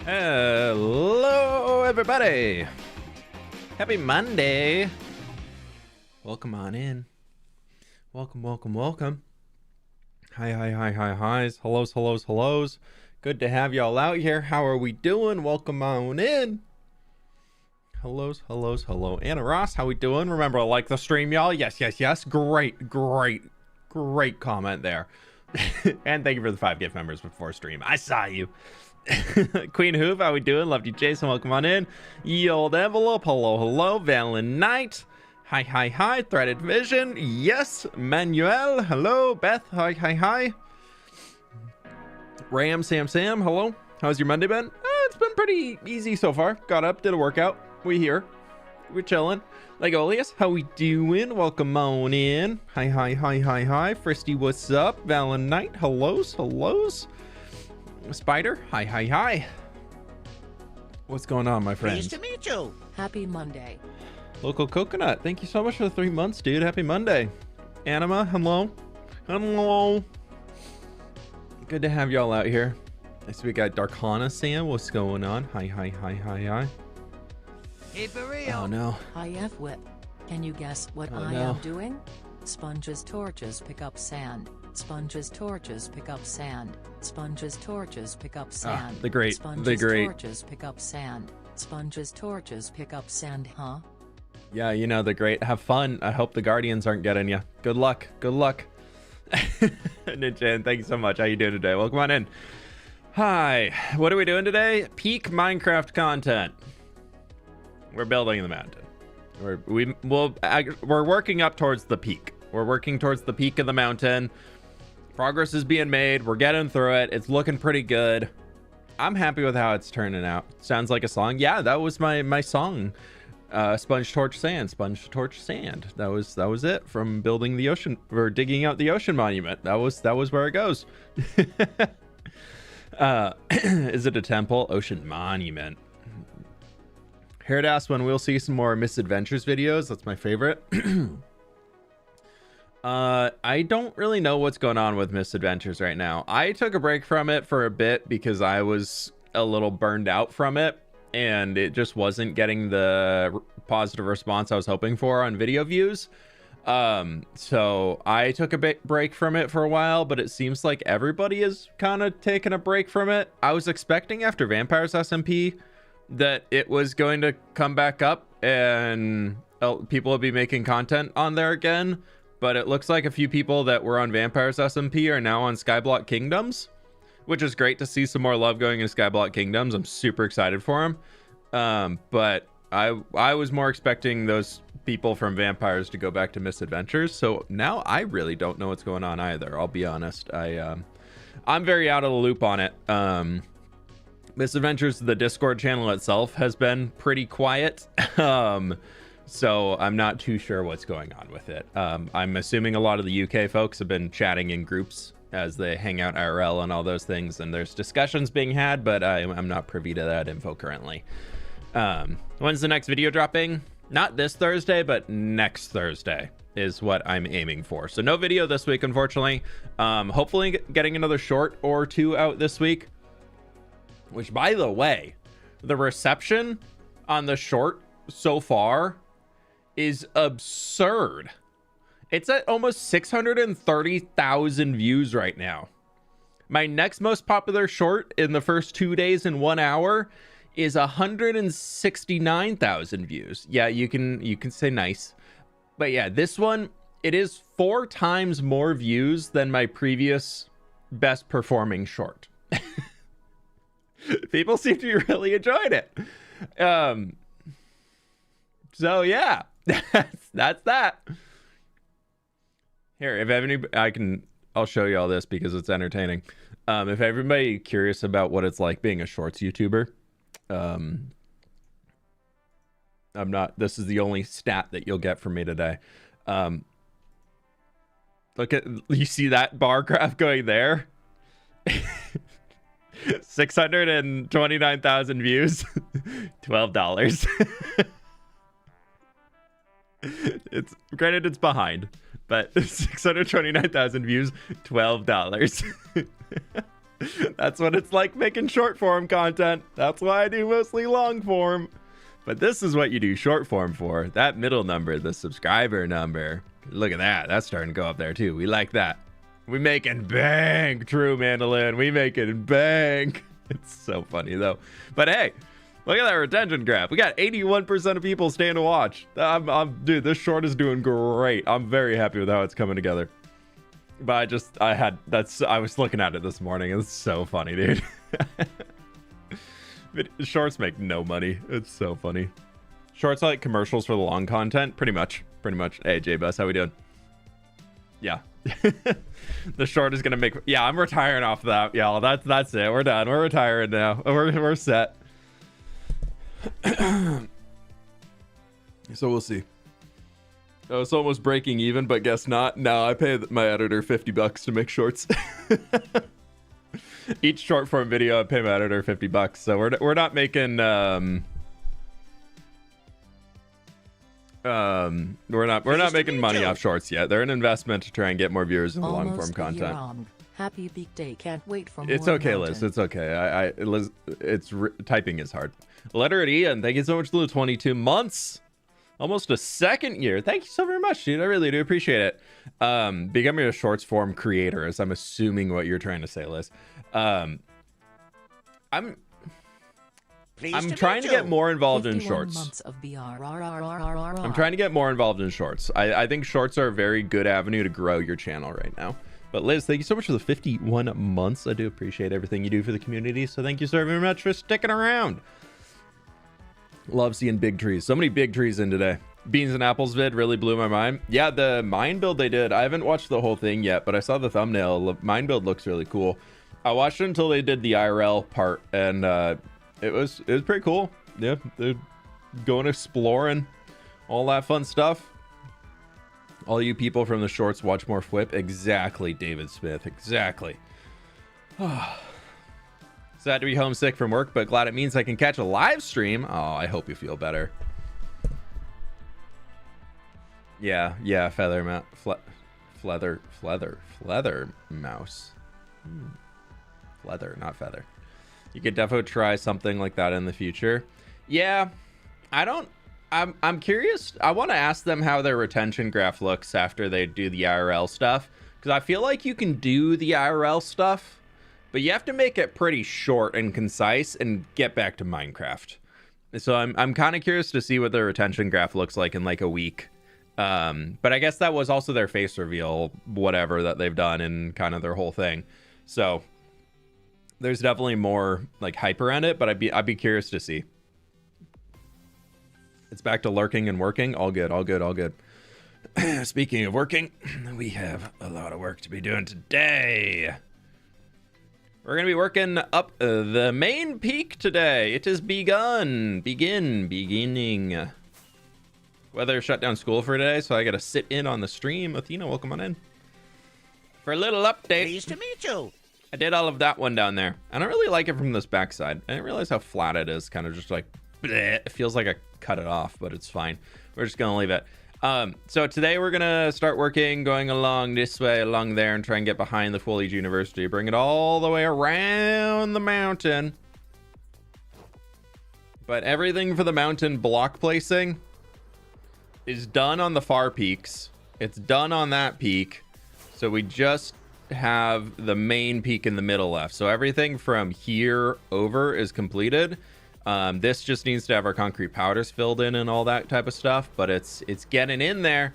Hello, everybody. Happy Monday. Welcome on in. Welcome. Highs. Hellos. Good to have y'all out here. How are we doing? Welcome on in. Hello. Anna Ross, how we doing? Remember to like the stream, y'all. Yes. Great comment there. And thank you for the 5 gift members before stream. I saw you. Queen Hoof, how we doing? Love you, Jason. Welcome on in. Ye old envelope. Hello. Valen Knight. Hi. Threaded Vision. Yes. Manuel. Hello. Beth. Hi. Ram Sam. Hello. How's your Monday been? It's been pretty easy so far. Got up, did a workout. We here. We're chilling. Legolius, how we doing? Welcome on in. Hi. Fristy, what's up? Valen Knight. Hellos. Spider, hi. What's going on, my friends? Nice to meet you. Happy Monday. Local Coconut, thank you so much for the 3 months, dude. Happy Monday. Anima, hello. Good to have y'all out here. I see we got Darkana Sam. What's going on? Hi. Hey, for real. Oh no. Hi fWhip. Can you guess what I am doing? Sponges, torches, pick up sand. Sponges, torches, pick up sand. Sponges, torches, pick up sand. The great. Torches, pick up sand. Sponges, torches, pick up sand, huh? Yeah, you know, the great. Have fun. I hope the Guardians aren't getting you. Good luck. Ninja, thank you so much. How you doing today? Welcome on in. Hi. What are we doing today? Peak Minecraft content. We're building the mountain. We're working up towards the peak. We're working towards the peak of the mountain. Progress is being made. We're getting through it. It's looking pretty good. I'm happy with how it's turning out. Sounds like a song. Yeah, that was my song. Sponge torch sand. That was it from building the ocean or digging out the ocean monument. That was where it goes. Is it a temple? Ocean monument. Here to ask when we'll see some more Misadventures videos. That's my favorite. I don't really know what's going on with Misadventures right now. I took a break from it for a bit because I was a little burned out from it and it just wasn't getting the positive response I was hoping for on video views. So I took a break from it for a while, but it seems like everybody is kind of taking a break from it. I was expecting after Vampires SMP that it was going to come back up and people will be making content on there again, but it looks like a few people that were on Vampires SMP are now on Skyblock Kingdoms, which is great to see some more love going into Skyblock Kingdoms. I'm super excited for them. But I was more expecting those people from Vampires to go back to Misadventures, so now I really don't know what's going on either. I'll be honest. I'm very out of the loop on it. Misadventures, the Discord channel itself has been pretty quiet. So I'm not too sure what's going on with it. I'm assuming a lot of the UK folks have been chatting in groups as they hang out IRL and all those things, and there's discussions being had, but I'm not privy to that info currently. When's the next video dropping? Not this Thursday, but next Thursday is what I'm aiming for. So no video this week, unfortunately. Hopefully getting another short or 2 out this week. Which, by the way, the reception on the short so far is absurd. It's at almost 630,000 views right now. My next most popular short in the first 2 days in 1 hour is 169,000 views. Yeah, you can say nice. But yeah, this one, it is 4 times more views than my previous best performing short. People seem to be really enjoying it. So yeah, that's that. Here, if anybody, I'll show you all this because it's entertaining. If everybody curious about what it's like being a shorts YouTuber, this is the only stat that you'll get from me today. You see that bar graph going there? 629,000 views, $12. It's granted it's behind, but 629,000 views, $12. That's what it's like making short form content. That's why I do mostly long form. But this is what you do short form for. That middle number, the subscriber number. Look at that. That's starting to go up there too. We like that. We making bank, true Mandolin. We making bank. It's so funny though. But hey, look at that retention graph. We got 81% of people staying to watch. Dude, this short is doing great. I'm very happy with how it's coming together. But I was looking at it this morning. It's so funny, dude. Shorts make no money. It's so funny. Shorts are like commercials for the long content. Pretty much. Hey, J-Bus, how we doing? Yeah. The short is gonna make. Yeah, I'm retiring off that. Yeah, that's it. We're done. We're retiring now. We're set. So we'll see. Oh, it's almost breaking even, but guess not. No, I pay my editor $50 to make shorts. Each short form video, I pay my editor $50. So we're not making we're not making money off shorts yet. They're an investment to try and get more viewers in the long form content. Happy peak day. Can't wait for more. It's okay, Liz. It's okay. Liz, typing is hard. Letter at Ian. Thank you so much for the 22 months. Almost a second year. Thank you so very much, dude. I really do appreciate it. Becoming a shorts form creator, as I'm assuming what you're trying to say, Liz. I'm trying to get more involved in shorts. I'm trying to get more involved in shorts. I think shorts are a very good avenue to grow your channel right now. But Liz, thank you so much for the 51 months. I do appreciate everything you do for the community. So thank you so very much for sticking around. Love seeing big trees. So many big trees in today. Beans and Apples vid really blew my mind. Yeah, the mine build they did. I haven't watched the whole thing yet, but I saw the thumbnail. The mine build looks really cool. I watched it until they did the IRL part, and it was pretty cool. Yeah, they're going exploring, all that fun stuff. All you people from the shorts watch more fWhip. Exactly, David Smith. Exactly. Sad to be homesick from work, but glad it means I can catch a live stream. Oh, I hope you feel better. Yeah, feather mouse. Leather, not feather. You could definitely try something like that in the future. Yeah, I'm curious. I want to ask them how their retention graph looks after they do the IRL stuff, because I feel like you can do the IRL stuff, but you have to make it pretty short and concise and get back to Minecraft. So I'm kind of curious to see what their retention graph looks like in like a week. But I guess that was also their face reveal, whatever that they've done and kind of their whole thing. So there's definitely more like hype around it, but I'd be curious to see. It's back to lurking and working. All good. Speaking of working, we have a lot of work to be doing today. We're going to be working up the main peak today. It is beginning. Weather shut down school for today, so I got to sit in on the stream. Athena, welcome on in. For a little update. Pleased to meet you. I did all of that one down there. I don't really like it from this backside. I didn't realize how flat it is. Kind of just like, bleh. It feels like I cut it off, but it's fine. We're just going to leave it. So today we're going to start working, going along this way, along there, and try and get behind the Foliage University. Bring it all the way around the mountain. But everything for the mountain block placing is done on the far peaks. It's done on that peak. So we just have the main peak in the middle left. So everything from here over is completed. This just needs to have our concrete powders filled in and all that type of stuff, but it's getting in there.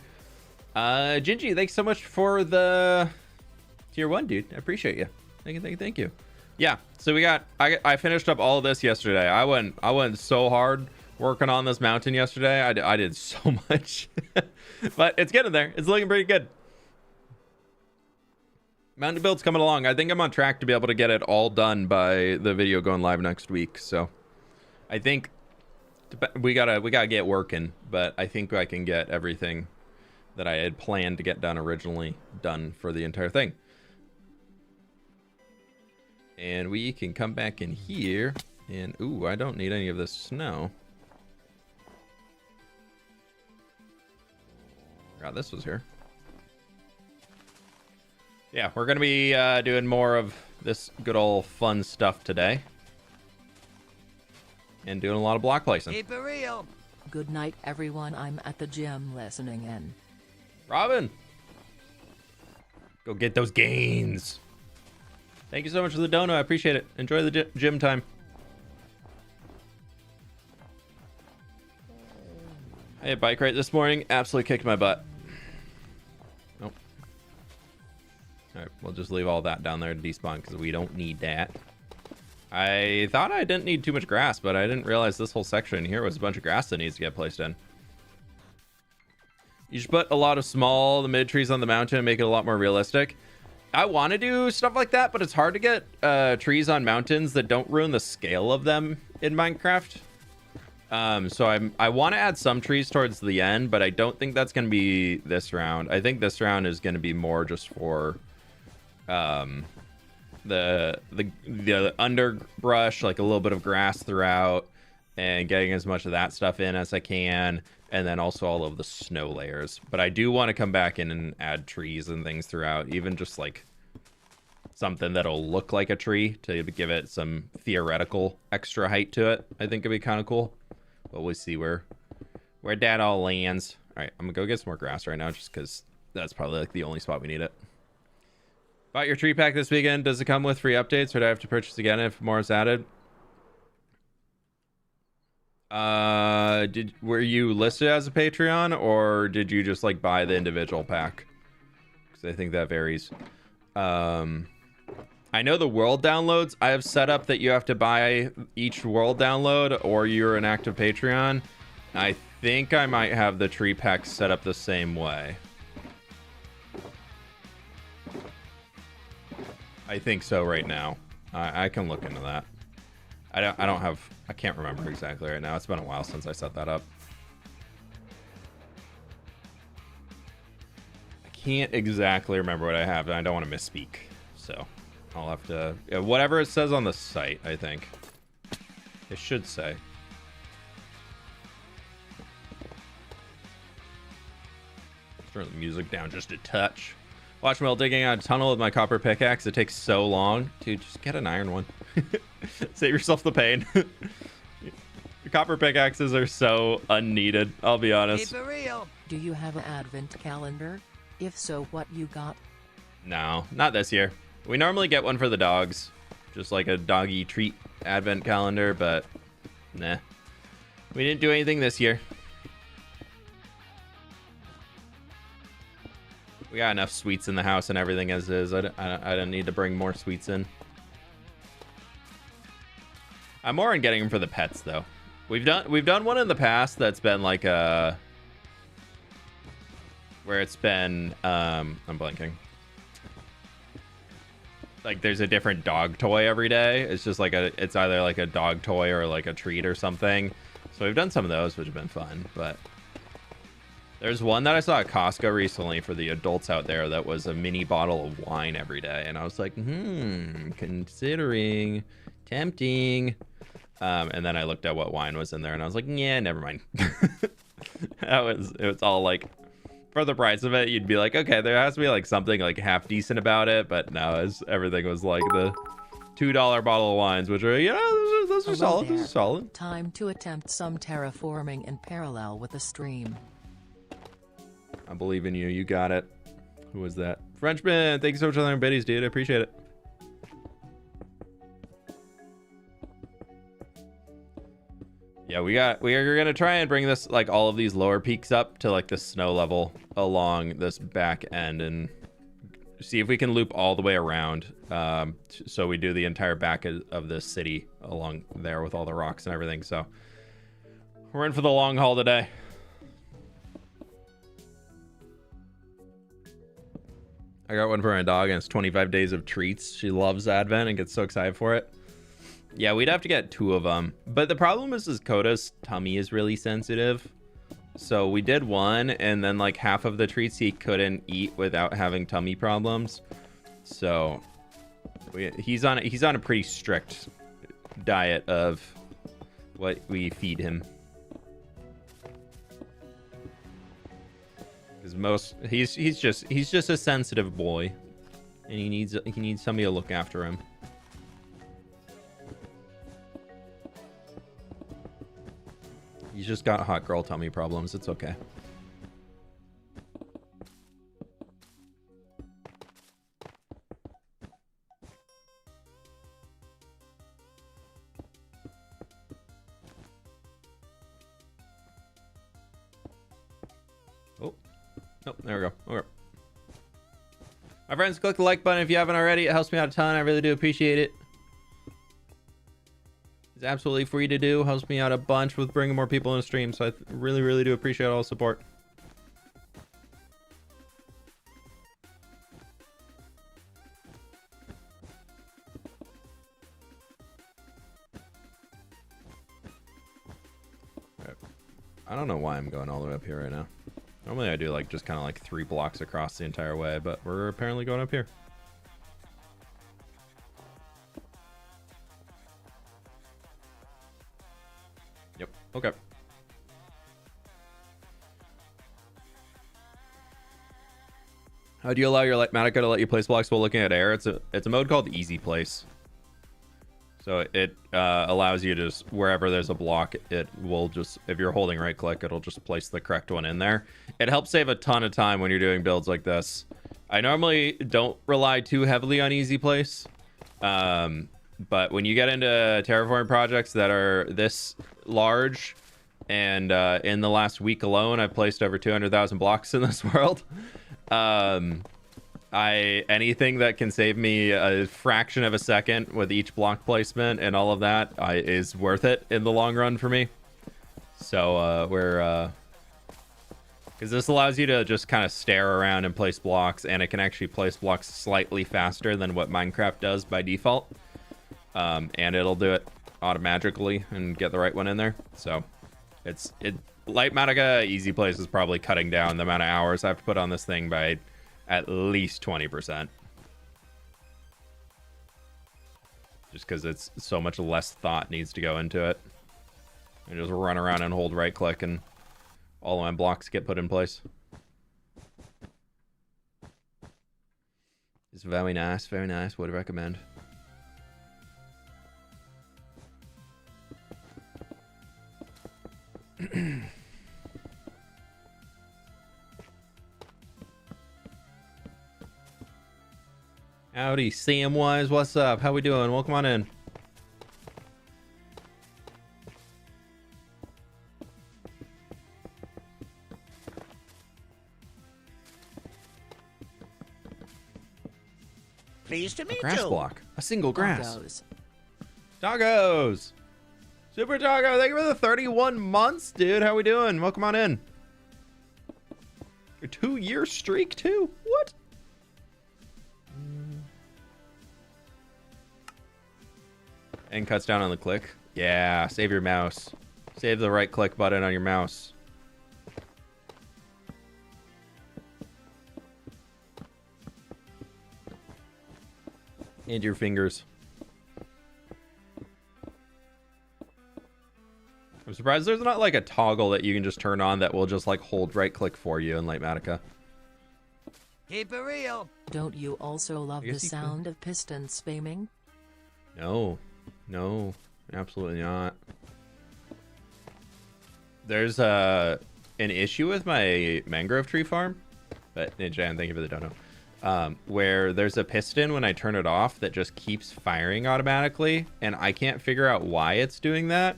Gingy, thanks so much for the tier 1, dude. I appreciate you. Thank you. Yeah, so I finished up all of this yesterday. I went so hard working on this mountain yesterday. I did so much. But it's getting there. It's looking pretty good. Mountain build's coming along. I think I'm on track to be able to get it all done by the video going live next week. So I think we gotta get working, but I think I can get everything that I had planned to get done originally done for the entire thing. And we can come back in here and ooh, I don't need any of this snow. God, this was here. Yeah, we're gonna be doing more of this good old fun stuff today. And doing a lot of block placing. Keep it real. Good night, everyone. I'm at the gym listening in. Robin! Go get those gains. Thank you so much for the dono. I appreciate it. Enjoy the gym time. I had bike ride this morning. Absolutely kicked my butt. Nope. Alright, we'll just leave all that down there to despawn because we don't need that. I thought I didn't need too much grass, but I didn't realize this whole section here was a bunch of grass that needs to get placed in. You should put a lot of small, the mid trees on the mountain and make it a lot more realistic. I want to do stuff like that, but it's hard to get trees on mountains that don't ruin the scale of them in Minecraft. So I want to add some trees towards the end, but I don't think that's going to be this round. I think this round is going to be more just for the underbrush, like a little bit of grass throughout, and getting as much of that stuff in as I can, and then also all of the snow layers. But I do want to come back in and add trees and things throughout, even just like something that'll look like a tree to give it some theoretical extra height to it. I think it'd be kind of cool, but we'll see where that all lands. All right, I'm gonna go get some more grass right now, just because that's probably like the only spot we need it. Bought your tree pack this weekend. Does it come with free updates, or do I have to purchase again if more is added? Were you listed as a Patreon, or did you just like buy the individual pack? Because I think that varies. I know the world downloads I have set up that you have to buy each world download, or you're an active Patreon. I think I might have the tree pack set up the same way. I think so right now. I can look into that. I can't remember exactly right now. It's been a while since I set that up. I can't exactly remember what I have, and I don't want to misspeak. So I'll have to, whatever it says on the site, I think. It should say. Turn the music down just a touch. Watch me while digging out a tunnel with my copper pickaxe. It takes so long. Dude, just get an iron one. Save yourself the pain. The copper pickaxes are so unneeded, I'll be honest. Keep it real. Do you have an advent calendar? If so, what you got? No, not this year. We normally get one for the dogs. Just like a doggy treat advent calendar, but nah. We didn't do anything this year. We got enough sweets in the house and everything as is. I don't need to bring more sweets in. I'm more on getting them for the pets though. We've done one in the past that's been like a where it's been I'm blanking. Like there's a different dog toy every day. It's just like it's either like a dog toy or like a treat or something. So we've done some of those, which have been fun, but there's one that I saw at Costco recently for the adults out there that was a mini bottle of wine every day. And I was like, considering, tempting. And then I looked at what wine was in there and I was like, yeah, never mind. It was all like, for the price of it, you'd be like, okay, there has to be like something like half decent about it. But no, everything was like the $2 bottle of wines, which are, those are solid. Those are solid. Time to attempt some terraforming in parallel with the stream. I believe in you. You got it. Who was that? Frenchman, thank you so much for the biddies, dude. I appreciate it. Yeah, we're gonna try and bring this, like, all of these lower peaks up to like the snow level along this back end and see if we can loop all the way around. So we do the entire back of this city along there with all the rocks and everything. So we're in for the long haul today. I got one for my dog, and it's 25 days of treats. She loves Advent and gets so excited for it. Yeah, we'd have to get 2 of them. But the problem is Coda's tummy is really sensitive. So we did one, and then like half of the treats he couldn't eat without having tummy problems. So he's on a pretty strict diet of what we feed him. He's just a sensitive boy, and he needs somebody to look after him. He's just got hot girl tummy problems. It's okay. Oh, nope, there we go. Okay. My friends, click the like button if you haven't already. It helps me out a ton. I really do appreciate it. It's absolutely free to do. Helps me out a bunch with bringing more people in the stream. So I really, really do appreciate all the support. Right. I don't know why I'm going all the way up here right now. Normally I do like just kind of like 3 blocks across the entire way, but we're apparently going up here. Yep. Okay. How do you allow your Litematica to let you place blocks while looking at air? It's a mode called Easy Place. So it allows you to just, wherever there's a block, it will just, if you're holding right click, it'll just place the correct one in there. It helps save a ton of time when you're doing builds like this. I normally don't rely too heavily on Easy Place. But when you get into terraforming projects that are this large, and in the last week alone, I've placed over 200,000 blocks in this world. Anything that can save me a fraction of a second with each block placement and all of that is worth it in the long run for me. So because this allows you to just kind of stare around and place blocks, and it can actually place blocks slightly faster than what Minecraft does by default. And it'll do it automatically and get the right one in there. So Litematica Easy Place is probably cutting down the amount of hours I have to put on this thing by at least 20%. Just because it's so much less thought needs to go into it. I just run around and hold right click and all of my blocks get put in place. It's very nice, very nice. Would recommend. Howdy, Samwise. What's up? How we doing? Welcome on in. Pleased to meet you. Grass block. A single grass. Doggos. Doggos. Super Doggo, thank you for the 31 months, dude. How we doing? Welcome on in. A 2-year streak, too? What? And cuts down on the click. Yeah, save your mouse. Save the right click button on your mouse. And your fingers. I'm surprised there's not like a toggle that you can just turn on that will just like hold right click for you in Litematica. Keep it real. Don't you also love the sound of piston spamming? No. No, absolutely not. There's an issue with my mangrove tree farm, but Jan, thank you for the dono. Where there's a piston when I turn it off that just keeps firing automatically, and I can't figure out why it's doing that.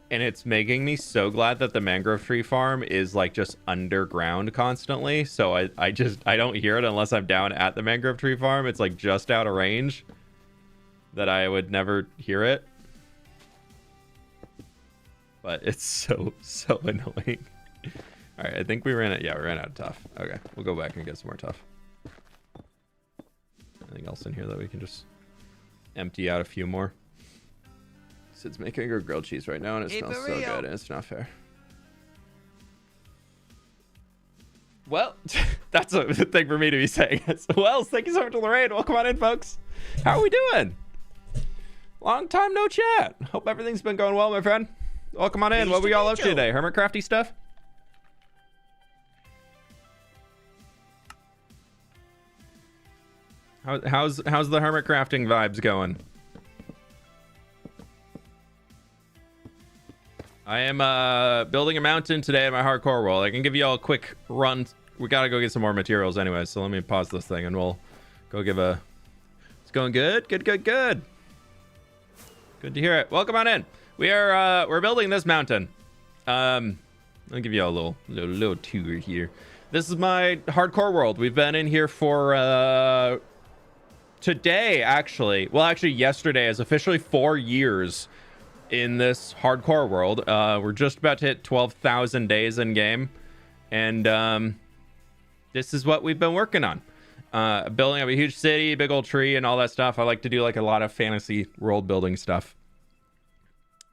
And it's making me so glad that the mangrove tree farm is like just underground constantly. So I don't hear it unless I'm down at the mangrove tree farm. It's like just out of range that I would never hear it. But it's so annoying. All right, I think we ran out of tough. Okay, we'll go back and get some more tough. Anything else in here that we can just empty out a few more? Sid's making her grilled cheese right now, and it smells so good, and it's not fair. Well, that's a thing for me to be saying. Well, thank you so much, Lorraine. Welcome on in, folks. How are we doing? Long time no chat. Hope everything's been going well, my friend. Welcome on in. What were y'all up to today? Hermitcrafty stuff? How's the hermit crafting vibes going? I am building a mountain today in my hardcore world. I can give you all a quick run. We gotta go get some more materials anyway, so let me pause this thing and we'll go give a... It's going good? Good. Good to hear it. Welcome on in. We're building this mountain. I'll give you a little tour here. This is my hardcore world. We've been in here for today, actually. Well, actually, yesterday is officially 4 years in this hardcore world. We're just about to hit 12,000 days in game, and this is what we've been working on. Building up a huge city, big old tree, and all that stuff. I like to do like a lot of fantasy world building stuff,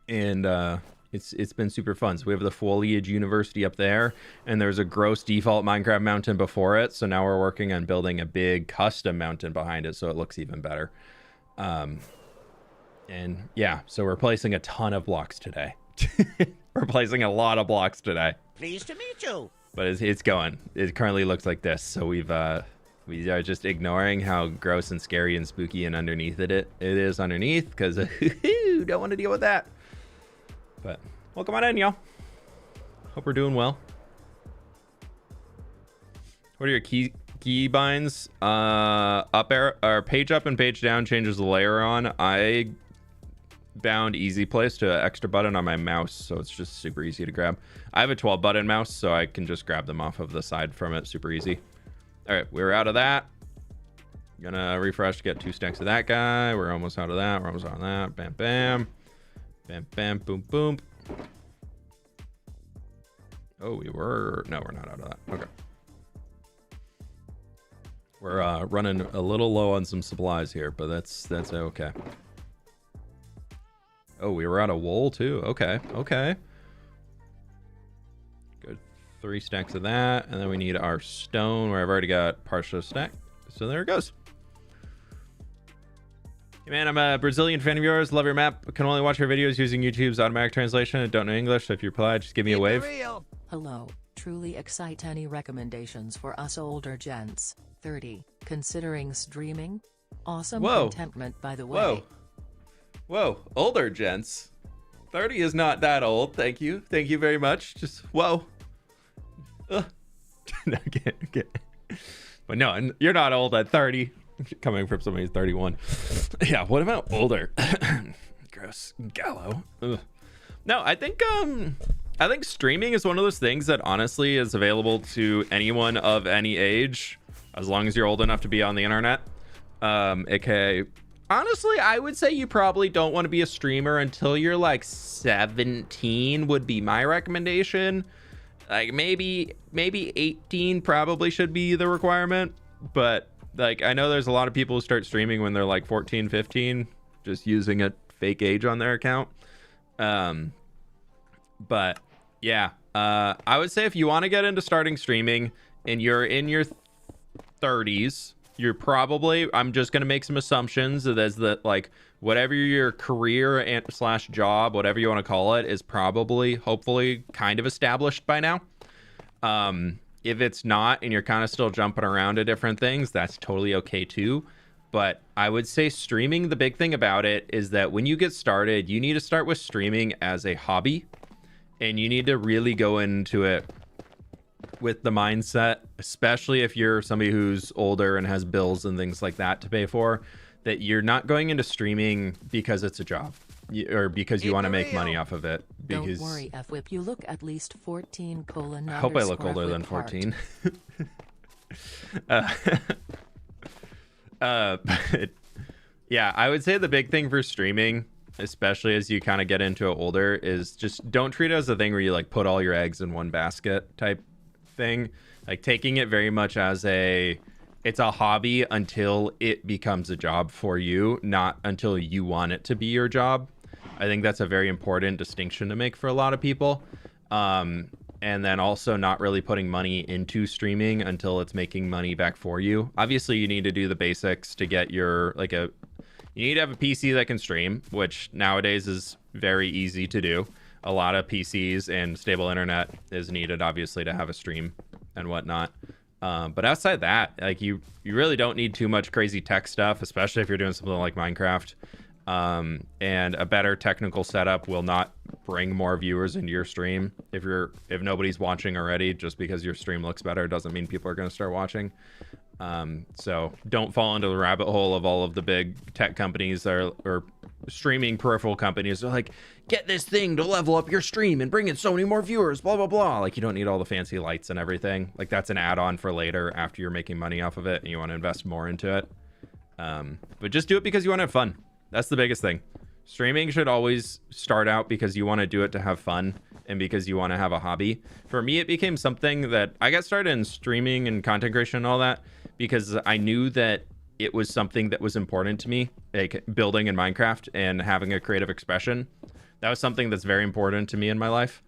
and it's been super fun. So we have the Foliage University up there, and there's a gross default Minecraft mountain before it. So now we're working on building a big custom mountain behind it, so it looks even better. And yeah, so we're placing a ton of blocks today. We're placing a lot of blocks today. Pleased to meet you. But it's going. It currently looks like this. So we are just ignoring how gross and scary and spooky and underneath it is underneath, because don't want to deal with that. But welcome on in, y'all. Hope we're doing well. What are your key binds? Up arrow, or page up and page down changes the layer on. I bound easy place to an extra button on my mouse, so it's just super easy to grab. I have a 12 button mouse, so I can just grab them off of the side from it super easy. All right, we're out of that. Gonna refresh to get 2 stacks of that guy. We're almost out of that. We're almost out of that. Bam, bam. Bam, bam, boom, boom. Oh, no, we're not out of that. Okay. We're running a little low on some supplies here, but that's okay. Oh, we were out of wool too. Okay. Good. 3 stacks of that, and then we need our stone, where I've already got partial stack. So there it goes. Hey man, I'm a Brazilian fan of yours. Love your map. Can only watch your videos using YouTube's automatic translation. I don't know English, so if you reply, just give me a wave. Hello. Truly excite. Any recommendations for us older gents? 30. Considering streaming? Awesome. Whoa. Contentment, by the way. Whoa. Older gents. 30 is not that old. Thank you very much. Just whoa. No, okay. But no, you're not old at 30. Coming from somebody who's 31. Yeah, what about older? Gross. Gallow. Ugh. No, I think streaming is one of those things that honestly is available to anyone of any age, as long as you're old enough to be on the internet. AKA, honestly, I would say you probably don't want to be a streamer until you're like 17 would be my recommendation. Like maybe 18 probably should be the requirement, but like I know there's a lot of people who start streaming when they're like 14, 15, just using a fake age on their account. But yeah, I would say if you want to get into starting streaming and you're in your 30s, you're probably, I'm just going to make some assumptions that like whatever your career and / job, whatever you want to call it, is probably, hopefully kind of established by now. If it's not, and you're kind of still jumping around to different things, that's totally okay too. But I would say streaming, the big thing about it is that when you get started, you need to start with streaming as a hobby, and you need to really go into it with the mindset, especially if you're somebody who's older and has bills and things like that to pay for, that you're not going into streaming because it's a job or because you want to make money off of it. Because don't worry, fWhip, you look at least 14 : I hope I look older than 14. But yeah, I would say the big thing for streaming, especially as you kind of get into it older, is just don't treat it as a thing where you like put all your eggs in one basket type thing. Like taking it very much as it's a hobby until it becomes a job for you, not until you want it to be your job. I think that's a very important distinction to make for a lot of people. And then also not really putting money into streaming until it's making money back for you. Obviously, you need to do the basics to get your, you need to have a PC that can stream, which nowadays is very easy to do. A lot of PCs and stable internet is needed, obviously, to have a stream and whatnot. But outside that, like you really don't need too much crazy tech stuff, especially if you're doing something like Minecraft. And a better technical setup will not bring more viewers into your stream. If nobody's watching already, just because your stream looks better doesn't mean people are going to start watching. So don't fall into the rabbit hole of all of the big tech companies or streaming peripheral companies. They're like, get this thing to level up your stream and bring in so many more viewers, blah, blah, blah. Like, you don't need all the fancy lights and everything. Like, that's an add-on for later after you're making money off of it and you want to invest more into it. But just do it because you want to have fun. That's the biggest thing. Streaming should always start out because you want to do it to have fun and because you want to have a hobby. For me, it became something that I got started in streaming and content creation and all that because I knew that it was something that was important to me, like building in Minecraft and having a creative expression. That was something that's very important to me in my life.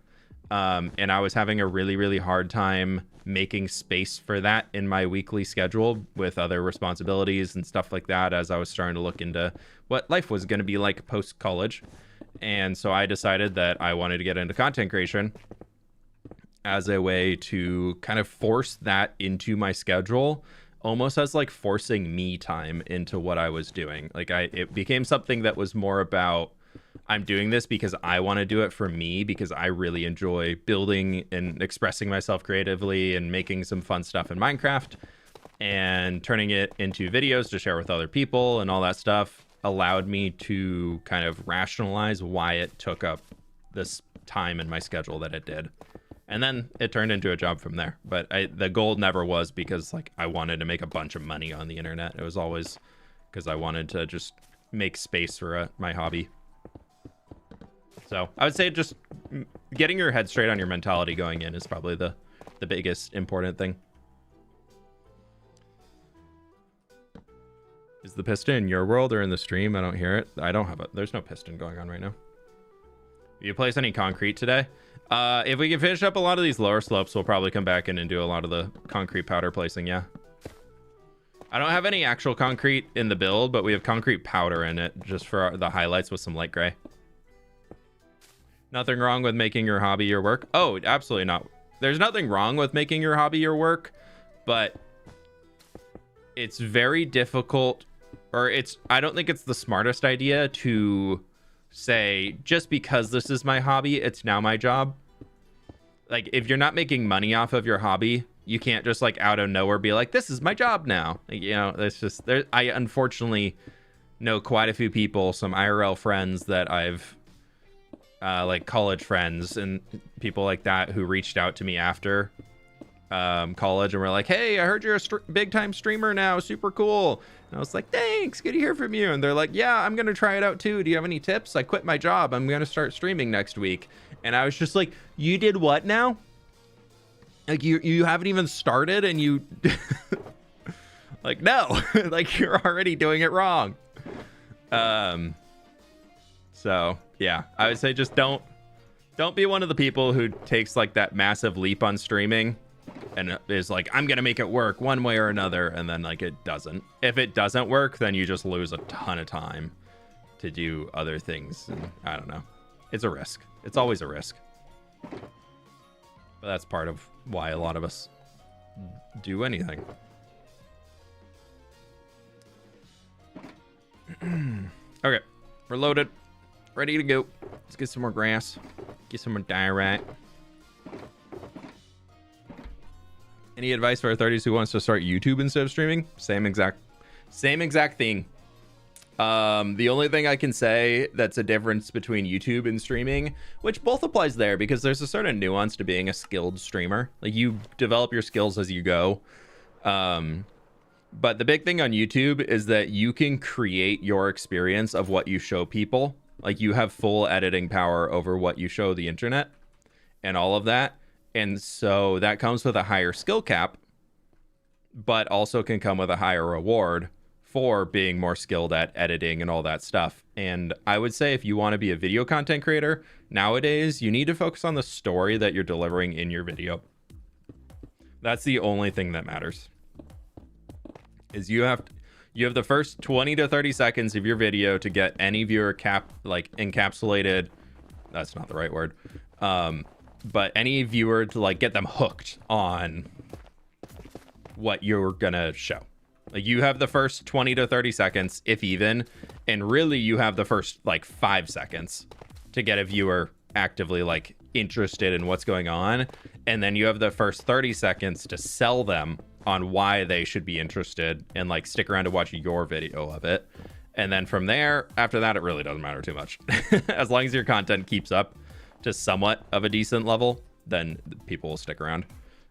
And I was having a really, really hard time making space for that in my weekly schedule with other responsibilities and stuff like that as I was starting to look into what life was going to be like post-college. And so I decided that I wanted to get into content creation as a way to kind of force that into my schedule, almost as like forcing me time into what I was doing. Like it became something that was more about, I'm doing this because I want to do it for me, because I really enjoy building and expressing myself creatively and making some fun stuff in Minecraft, and turning it into videos to share with other people and all that stuff allowed me to kind of rationalize why it took up this time in my schedule that it did. And then it turned into a job from there. But the goal never was because like I wanted to make a bunch of money on the internet. It was always because I wanted to just make space for my hobby. So I would say just getting your head straight on your mentality going in is probably the biggest important thing. Is the piston in your world or in the stream? I don't hear it. I don't have it. There's no piston going on right now. You place any concrete today? If we can finish up a lot of these lower slopes, we'll probably come back in and do a lot of the concrete powder placing, yeah. I don't have any actual concrete in the build, but we have concrete powder in it just for the highlights with some light gray. Nothing wrong with making your hobby your work. Oh, absolutely not. There's nothing wrong with making your hobby your work, but it's very difficult, or I don't think it's the smartest idea to say, just because this is my hobby, it's now my job. Like, if you're not making money off of your hobby, you can't just like out of nowhere be like, this is my job now. You know, it's just there. I unfortunately know quite a few people, some IRL friends that I've like college friends and people like that who reached out to me after college and were like, hey, I heard you're a big time streamer now, super cool. And I was like, thanks, good to hear from you. And they're like, yeah, I'm gonna try it out too. Do you have any tips? I quit my job, I'm gonna start streaming next week. And I was just like, you did what now? Like you haven't even started and you like, no. Like, you're already doing it wrong. So yeah, I would say just don't be one of the people who takes like that massive leap on streaming and is like, I'm gonna make it work one way or another, and then like it doesn't. If it doesn't work, then you just lose a ton of time to do other things. And I don't know, it's a risk. It's always a risk, but that's part of why a lot of us do anything. Okay, we're loaded, ready to go. Let's get some more grass, get some more diorite. Any advice for our 30s who wants to start YouTube instead of streaming? Same exact thing. The only thing I can say that's a difference between YouTube and streaming, which both applies there, because there's a certain nuance to being a skilled streamer. Like, you develop your skills as you go. But the big thing on YouTube is that you can create your experience of what you show people. Like, you have full editing power over what you show the internet and all of that. And so that comes with a higher skill cap, but also can come with a higher reward for being more skilled at editing and all that stuff. And I would say if you want to be a video content creator nowadays, you need to focus on the story that you're delivering in your video. That's the only thing that matters. Is you have the first 20 to 30 seconds of your video to get any viewer encapsulated. That's not the right word. But any viewer to like get them hooked on what you're gonna show. Like, you have the first 20 to 30 seconds, if even, and really you have the first like 5 seconds to get a viewer actively like interested in what's going on, and then you have the first 30 seconds to sell them on why they should be interested and like stick around to watch your video of it. And then from there, after that, it really doesn't matter too much. As long as your content keeps up to somewhat of a decent level, then people will stick around.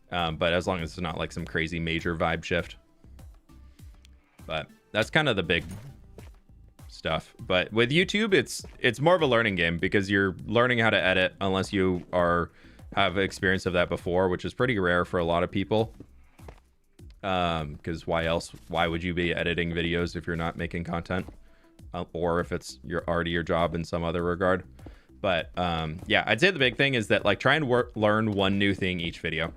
But as long as it's not like some crazy major vibe shift. But that's kind of the big stuff. But with YouTube, it's more of a learning game because you're learning how to edit unless you have experience of that before, which is pretty rare for a lot of people. Because why would you be editing videos if you're not making content, or if it's already your job in some other regard? But yeah, I'd say the big thing is that like try and learn one new thing each video.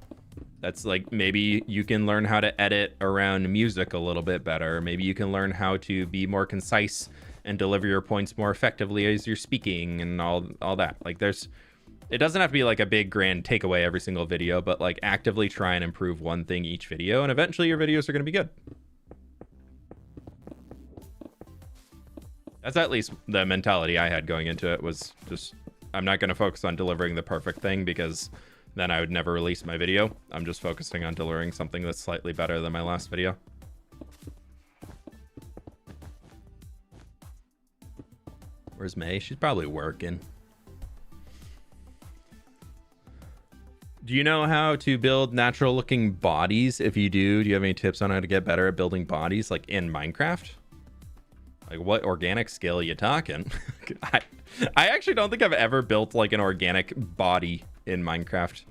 That's like, maybe you can learn how to edit around music a little bit better. Maybe you can learn how to be more concise and deliver your points more effectively as you're speaking and all that. Like it doesn't have to be like a big grand takeaway every single video, but like actively try and improve one thing each video, and eventually your videos are going to be good. That's at least the mentality I had going into it, was just, I'm not going to focus on delivering the perfect thing because then I would never release my video. I'm just focusing on delivering something that's slightly better than my last video. Where's May? She's probably working. Do you know how to build natural looking bodies? If you do you have any tips on how to get better at building bodies like in Minecraft? Like what organic skill are you talking? I actually don't think I've ever built like an organic body in Minecraft.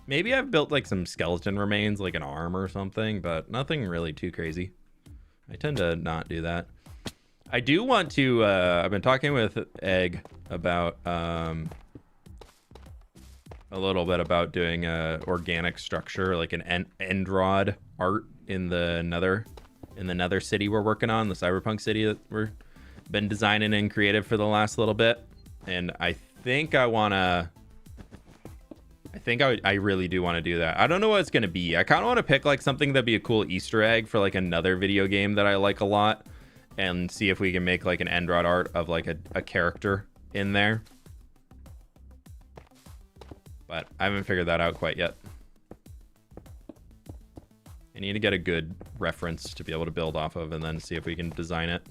Maybe I've built like some skeleton remains, like an arm or something, but nothing really too crazy. I tend to not do that. I do want to, I've been talking with Egg about, a little bit about doing a organic structure, like an end rod art in the nether city we're working on, the cyberpunk city that we've been designing and creative for the last little bit. And I think I really do want to do that. I don't know what it's going to be. I kind of want to pick like something that'd be a cool Easter egg for like another video game that I like a lot, and see if we can make like an end rod art of like a character in there. But I haven't figured that out quite yet. I need to get a good reference to be able to build off of and then see if we can design it.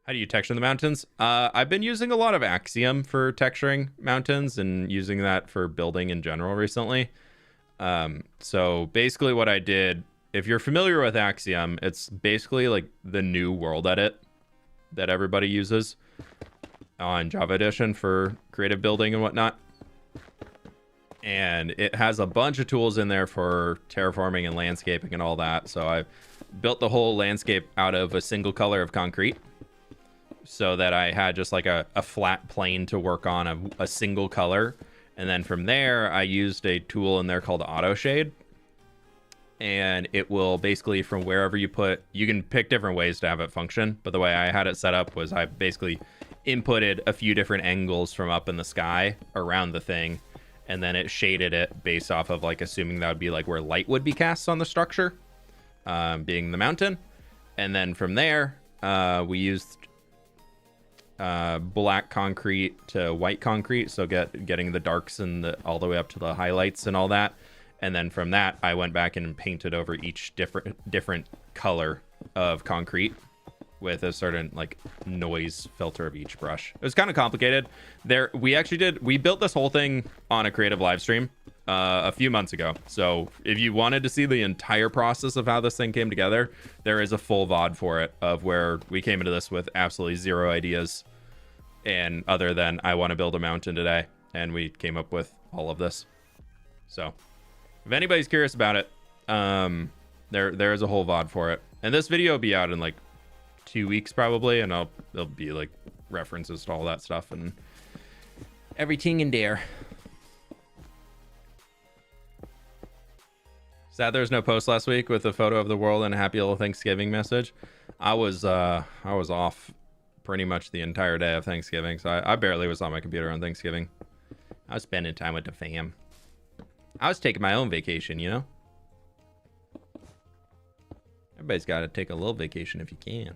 How do you texture the mountains? I've been using a lot of Axiom for texturing mountains and using that for building in general recently. So basically what I did, if you're familiar with Axiom, it's basically like the new world edit that everybody uses on Java Edition for creative building and whatnot. And it has a bunch of tools in there for terraforming and landscaping and all that. So I built the whole landscape out of a single color of concrete, so that I had just like a flat plane to work on of a single color. And then from there, I used a tool in there called Auto Shade. And it will basically, from wherever you can pick different ways to have it function. But the way I had it set up was I basically inputted a few different angles from up in the sky around the thing. And then it shaded it based off of like assuming that would be like where light would be cast on the structure, being the mountain. And then from there, we used black concrete to white concrete, so getting the darks and all the way up to the highlights and all that. And then from that, I went back and painted over each different color of concrete with a certain like noise filter of each brush. It was kind of complicated. We built this whole thing on a creative live stream a few months ago. So if you wanted to see the entire process of how this thing came together, there is a full VOD for it of where we came into this with absolutely zero ideas, and other than I want to build a mountain today, and we came up with all of this. So if anybody's curious about it, there is a whole VOD for it, and this video will be out in like 2 weeks probably, and there'll be like references to all that stuff and everything in there. Sad there's no post last week with a photo of the world and a happy little Thanksgiving message. I was off pretty much the entire day of Thanksgiving, so I barely was on my computer on Thanksgiving. I was spending time with the fam. I was taking my own vacation, you know? Everybody's got to take a little vacation if you can.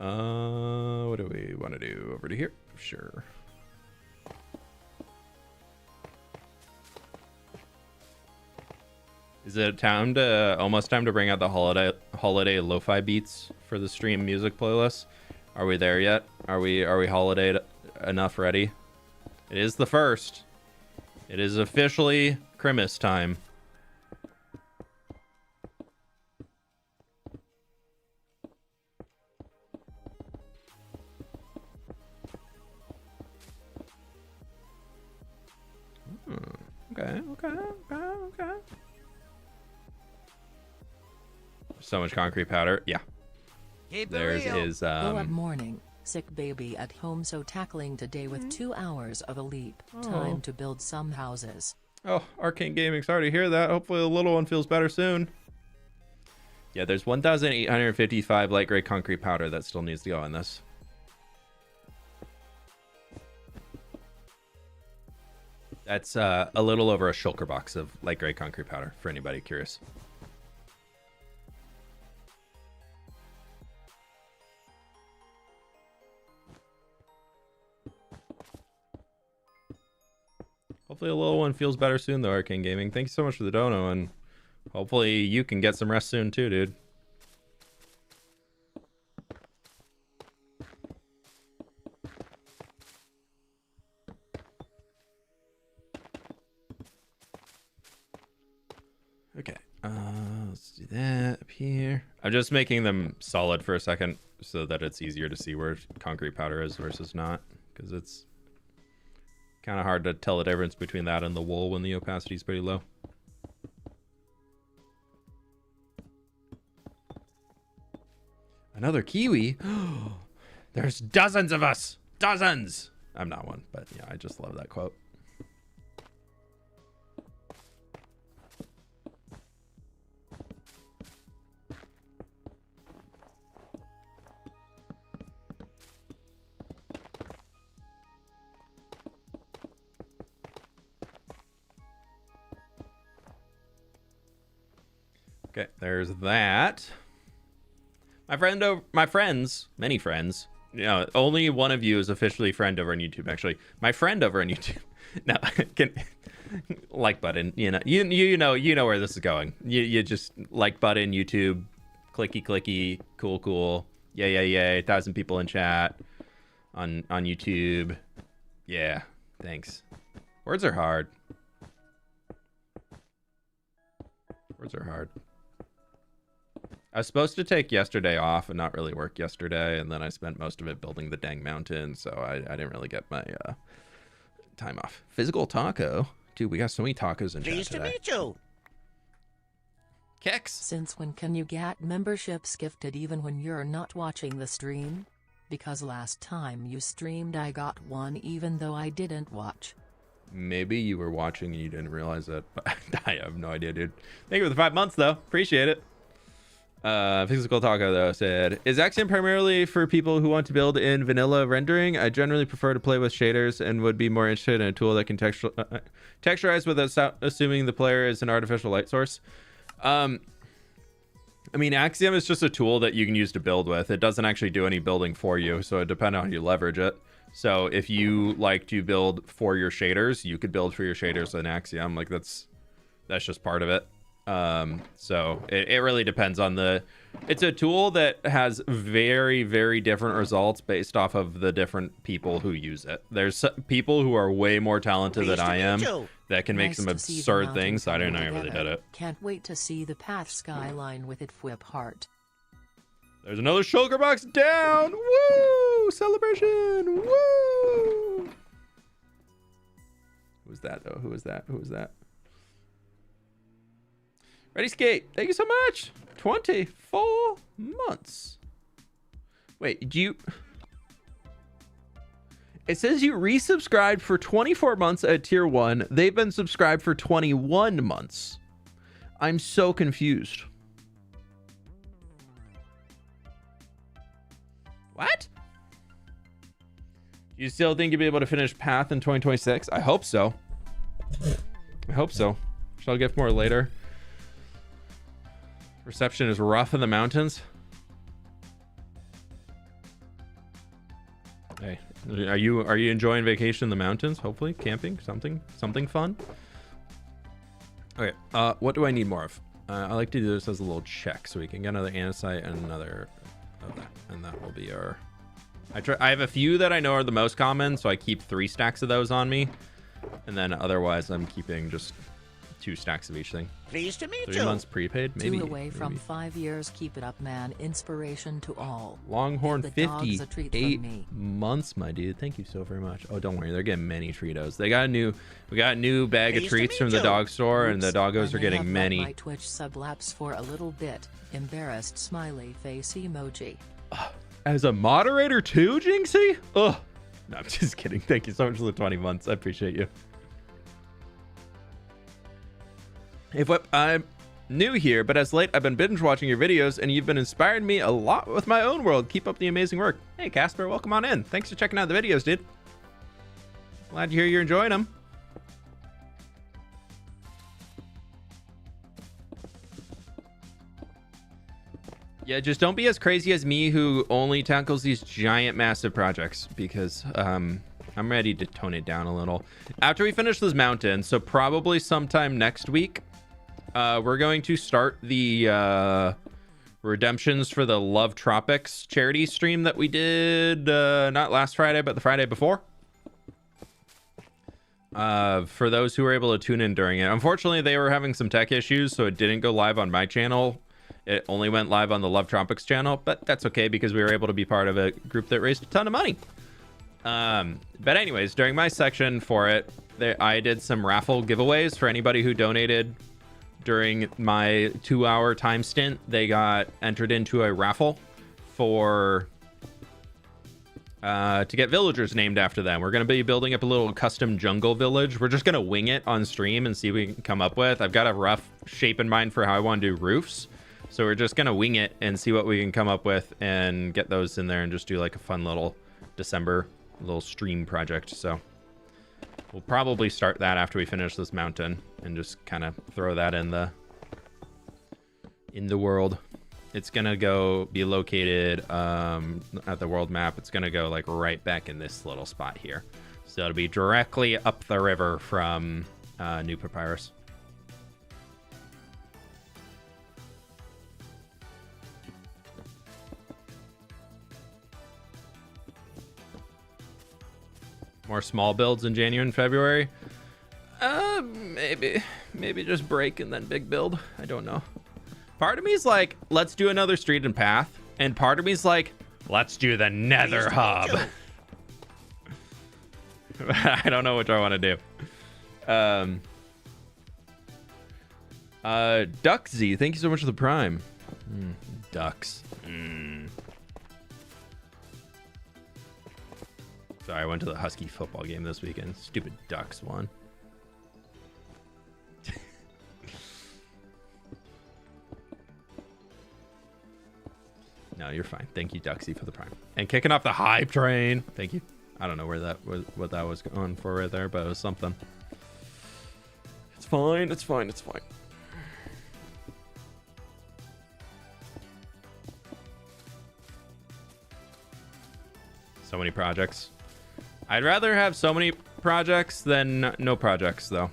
What do we want to do over to here? Sure. Is it time to almost time to bring out the holiday lo-fi beats for the stream music playlist? Are we there yet? Are we holiday enough ready? It is the first. It is officially Christmas time. Okay. So much concrete powder. Yeah. There's is Good morning. Sick baby at home, so tackling today with 2 hours of a leap. Time to build some houses. Oh, Arcane Gaming, sorry to hear that. Hopefully the little one feels better soon. Yeah, there's 1,855 light gray concrete powder that still needs to go in this. That's a little over a shulker box of light gray concrete powder for anybody curious. Hopefully the little one feels better soon though, Arcane Gaming. Thank you so much for the dono, and hopefully you can get some rest soon too, dude. Okay, let's do that up here. I'm just making them solid for a second so that it's easier to see where concrete powder is versus not, because it's kind of hard to tell the difference between that and the wool when the opacity is pretty low. Another kiwi? There's dozens of us! Dozens! I'm not one, but yeah, I just love that quote. Okay, there's that. My friends, many friends. You know, only one of you is officially friend over on YouTube. Actually, my friend over on YouTube. No, like button. You know where this is going. You just like button YouTube, clicky, cool. Yay. 1,000 people in chat on YouTube. Yeah, thanks. Words are hard. I was supposed to take yesterday off and not really work yesterday, and then I spent most of it building the dang mountain, so I didn't really get my time off. Physical taco? Dude, we got so many tacos in chat today. Pleased to meet you. Kicks! Since when can you get memberships gifted even when you're not watching the stream? Because last time you streamed I got one even though I didn't watch. Maybe you were watching and you didn't realize it, but I have no idea, dude. Thank you for the 5 months, though. Appreciate it. Physical Taco, though, said, is Axiom primarily for people who want to build in vanilla rendering? I generally prefer to play with shaders and would be more interested in a tool that can texturize without assuming the player is an artificial light source. I mean, Axiom is just a tool that you can use to build with. It doesn't actually do any building for you, so it depends on how you leverage it. So if you like to build for your shaders, you could build for your shaders in Axiom. Like that's just part of it. So it really depends on it's a tool that has very, very different results based off of the different people who use it. There's people who are way more talented than I am that can make some absurd things. I don't know I really did it. Can't wait to see the path skyline with it fWhip heart. There's another shulker box down. Woo! Celebration. Woo! Who's that though? Who is that? Ready Skate, thank you so much. 24 months. Wait, it says you resubscribed for 24 months at tier 1. They've been subscribed for 21 months. I'm so confused. What? Do you still think you'll be able to finish Path in 2026? I hope so. Shall gift more later. Reception is rough in the mountains. Are you enjoying vacation in the mountains? Hopefully, camping, something fun. Okay, what do I need more of? I like to do this as a little check, so we can get another andesite and another of that, and that will be our. I have a few that I know are the most common, so I keep 3 stacks of those on me, and then otherwise I'm keeping just 2 stacks of each thing. Pleased to meet 3 you. months prepaid, maybe. 2 away from 5 years. Keep it up, man. Inspiration to all. Longhorn, The dog's a treat from 58 me. months, my dude. Thank you so very much. Oh, don't worry, they're getting many Treatos. We got a new bag of Pleased to treats meet from the you. dog store, and the Oops, doggos I are may getting have let many. My Twitch sub lapse for a little bit. Embarrassed smiley face emoji. As a moderator too, Jinxie? Ugh. No, I'm just kidding. Thank you so much for the 20 months. I appreciate you. Hey, fWhip, I'm new here, but as late, I've been binge watching your videos, and you've been inspiring me a lot with my own world. Keep up the amazing work. Hey, Casper, welcome on in. Thanks for checking out the videos, dude. Glad to hear you're enjoying them. Yeah, just don't be as crazy as me, who only tackles these giant, massive projects, because I'm ready to tone it down a little. After we finish this mountain, so probably sometime next week, we're going to start the redemptions for the Love Tropics charity stream that we did not last Friday, but the Friday before. For those who were able to tune in during it. Unfortunately, they were having some tech issues, so it didn't go live on my channel. It only went live on the Love Tropics channel, but that's okay because we were able to be part of a group that raised a ton of money. But anyways, during my section for it, I did some raffle giveaways for anybody who donated during my 2-hour time stint. They got entered into a raffle for to get villagers named after them. We're going to be building up a little custom jungle village. We're just going to wing it on stream and see what we can come up with. I've got a rough shape in mind for how I want to do roofs. So we're just going to wing it and see what we can come up with and get those in there and just do like a fun little December little stream project. So we'll probably start that after we finish this mountain and just kind of throw that in the world. It's going to be located at the world map. It's going to go like right back in this little spot here. So it'll be directly up the river from New Papyrus. More small builds in January and February? Maybe just break and then big build. I don't know. Part of me is like, let's do another street and path. And part of me is like, let's do the nether hub. I don't know which I want to do. Ducksy, thank you so much for the prime. Ducks. Sorry, I went to the Husky football game this weekend. Stupid Ducks won. No, you're fine. Thank you, Duxy, for the prime. And kicking off the hype train. Thank you. I don't know where that was, what that was going for right there, but it was something. It's fine. It's fine. It's fine. So many projects. I'd rather have so many projects than no projects, though.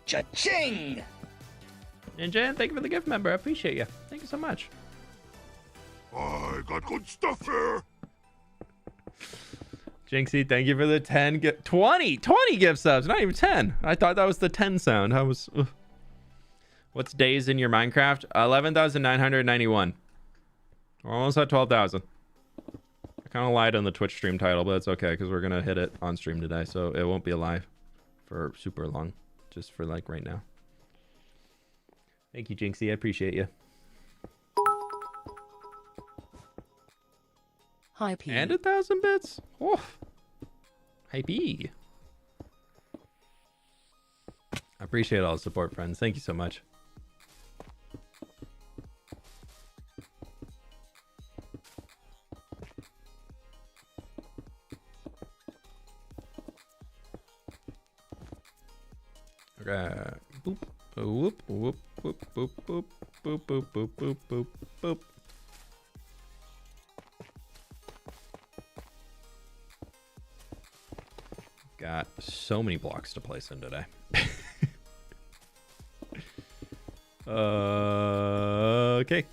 Cha-ching! And Jan, thank you for the gift member. I appreciate you. Thank you so much. I got good stuff here. Jinxie, thank you for the 20 gift subs, not even 10. I thought that was the 10 sound. I was. Ugh. What's days in your Minecraft? 11,991. We're almost at 12,000. I kind of lied on the Twitch stream title, but it's okay because we're gonna hit it on stream today, so it won't be live for super long, just for like right now. Thank you, Jinxie. I appreciate you. Hi, P. And 1,000 bits. Oh, hi, P. I appreciate all the support, friends. Thank you so much. Okay. Boop. Whoop. Whoop. Whoop. Boop. Boop. Boop. Boop. Boop. Boop. Boop. Boop. Got so many blocks to place in today. Okay.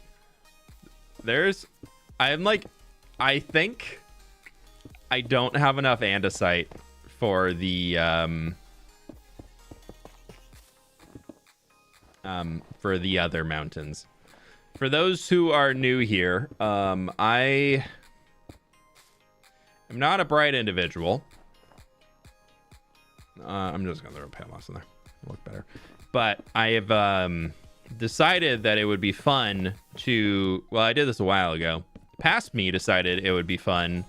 I think I don't have enough andesite for the other mountains. For those who are new here, I am not a bright individual. I'm just gonna throw pale moss in there. It'll look better. But I have decided that it would be fun to, well, I did this a while ago. Past me decided it would be fun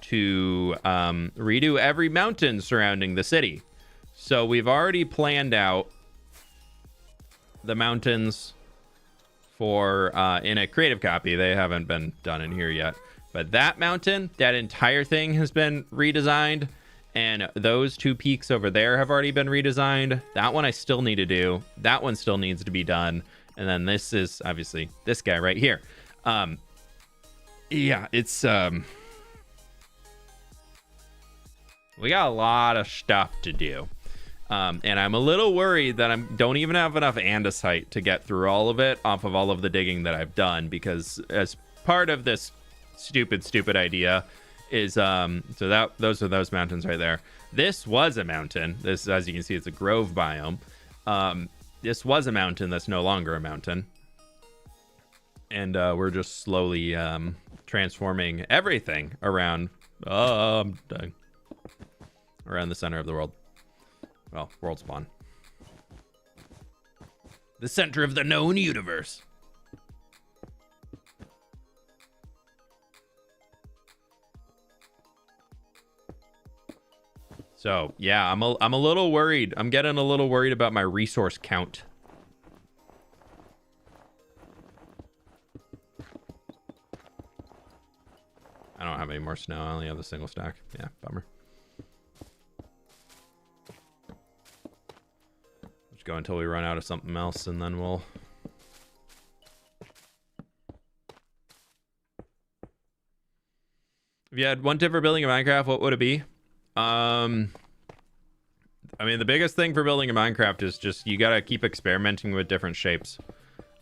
to redo every mountain surrounding the city. So we've already planned out the mountains for in a creative copy. They haven't been done in here yet. But that mountain, that entire thing has been redesigned. And those 2 peaks over there have already been redesigned. That one I still need to do. That one still needs to be done. And then this is obviously this guy right here. Yeah, it's we got a lot of stuff to do. And I'm a little worried that I don't even have enough andesite to get through all of it off of all of the digging that I've done, because as part of this stupid idea is those are those mountains right there. This was a mountain. This, as you can see, it's a grove biome. This was a mountain that's no longer a mountain. And we're just slowly transforming everything around I'm dying. Around the center of the world. Well, world spawn. The center of the known universe. So, yeah, I'm a little worried. I'm getting a little worried about my resource count. I don't have any more snow. I only have a single stack. Yeah, bummer. Just go until we run out of something else, and then we'll... If you had one tip for building a Minecraft, what would it be? I mean, the biggest thing for building a Minecraft is just you gotta keep experimenting with different shapes.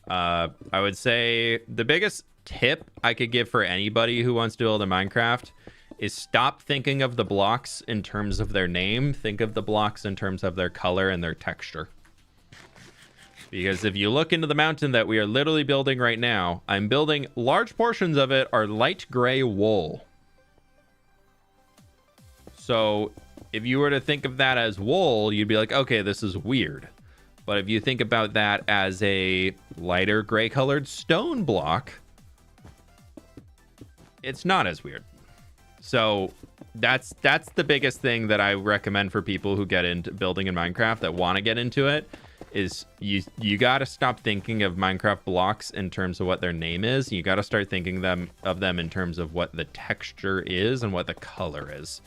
I would say the biggest tip I could give for anybody who wants to build a Minecraft is stop thinking of the blocks in terms of their name. Think of the blocks in terms of their color and their texture. Because if you look into the mountain that we are literally building right now, I'm building large portions of it are light gray wool. So if you were to think of that as wool, you'd be like, okay, this is weird. But if you think about that as a lighter gray colored stone block, it's not as weird. So that's the biggest thing that I recommend for people who get into building in Minecraft, that want to get into it, is you got to stop thinking of Minecraft blocks in terms of what their name is. You got to start thinking of them in terms of what the texture is and what the color is.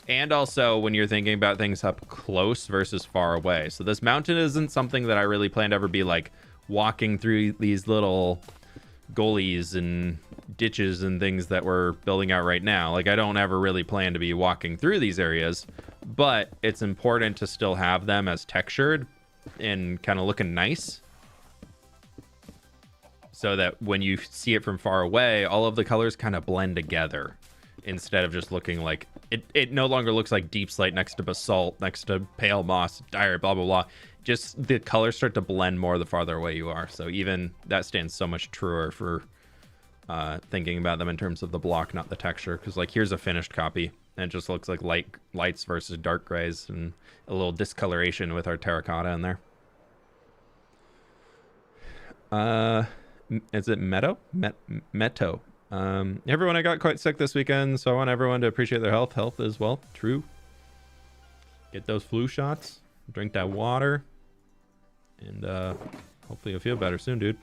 And also when you're thinking about things up close versus far away. So this mountain isn't something that I really plan to ever be like walking through these little gullies and ditches and things that we're building out right now. Like, I don't ever really plan to be walking through these areas, but it's important to still have them as textured and kind of looking nice, so that when you see it from far away, all of the colors kind of blend together, instead of just looking like it no longer looks like deep slate next to basalt, next to pale moss, diorite, blah, blah, blah. Just the colors start to blend more the farther away you are. So even that stands so much truer for thinking about them in terms of the block, not the texture. Because like, here's a finished copy, and it just looks like lights versus dark grays, and a little discoloration with our terracotta in there. Is it Meadow? Meadow. Everyone, I got quite sick this weekend, so I want everyone to appreciate their health. Health as well. True. Get those flu shots. Drink that water. And hopefully you'll feel better soon, dude.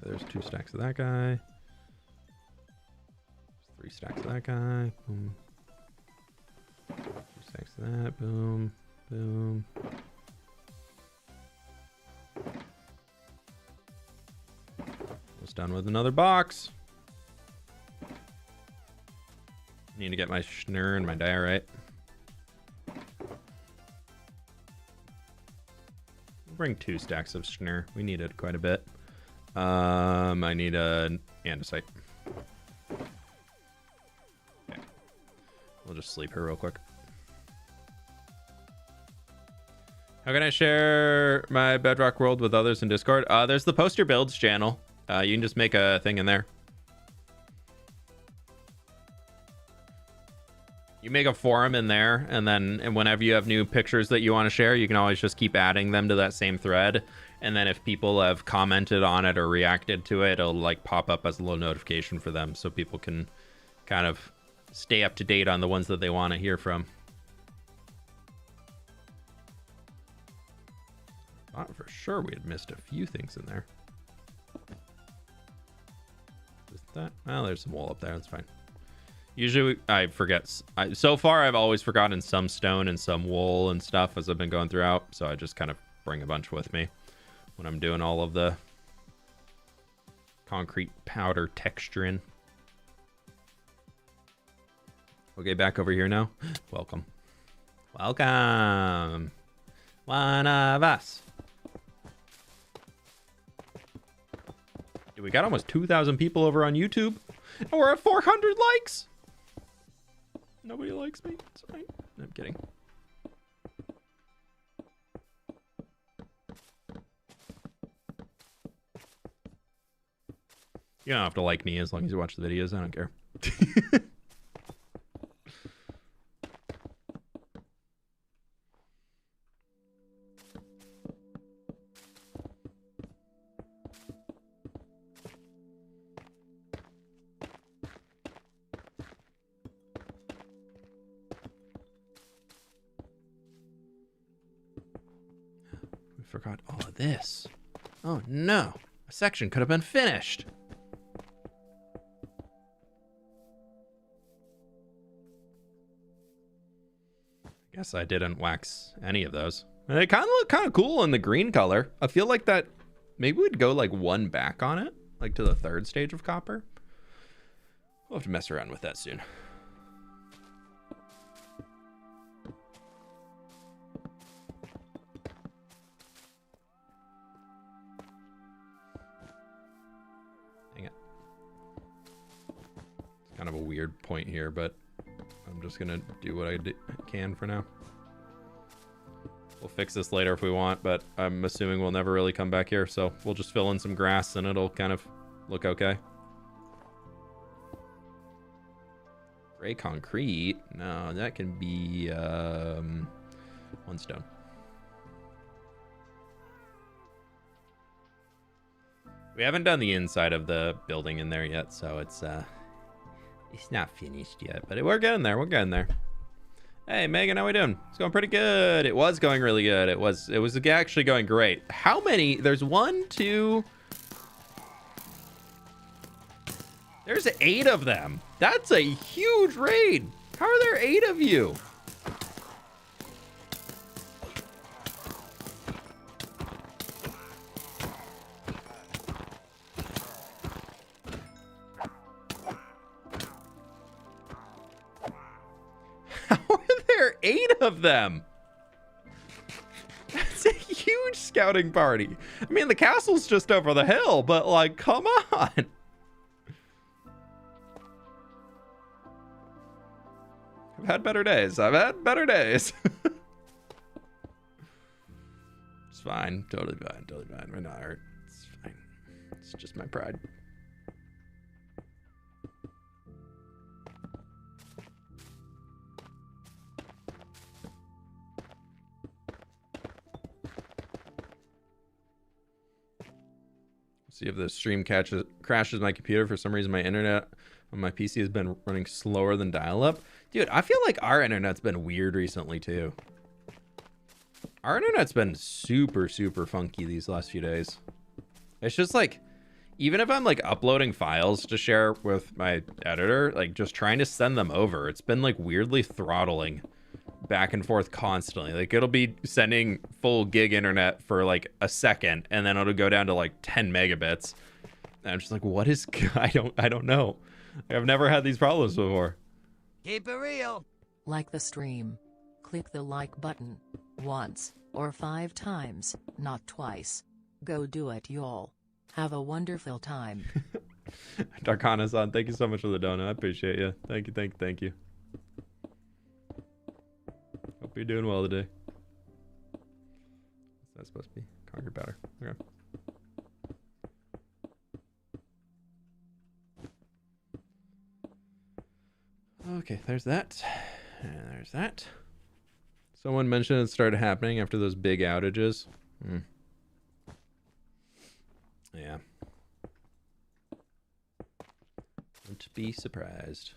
There's 2 stacks of that guy. There's 3 stacks of that guy. Boom. 2 stacks of that. Boom. Boom. Almost done with another box. Need to get my schnur and my diorite. Bring 2 stacks of schnur. We need it quite a bit. I need a andesite. Okay. We'll just sleep here real quick. How can I share my Bedrock world with others in Discord? There's the Post Your Builds channel. You can just make a thing in there. You make a forum in there, and then whenever you have new pictures that you want to share, you can always just keep adding them to that same thread. And then if people have commented on it or reacted to it, it'll like pop up as a little notification for them, so people can kind of stay up to date on the ones that they want to hear from. Thought for sure we had missed a few things in there. Is that? Oh, there's some wool up there. That's fine. Usually I forget. So far, I've always forgotten some stone and some wool and stuff as I've been going throughout. So I just kind of bring a bunch with me when I'm doing all of the concrete powder texturing. Okay, back over here now. Welcome. Welcome. One of us. Dude, we got almost 2,000 people over on YouTube. And we're at 400 likes. Nobody likes me. It's fine. I'm kidding. You don't have to like me as long as you watch the videos. I don't care. Forgot all of this. Oh no, a section could have been finished. Guess I didn't wax any of those. They kind of look kind of cool in the green color. I feel like that maybe we'd go like one back on it, like to the 3rd stage of copper. We'll have to mess around with that soon. Kind of a weird point here, but I'm just gonna do what I can for now. We'll fix this later if we want, but I'm assuming we'll never really come back here, so we'll just fill in some grass and it'll kind of look okay. Gray concrete? No, that can be 1 stone. We haven't done the inside of the building in there yet, so it's not finished yet, but we're getting there. We're getting there. Hey, Megan, how we doing? It's going pretty good. It was going really good. It was actually going great. How many? There's 1, 2. There's 8 of them. That's a huge raid. How are there 8 of you? There are 8 of them. That's a huge scouting party. I mean, the castle's just over the hill, but like, come on. I've had better days. I've had better days. It's fine. Totally fine. Totally fine. We're not hurt. It's fine. It's just my pride. See if the stream crashes my computer. For some reason, my internet on my PC has been running slower than dial-up. Dude, I feel like our internet's been weird recently, too. Our internet's been super, super funky these last few days. It's just like, even if I'm like uploading files to share with my editor, like just trying to send them over, it's been like weirdly throttling back and forth constantly. Like it'll be sending full gig internet for like a second and then it'll go down to like 10 megabits. And I'm just like, what is, I don't know. I've never had these problems before. Keep it real. Like the stream. Click the like button. Once, or 5 times, not twice. Go do it, y'all. Have a wonderful time. Darkana-san, thank you so much for the donut. I appreciate you. Thank you, thank you, thank you. Hope you're doing well today. What's that supposed to be? Conquer better. Okay. Okay, there's that. And there's that. Someone mentioned it started happening after those big outages. Yeah. Don't be surprised.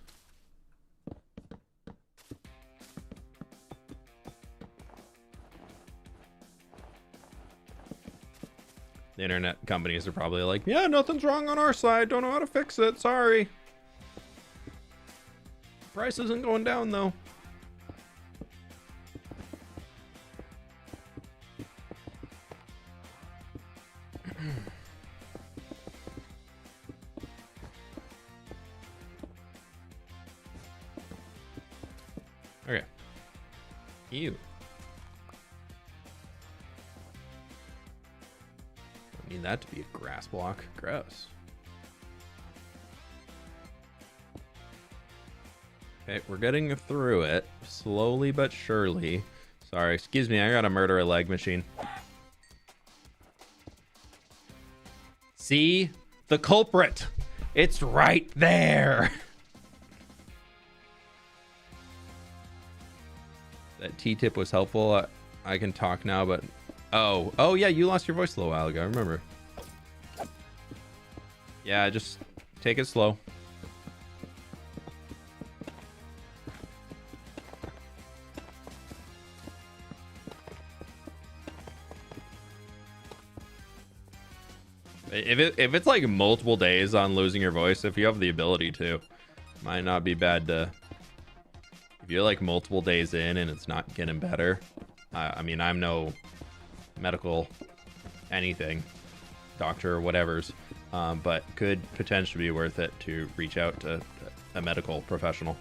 The internet companies are probably like, yeah, nothing's wrong on our side. Don't know how to fix it. Sorry. Price isn't going down, though. Okay. Ew. I need that to be a grass block. Gross. Okay, we're getting through it. Slowly but surely. Sorry, excuse me, I gotta murder a leg machine. See? The culprit! It's right there! That T-tip was helpful. I can talk now, but... Oh yeah, you lost your voice a little while ago, I remember. Yeah, just take it slow. If it's like multiple days on losing your voice, if you have the ability to, might not be bad to... If you're like multiple days in and it's not getting better, I mean, I'm no medical anything, doctor or whatever's, but could potentially be worth it to reach out to a medical professional.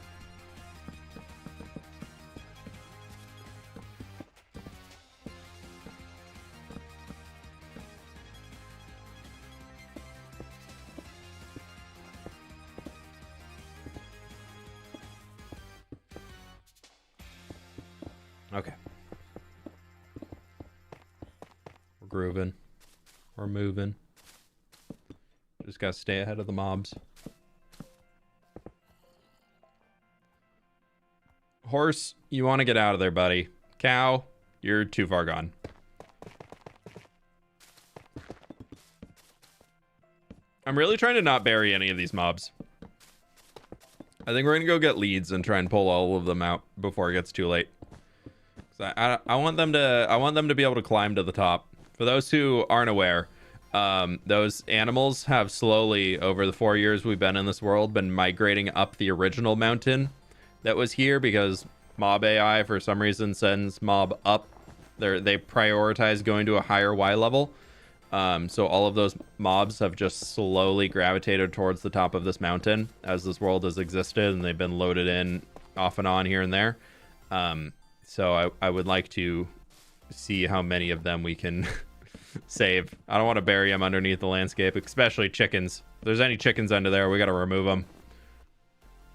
Okay. We're grooving. We're moving. Just gotta stay ahead of the mobs. Horse, you want to get out of there, buddy. Cow, you're too far gone. I'm really trying to not bury any of these mobs. I think we're gonna go get leads and try and pull all of them out before it gets too late. I want them to be able to climb to the top. For those who aren't aware, those animals have slowly, over the 4 years we've been in this world, been migrating up the original mountain that was here, because mob AI for some reason sends mob up. They prioritize going to a higher Y level. So all of those mobs have just slowly gravitated towards the top of this mountain as this world has existed, and they've been loaded in off and on here and there. So I would like to see how many of them we can save. I don't want to bury them underneath the landscape, especially chickens. If there's any chickens under there, we got to remove them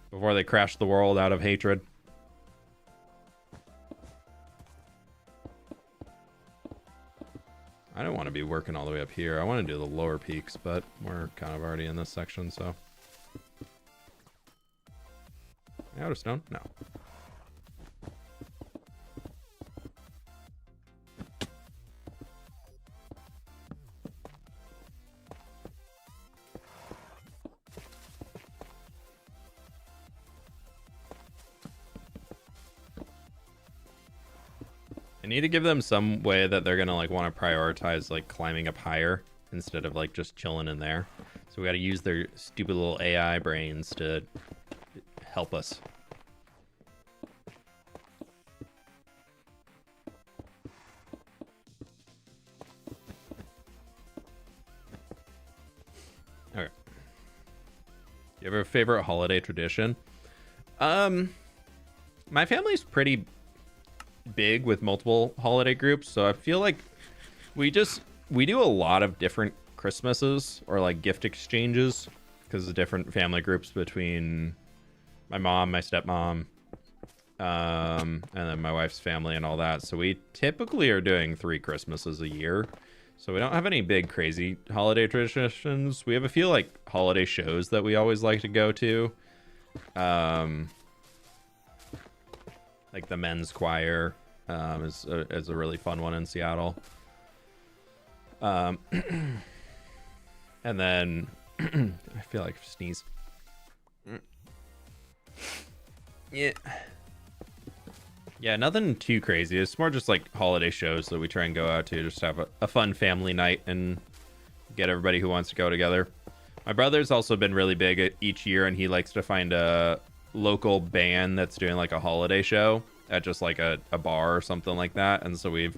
before they crash the world out of hatred. I don't want to be working all the way up here. I want to do the lower peaks, but we're kind of already in this section, so. Out of stone? No. I need to give them some way that they're gonna like want to prioritize like climbing up higher instead of like just chilling in there. So we got to use their stupid little AI brains to help us. Okay. Do you have a favorite holiday tradition? My family's pretty big with multiple holiday groups, so I feel like we do a lot of different Christmases or like gift exchanges because of different family groups between my mom, my stepmom, and then my wife's family and all that. So we typically are doing 3 Christmases a year. So we don't have any big crazy holiday traditions. We have a few like holiday shows that we always like to go to. Like the men's choir is a really fun one in Seattle. And then I feel like sneeze. Yeah, nothing too crazy. It's more just like holiday shows that we try and go out to, just have a fun family night and get everybody who wants to go together. My brother's also been really big each year, and he likes to find a local band that's doing like a holiday show at just like a bar or something like that. And so we've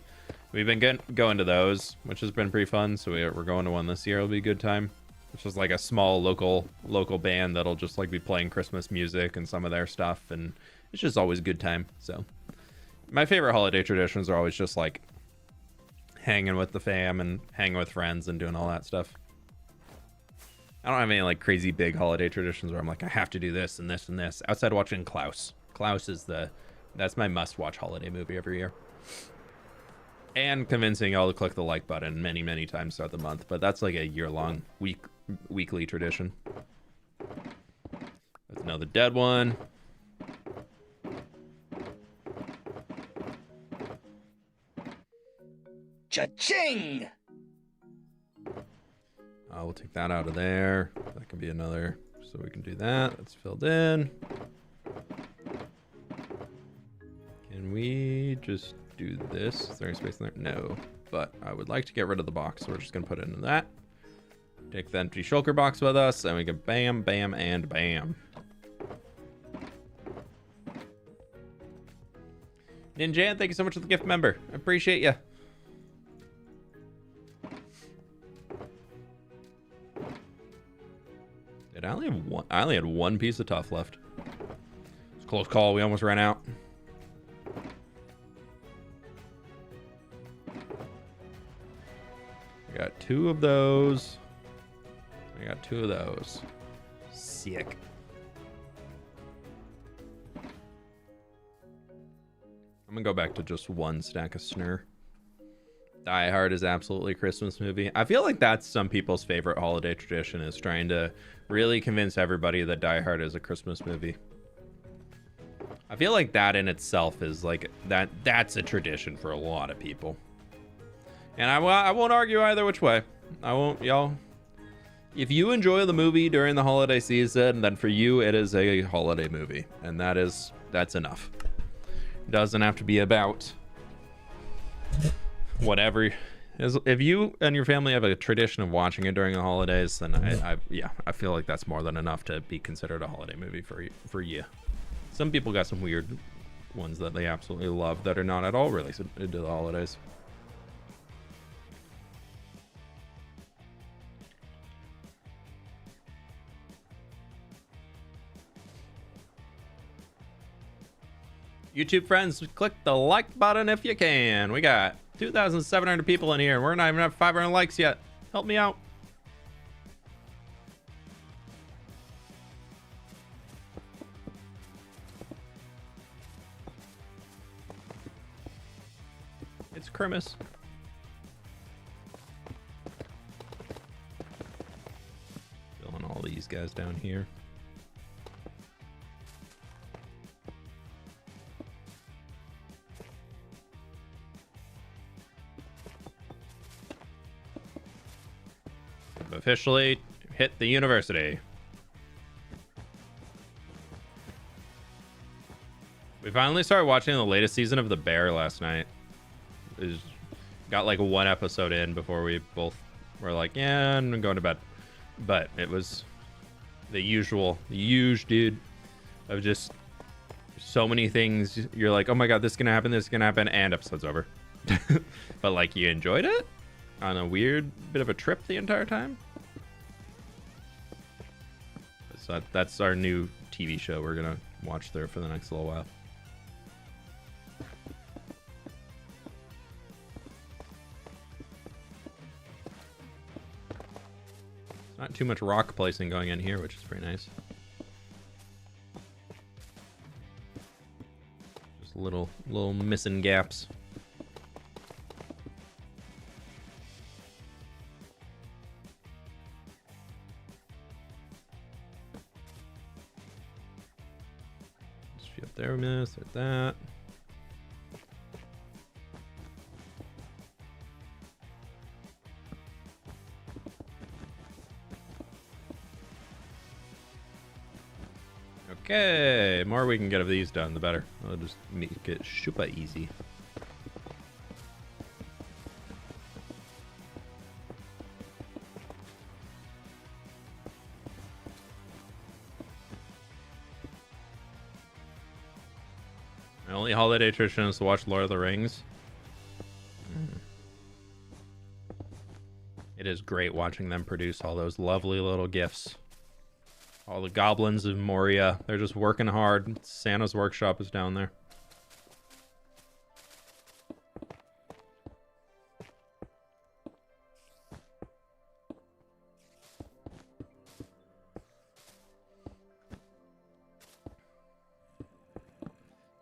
been going to those, which has been pretty fun. So we're going to one this year. It'll be a good time. It's just like a small local band that'll just like be playing Christmas music and some of their stuff, and it's just always a good time. So my favorite holiday traditions are always just like hanging with the fam and hanging with friends and doing all that stuff. I don't have any like crazy big holiday traditions where I'm like, I have to do this and this and this. Outside watching Klaus. Klaus is that's my must-watch holiday movie every year. And convincing y'all to click the like button many, many times throughout the month. But that's like a year-long, weekly tradition. That's another dead one. Cha-ching! We'll take that out of there. That can be another, so we can do that. That's filled in. Can we just do this? Is there any space in there? No, but I would like to get rid of the box, so we're just gonna put it into that. Take the empty shulker box with us, and we can bam, bam, and bam. Ninjan, thank you so much for the gift member. I appreciate you. Dude, I only had one piece of tough left. It's a close call. We almost ran out. I got 2 of those. I got 2 of those. Sick. I'm gonna go back to just 1 stack of snur. Die Hard is absolutely a Christmas movie. I feel like that's some people's favorite holiday tradition, is trying to really convince everybody that Die Hard is a Christmas movie. I feel like that in itself is like that's a tradition for a lot of people. And I won't argue either which way. I won't, y'all. If you enjoy the movie during the holiday season, then for you it is a holiday movie, and that's enough. It doesn't have to be about whatever. If you and your family have a tradition of watching it during the holidays, then I feel like that's more than enough to be considered a holiday movie for you. Some people got some weird ones that they absolutely love that are not at all related to the holidays. YouTube friends, click the like button if you can. We got 2,700 people in here, and we're not even at 500 likes yet. Help me out. It's Christmas. Filling all these guys down here. Officially hit the university. We finally started watching the latest season of The Bear last night. Got like 1 episode in before we both were like, yeah, I'm going to bed. But it was the huge dude of just so many things. You're like, oh my god, this is gonna happen, and episode's over. But like, you enjoyed it on a weird bit of a trip the entire time. So that's our new TV show we're gonna watch through for the next little while. Not too much rock placing going in here, which is pretty nice. Just little missing gaps. Just up there, miss at that. Okay, more we can get of these done, the better. I'll just make it super easy. My only holiday tradition is to watch Lord of the Rings. It is great watching them produce all those lovely little gifts. All the goblins of Moria, they're just working hard. Santa's workshop is down there.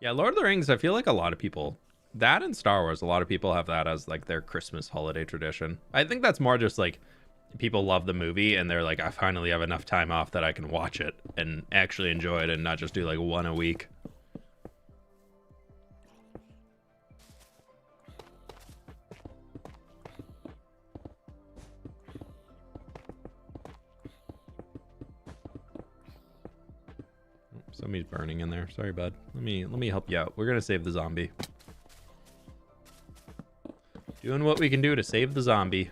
Yeah, Lord of the Rings, I feel like a lot of people, that and Star Wars, a lot of people have that as like their Christmas holiday tradition. I think that's more just like people love the movie and they're like, I finally have enough time off that I can watch it and actually enjoy it and not just do like one a week. Somebody's burning in there. Sorry, bud. Let me help you out. We're gonna save the zombie. Doing what we can do to save the zombie.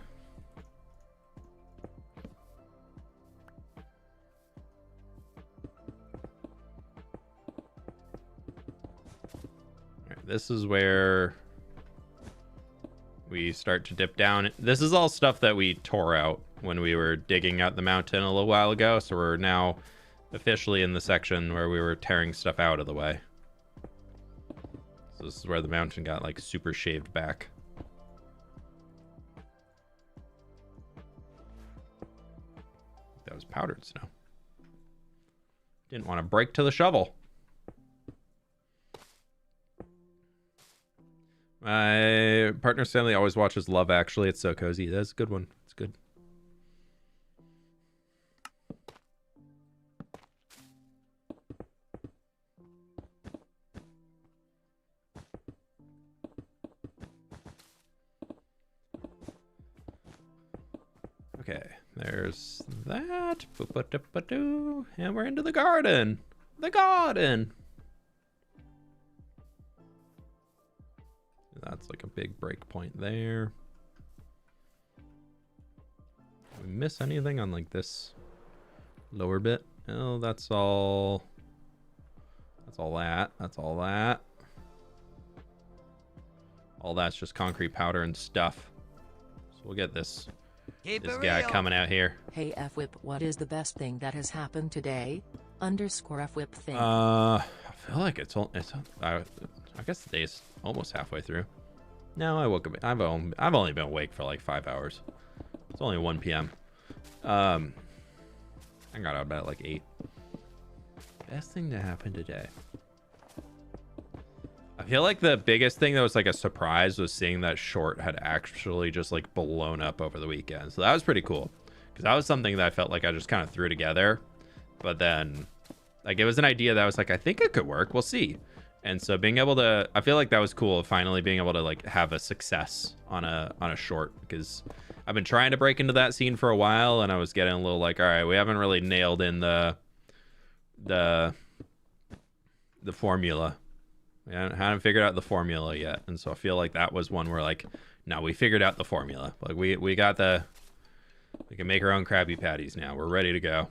This is where we start to dip down. This is all stuff that we tore out when we were digging out the mountain a little while ago. So we're now officially in the section where we were tearing stuff out of the way. So this is where the mountain got like super shaved back. That was powdered snow. Didn't want to break to the shovel. My partner's family always watches Love Actually. It's so cozy. That's a good one. It's good. Okay, there's that. And we're into the garden. The garden. That's like a big break point there. Did we miss anything on like this lower bit? Oh, that's all. That's all that. That's all that. All that's just concrete powder and stuff. So we'll get this guy coming out here. Hey fWhip, what is the best thing that has happened today? _fWhip thing. I feel like I guess the day's almost halfway through. No, I woke up. I've only been awake for like 5 hours. It's only 1 p.m. I got out of bed at like 8. Best thing to happen today. I feel like the biggest thing that was like a surprise was seeing that short had actually just like blown up over the weekend. So that was pretty cool because that was something that I felt like I just kind of threw together, but then like it was an idea that I was like, I think it could work. We'll see. And so being able to, I feel like that was cool. Finally being able to like have a success on a short, because I've been trying to break into that scene for a while and I was getting a little like, all right, we haven't really nailed in the formula. We haven't figured out the formula yet. And so I feel like that was one where like, no, we figured out the formula. Like we got we can make our own Krabby Patties now. We're ready to go.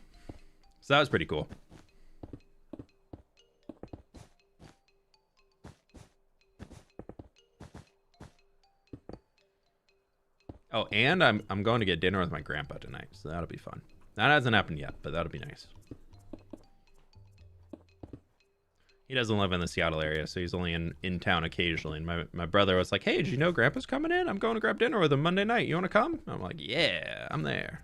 So that was pretty cool. Oh, and I'm going to get dinner with my grandpa tonight, so that'll be fun. That hasn't happened yet, but that'll be nice. He doesn't live in the Seattle area, so he's only in town occasionally. And my brother was like, hey, did you know Grandpa's coming in? I'm going to grab dinner with him Monday night. You want to come? I'm like, yeah, I'm there.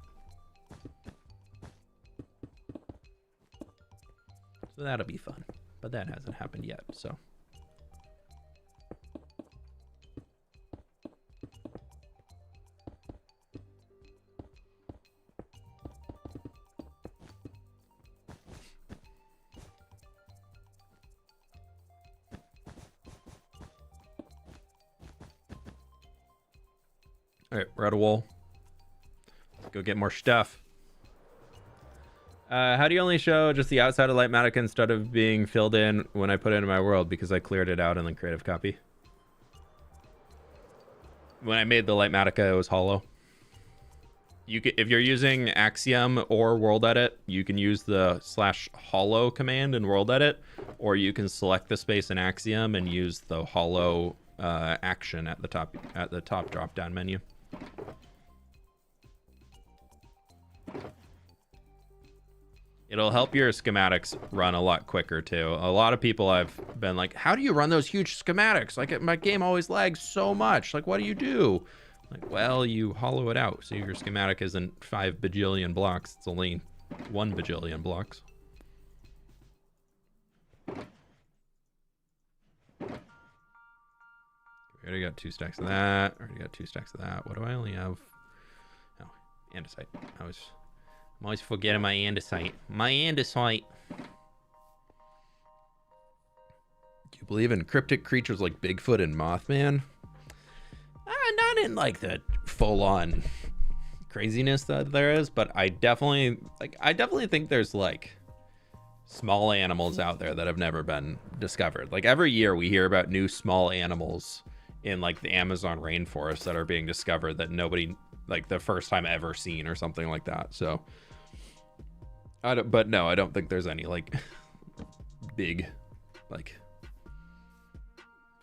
So that'll be fun. But that hasn't happened yet, so. All right, we're at a wall. Let's go get more stuff. How do you only show just the outside of Lightmatica instead of being filled in when I put it in my world? Because I cleared it out in the creative copy. When I made the Lightmatica, it was hollow. You can, if you're using Axiom or World Edit, you can use the /hollow command in World Edit, or you can select the space in Axiom and use the hollow action at the top drop-down menu. It'll help your schematics run a lot quicker too. A lot of people I've been like, how do you run those huge schematics? Like, my game always lags so much. Like, what do you do? Like, well, you hollow it out. So your schematic isn't 5 bajillion blocks. It's only 1 bajillion blocks. We already got 2 stacks of that. Already got 2 stacks of that. What do I only have? Oh, andesite. I'm always forgetting my andesite. My andesite. Do you believe in cryptic creatures like Bigfoot and Mothman? Not in like the full-on craziness that there is, but I definitely think there's like small animals out there that have never been discovered. Like every year we hear about new small animals in like the Amazon rainforest that are being discovered that nobody, like the first time ever seen or something like that. So but no, I don't think there's any like big like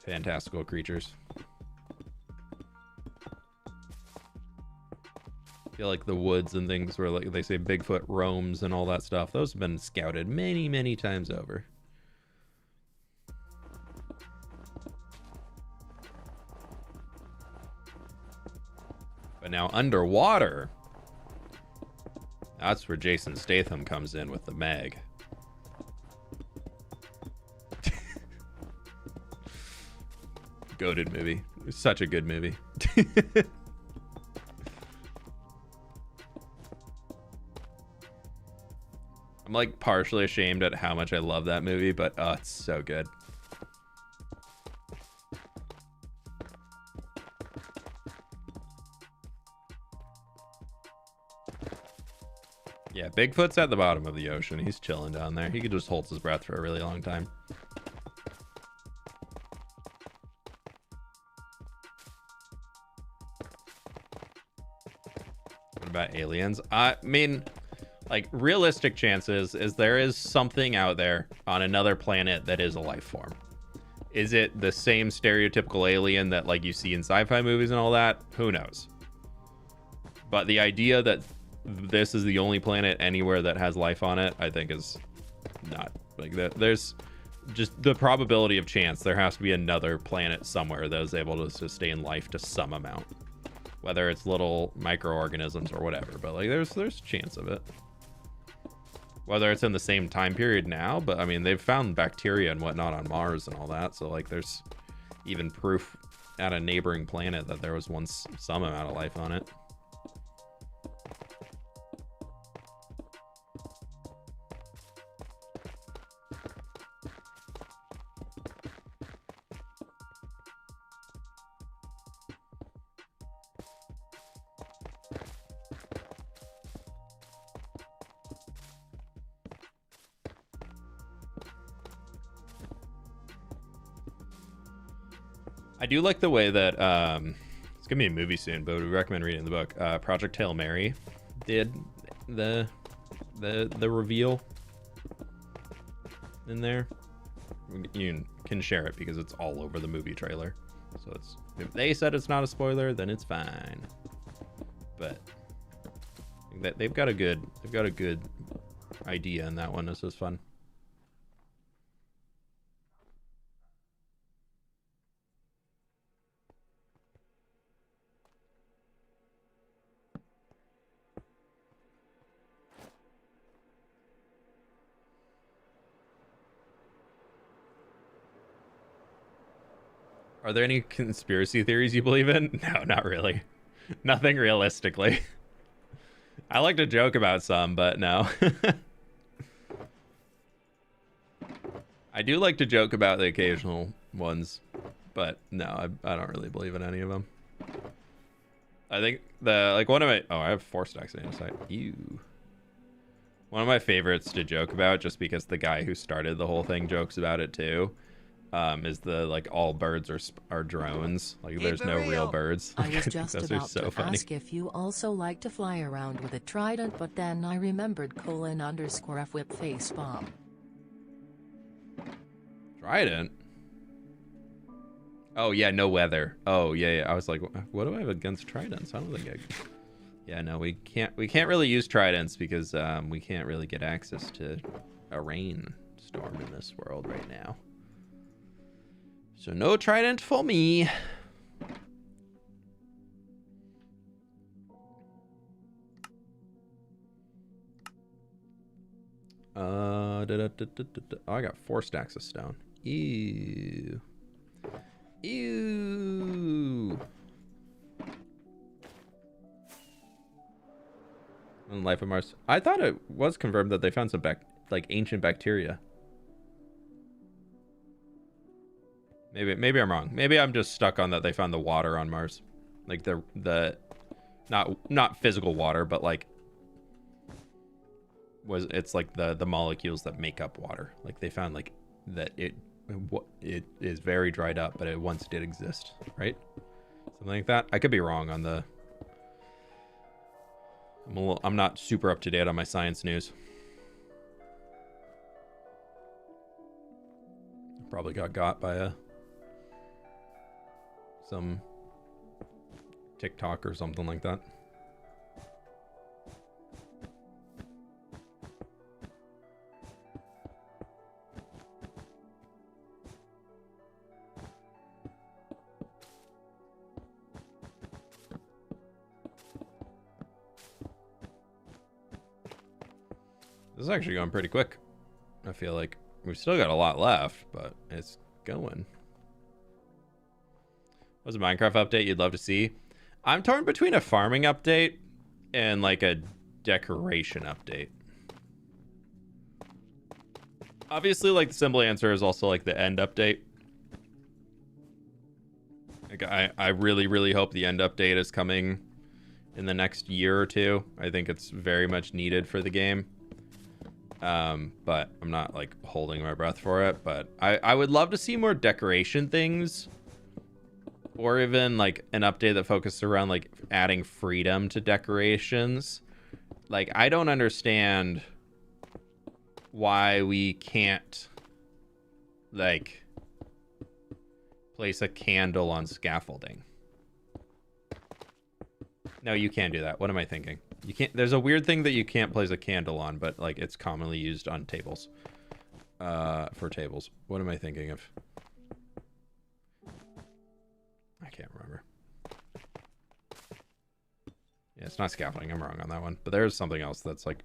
fantastical creatures. I feel like the woods and things where like they say Bigfoot roams and all that stuff, those have been scouted many times over. But now underwater, that's where Jason Statham comes in with the mag. Goated movie. Such a good movie. I'm like partially ashamed at how much I love that movie, but oh, it's so good. Yeah, Bigfoot's at the bottom of the ocean. He's chilling down there. He could just hold his breath for a really long time. What about aliens? I mean, like, realistic chances is there is something out there on another planet that is a life form. Is it the same stereotypical alien that like you see in sci-fi movies and all that? Who knows? But the idea that this is the only planet anywhere that has life on it, I think is not like that. There's just the probability of chance. There has to be another planet somewhere that is able to sustain life to some amount, whether it's little microorganisms or whatever. But like, there's a chance of it. Whether it's in the same time period now, but I mean, they've found bacteria and whatnot on Mars and all that. So like, there's even proof at a neighboring planet that there was once some amount of life on it. I do like the way that it's gonna be a movie soon, but we recommend reading the book. Project Hail Mary did the reveal in there. You can share it because it's all over the movie trailer. So it's, if they said it's not a spoiler, then it's fine. But they've got a good idea in that one. This is fun. Are there any conspiracy theories you believe in? No, not really. Nothing realistically. I like to joke about some, but no. I do like to joke about the occasional ones, but no, I don't really believe in any of them. I think one of my... Oh, I have 4 stacks of andesite. Ew. One of my favorites to joke about, just because the guy who started the whole thing jokes about it too, is the like all birds are drones. Like there's no real birds. I was just Those are about so to funny. ask if you also like to fly around with a trident, but then I remembered :_fWhip facepalm. Trident? Oh yeah, no weather. Oh yeah. I was like, what do I have against tridents? I don't think I... Yeah, no, we can't really use tridents because we can't really get access to a rainstorm in this world right now. So no trident for me. Oh, I got 4 stacks of stone. Ew. Ew. On Life of Mars. I thought it was confirmed that they found some ancient bacteria. Maybe I'm wrong. Maybe I'm just stuck on that they found the water on Mars. Like the not physical water, but like it's like the molecules that make up water. Like they found like that it is very dried up, but it once did exist, right? Something like that. I could be wrong on the... I'm not super up to date on my science news. Probably got by some TikTok or something like that. This is actually going pretty quick. I feel like we've still got a lot left, but it's going. What's a Minecraft update you'd love to see? I'm torn between a farming update and like a decoration update. Obviously, like the simple answer is also like the end update. Like I really, really hope the end update is coming in the next year or two. I think it's very much needed for the game. But I'm not like holding my breath for it, but I would love to see more decoration things, or even like an update that focuses around like adding freedom to decorations. Like I don't understand why we can't like place a candle on scaffolding. No, you can't do that. What am I thinking? You can't. There's a weird thing that you can't place a candle on, but like it's commonly used on tables. For tables. What am I thinking of? I can't remember. Yeah, it's not scaffolding. I'm wrong on that one. But there's something else that's like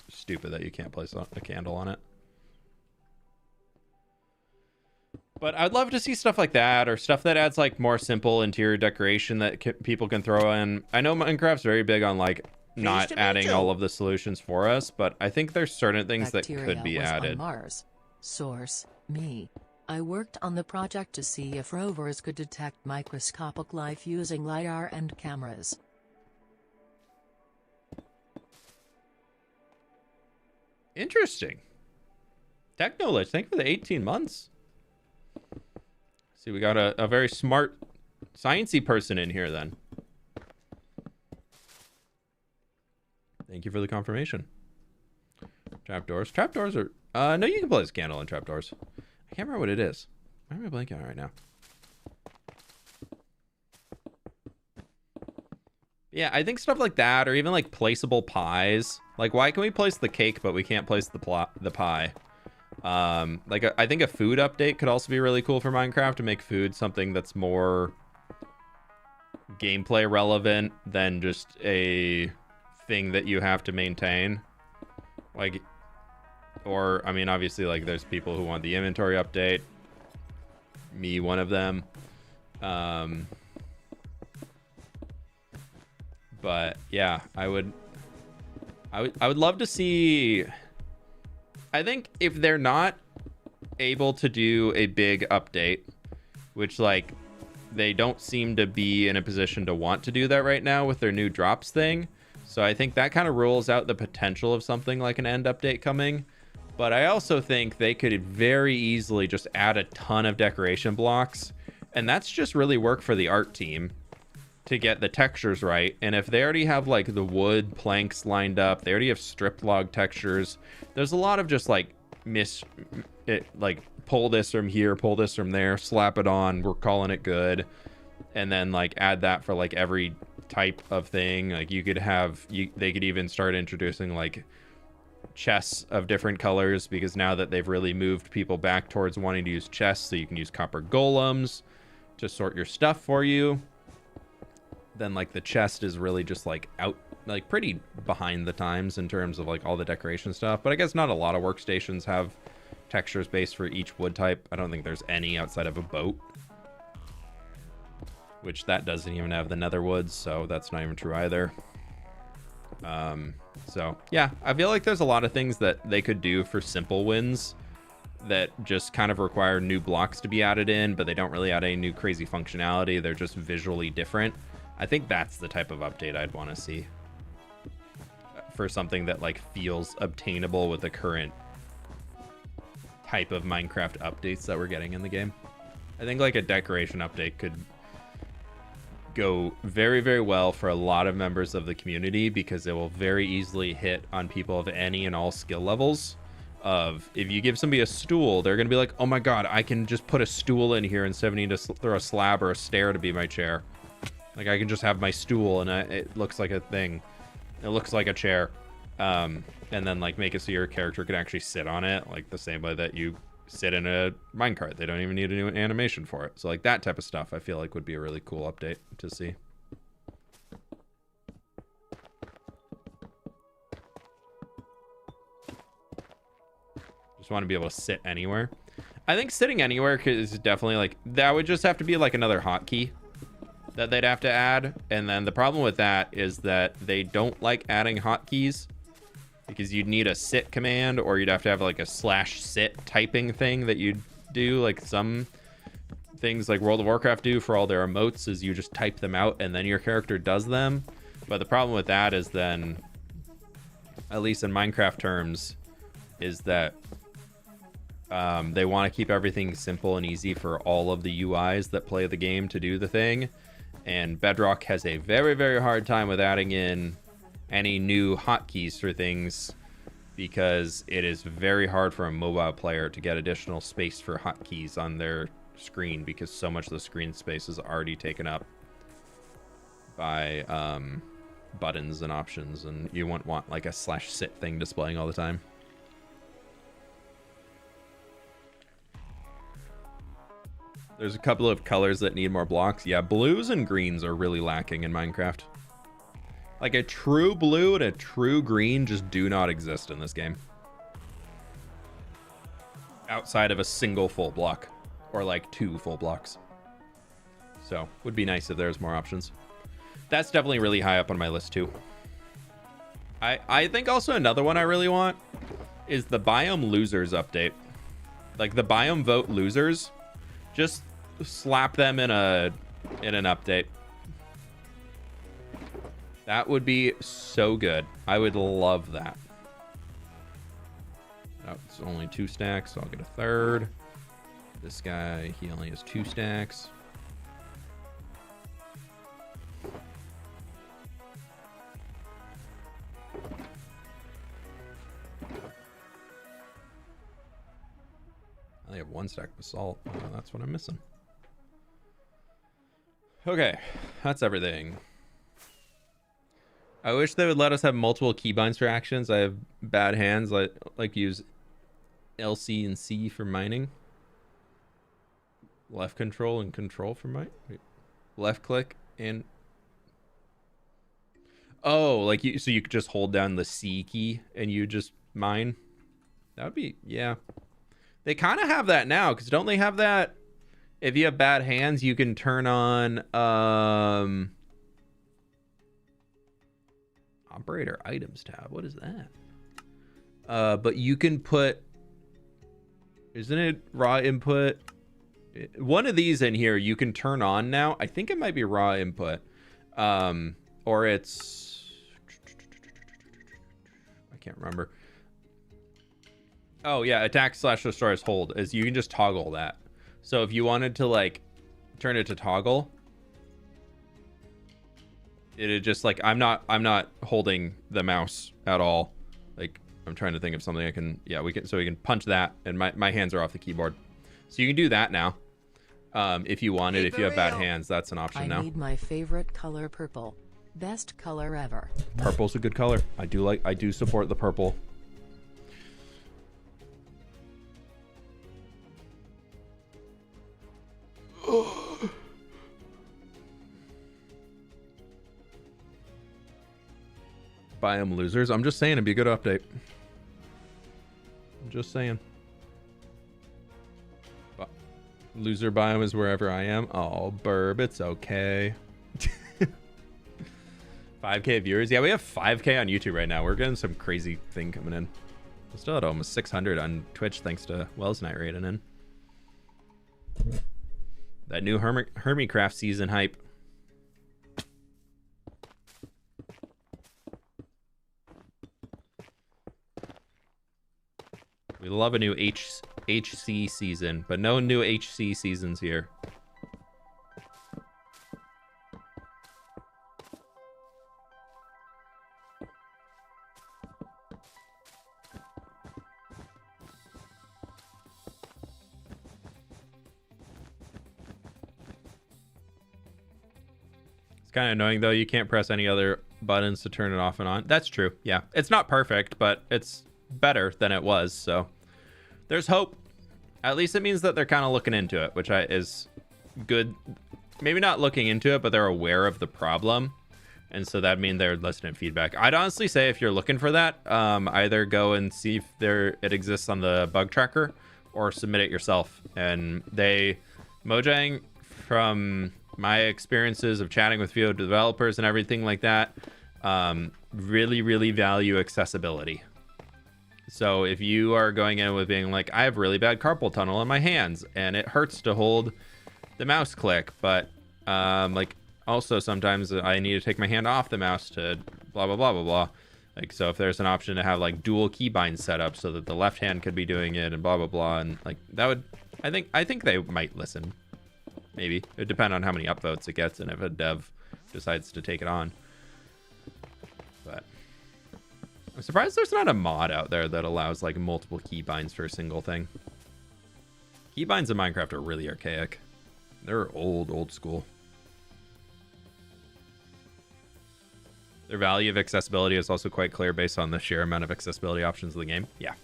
stupid that you can't place a candle on it. But I'd love to see stuff like that, or stuff that adds like more simple interior decoration that people can throw in. I know Minecraft's very big on like not adding all of the solutions for us, but I think there's certain things Bacteria that could be was added. On Mars. Source: me. I worked on the project to see if rovers could detect microscopic life using LiDAR and cameras. Interesting. Technolich, thank you for the 18 months. See, we got a very smart, sciencey person in here then. Thank you for the confirmation. Trapdoors. Trapdoors are... no, you can place a candle on trapdoors. I can't remember what it is. Why am I blanking on it right now? Yeah, I think stuff like that, or even like placeable pies. Like, why can we place the cake, but we can't place the pie? Like, I think a food update could also be really cool for Minecraft, to make food something that's more gameplay relevant than just a thing that you have to maintain. Like, or, I mean, obviously, like, there's people who want the inventory update. Me, one of them. But yeah, I would love to see. I think if they're not able to do a big update, which like they don't seem to be in a position to want to do that right now with their new drops thing. So I think that kind of rules out the potential of something like an end update coming. But I also think they could very easily just add a ton of decoration blocks. And that's just really work for the art team to get the textures right. And if they already have like the wood planks lined up, they already have stripped log textures. There's a lot of just like like pull this from here, pull this from there, slap it on, we're calling it good. And then like add that for like every type of thing. Like you could have, they could even start introducing like chests of different colors, because now that they've really moved people back towards wanting to use chests, so you can use copper golems to sort your stuff for you. Then like the chest is really just like out, like pretty behind the times in terms of like all the decoration stuff. But I guess not a lot of workstations have textures based for each wood type. I don't think there's any outside of a boat, which that doesn't even have the nether woods, so that's not even true either. So yeah, I feel like there's a lot of things that they could do for simple wins that just kind of require new blocks to be added in, but they don't really add any new crazy functionality. They're just visually different. I think that's the type of update I'd want to see for something that like feels obtainable with the current type of Minecraft updates that we're getting in the game. I think like a decoration update could go very, very well for a lot of members of the community, because it will very easily hit on people of any and all skill levels. Of if you give somebody a stool, they're gonna be like, oh my god, I can just put a stool in here instead of needing to throw a slab or a stair to be my chair. Like I can just have my stool and it looks like a thing. It looks like a chair. And then like make it so your character can actually sit on it, like the same way that you sit in a minecart. They don't even need a new animation for it. So like that type of stuff I feel like would be a really cool update to see. Just want to be able to sit anywhere. I think sitting anywhere is definitely like, that would just have to be like another hotkey that they'd have to add. And then the problem with that is that they don't like adding hotkeys, because you'd need a sit command, or you'd have to have like a /sit typing thing that you'd do, like some things like World of Warcraft do for all their emotes, is you just type them out and then your character does them. But the problem with that is then, at least in Minecraft terms, is that they want to keep everything simple and easy for all of the UIs that play the game to do the thing. And Bedrock has a very, very hard time with adding in any new hotkeys for things, because it is very hard for a mobile player to get additional space for hotkeys on their screen, because so much of the screen space is already taken up by buttons and options, and you wouldn't want like a /sit thing displaying all the time. There's a couple of colors that need more blocks. Yeah, blues and greens are really lacking in Minecraft. Like a true blue and a true green just do not exist in this game, outside of a single full block, or like 2 full blocks. So would be nice if there's more options. That's definitely really high up on my list too. I think also another one I really want is the biome losers update. Like the biome vote losers, just slap them in an update. That would be so good. I would love that. Oh, it's only 2 stacks, so I'll get a third. This guy, he only has 2 stacks. I only have 1 stack basalt. Oh, that's what I'm missing. Okay, that's everything. I wish they would let us have multiple keybinds for actions. I have bad hands. I like use LC and C for mining. Left control and control for mine. Left click and... Oh, like you, so you could just hold down the C key and you just mine. That would be, yeah. They kind of have that now, because don't they have that If you have bad hands, you can turn on operator items tab. What is that? But you can put, isn't it raw input? One of these in here you can turn on now. I think it might be raw input. Or it's, I can't remember. Oh yeah, attack / destroys hold is you can just toggle that. So if you wanted to like turn it to toggle, it'd just like, I'm not holding the mouse at all. Like I'm trying to think of something I can, yeah, we can punch that and my hands are off the keyboard. So you can do that now. If you wanted, if you have bad hands, that's an option now. I need my favorite color purple. Best color ever. Purple's a good color. I do support the purple. Biome losers. I'm just saying it'd be a good update. I'm just saying. Loser biome is wherever I am. Oh, Burb, it's okay. 5K viewers. Yeah, we have 5K on YouTube right now. We're getting some crazy thing coming in. We're still at almost 600 on Twitch thanks to Wells Night raiding in. That new Hermitcraft season hype. We love a new HC season, but no new HC seasons here. It's kind of annoying though, you can't press any other buttons to turn it off and on. That's true, yeah. It's not perfect, but it's better than it was, so there's hope. At least it means that they're kind of looking into it, which is good. Maybe not looking into it, but they're aware of the problem, and so that means they're listening to feedback. I'd honestly say if you're looking for that, either go and see if it exists on the bug tracker or submit it yourself. And Mojang, from my experiences of chatting with few developers and everything like that, really value accessibility. So if you are going in with being like, I have really bad carpal tunnel in my hands and it hurts to hold the mouse click, but like also sometimes I need to take my hand off the mouse to blah blah blah blah blah. Like, so if there's an option to have like dual keybinds set up so that the left hand could be doing it and blah blah blah, and like that would, I think they might listen. Maybe it depends on how many upvotes it gets and if a dev decides to take it on. But I'm surprised there's not a mod out there that allows like multiple keybinds for a single thing. Keybinds in Minecraft are really archaic. They're old school. Their value of accessibility is also quite clear based on the sheer amount of accessibility options in the game. Yeah.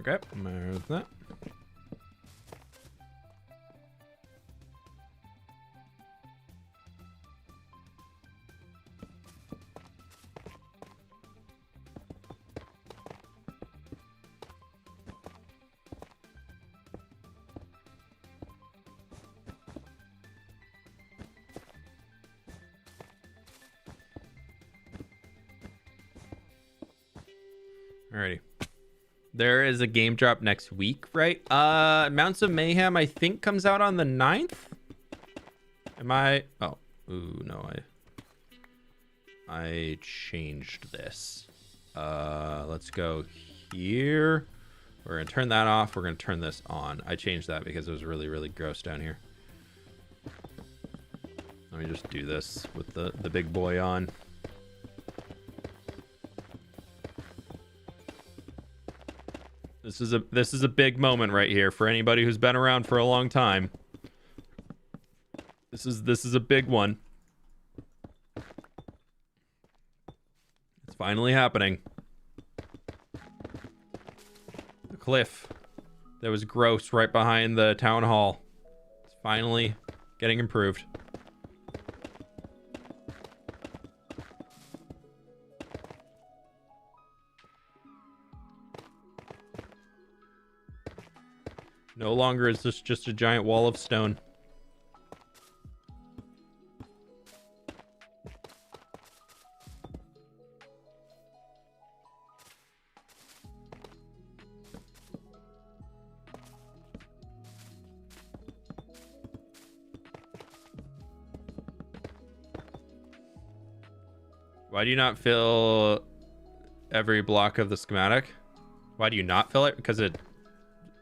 Okay, there's that. Alrighty. There is a game drop next week, right? Mounts of Mayhem, I think, comes out on the 9th. Am I? Oh, ooh, no, I changed this. Let's go here. We're gonna turn that off. We're gonna turn this on. I changed that because it was really gross down here. Let me just do this with the big boy on. This is a big moment right here for anybody who's been around for a long time. This is a big one. It's finally happening. The cliff that was gross right behind the town hall. It's finally getting improved. No longer is this just a giant wall of stone. Why do you not fill every block of the schematic? Why do you not fill it? Because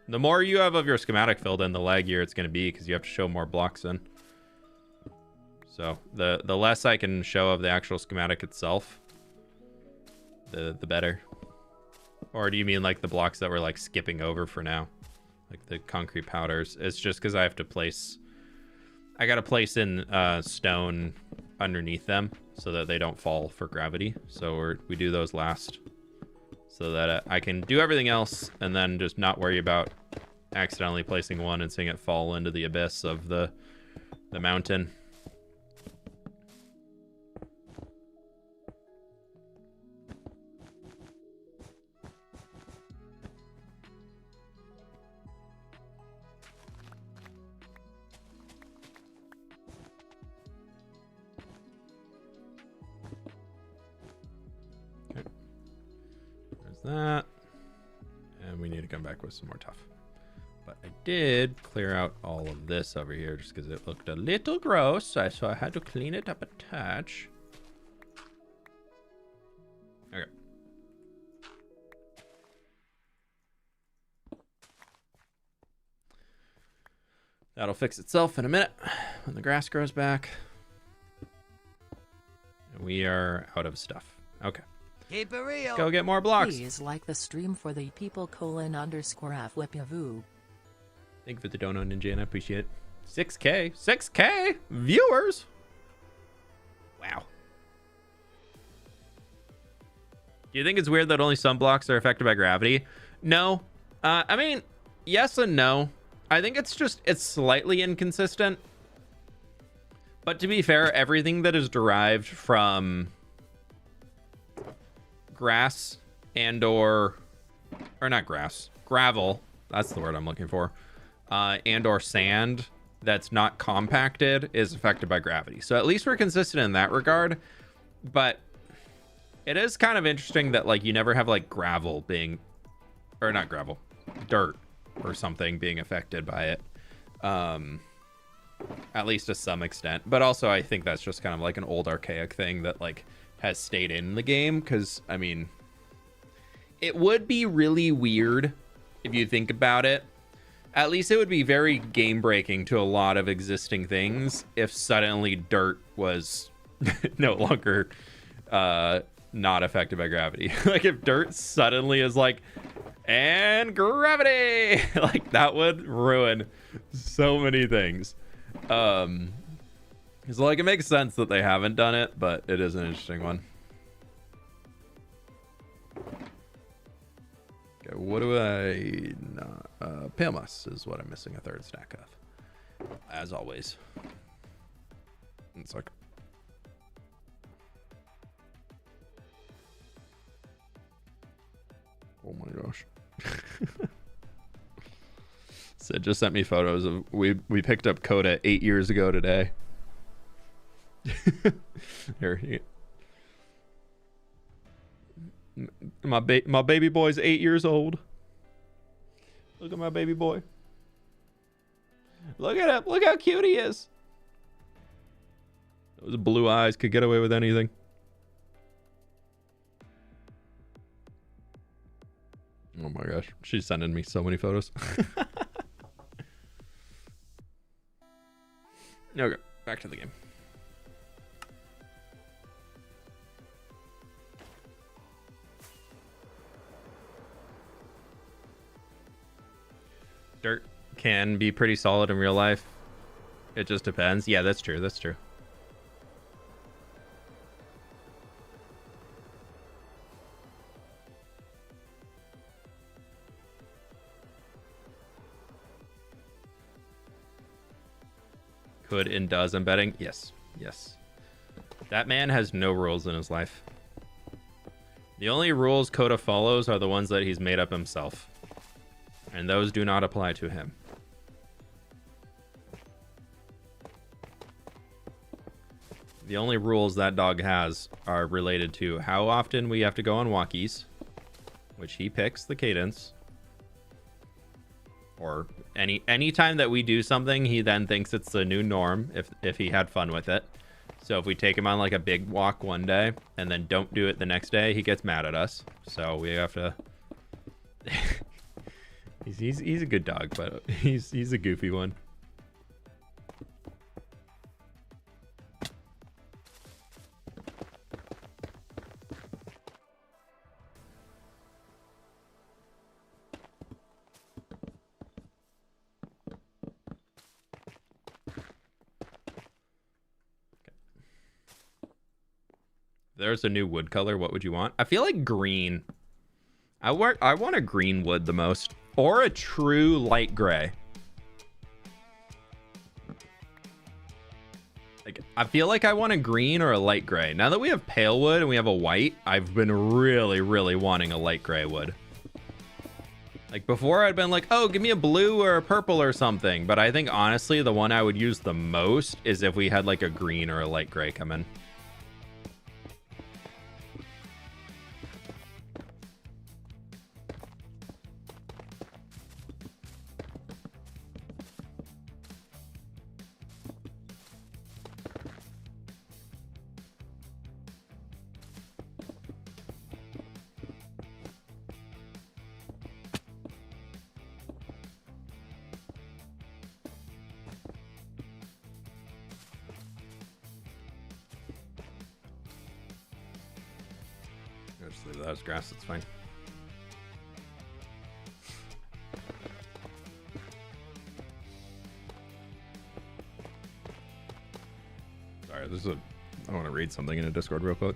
the more you have of your schematic filled in, the laggier it's going to be because you have to show more blocks in. So the less I can show of the actual schematic itself, the better. Or do you mean like the blocks that we're like skipping over for now? Like the concrete powders. It's just because I have to place... I got to place in stone underneath them so that they don't fall for gravity. So we do those last so that I can do everything else and then just not worry about accidentally placing one and seeing it fall into the abyss of the mountain. That, and we need to come back with some more tuff, but I did clear out all of this over here just because it looked a little gross, so I had to clean it up a touch. Okay. That'll fix itself in a minute when the grass grows back. And we are out of stuff. Okay. Keep it real. Go get more blocks. Please like the stream for the people _fWhip. Thank you for the donut, Ninja, and I appreciate it. 6K viewers. Wow. Do you think it's weird that only some blocks are affected by gravity? No. I mean, yes and no. I think it's slightly inconsistent. But to be fair, everything that is derived from grass or not grass, gravel, that's the word I'm looking for, and or sand that's not compacted is affected by gravity. So at least we're consistent in that regard. But it is kind of interesting that like you never have like gravel being, or not gravel, dirt or something being affected by it, at least to some extent. But also I think that's just kind of like an old archaic thing that like has stayed in the game, because I mean it would be really weird if you think about it. At least it would be very game breaking to a lot of existing things if suddenly dirt was no longer not affected by gravity. Like if dirt suddenly is like, and gravity, like that would ruin so many things. So like it makes sense that they haven't done it, but it is an interesting one. Okay, what do I not? Pumice is what I'm missing a third stack of, as always. It's like oh my gosh. Sid just sent me photos of we picked up Coda 8 years ago today. Here, my baby boy's 8 years old. Look at my baby boy. Look at him. Look how cute he is. Those blue eyes could get away with anything. Oh my gosh, she's sending me so many photos. Okay, back to the game. Dirt can be pretty solid in real life. It just depends. Yeah, that's true. That's true. Could and does embedding. Yes. Yes. That man has no rules in his life. The only rules Coda follows are the ones that he's made up himself. And those do not apply to him. The only rules that dog has are related to how often we have to go on walkies, which he picks the cadence. Or any time that we do something, he then thinks it's the new norm if he had fun with it. So if we take him on like a big walk one day and then don't do it the next day, he gets mad at us. So we have to. he's a good dog, but he's a goofy one. There's a new wood color. What would you want? I feel like green. I want a green wood the most, or a true light gray. Like, I feel like I want a green or a light gray. Now that we have pale wood and we have a white, I've been really wanting a light gray wood. Like before, I'd been like, oh, give me a blue or a purple or something. But I think honestly, the one I would use the most is if we had like a green or a light gray come in. Just leave that as grass, it's fine. Sorry, I want to read something in a Discord real quick.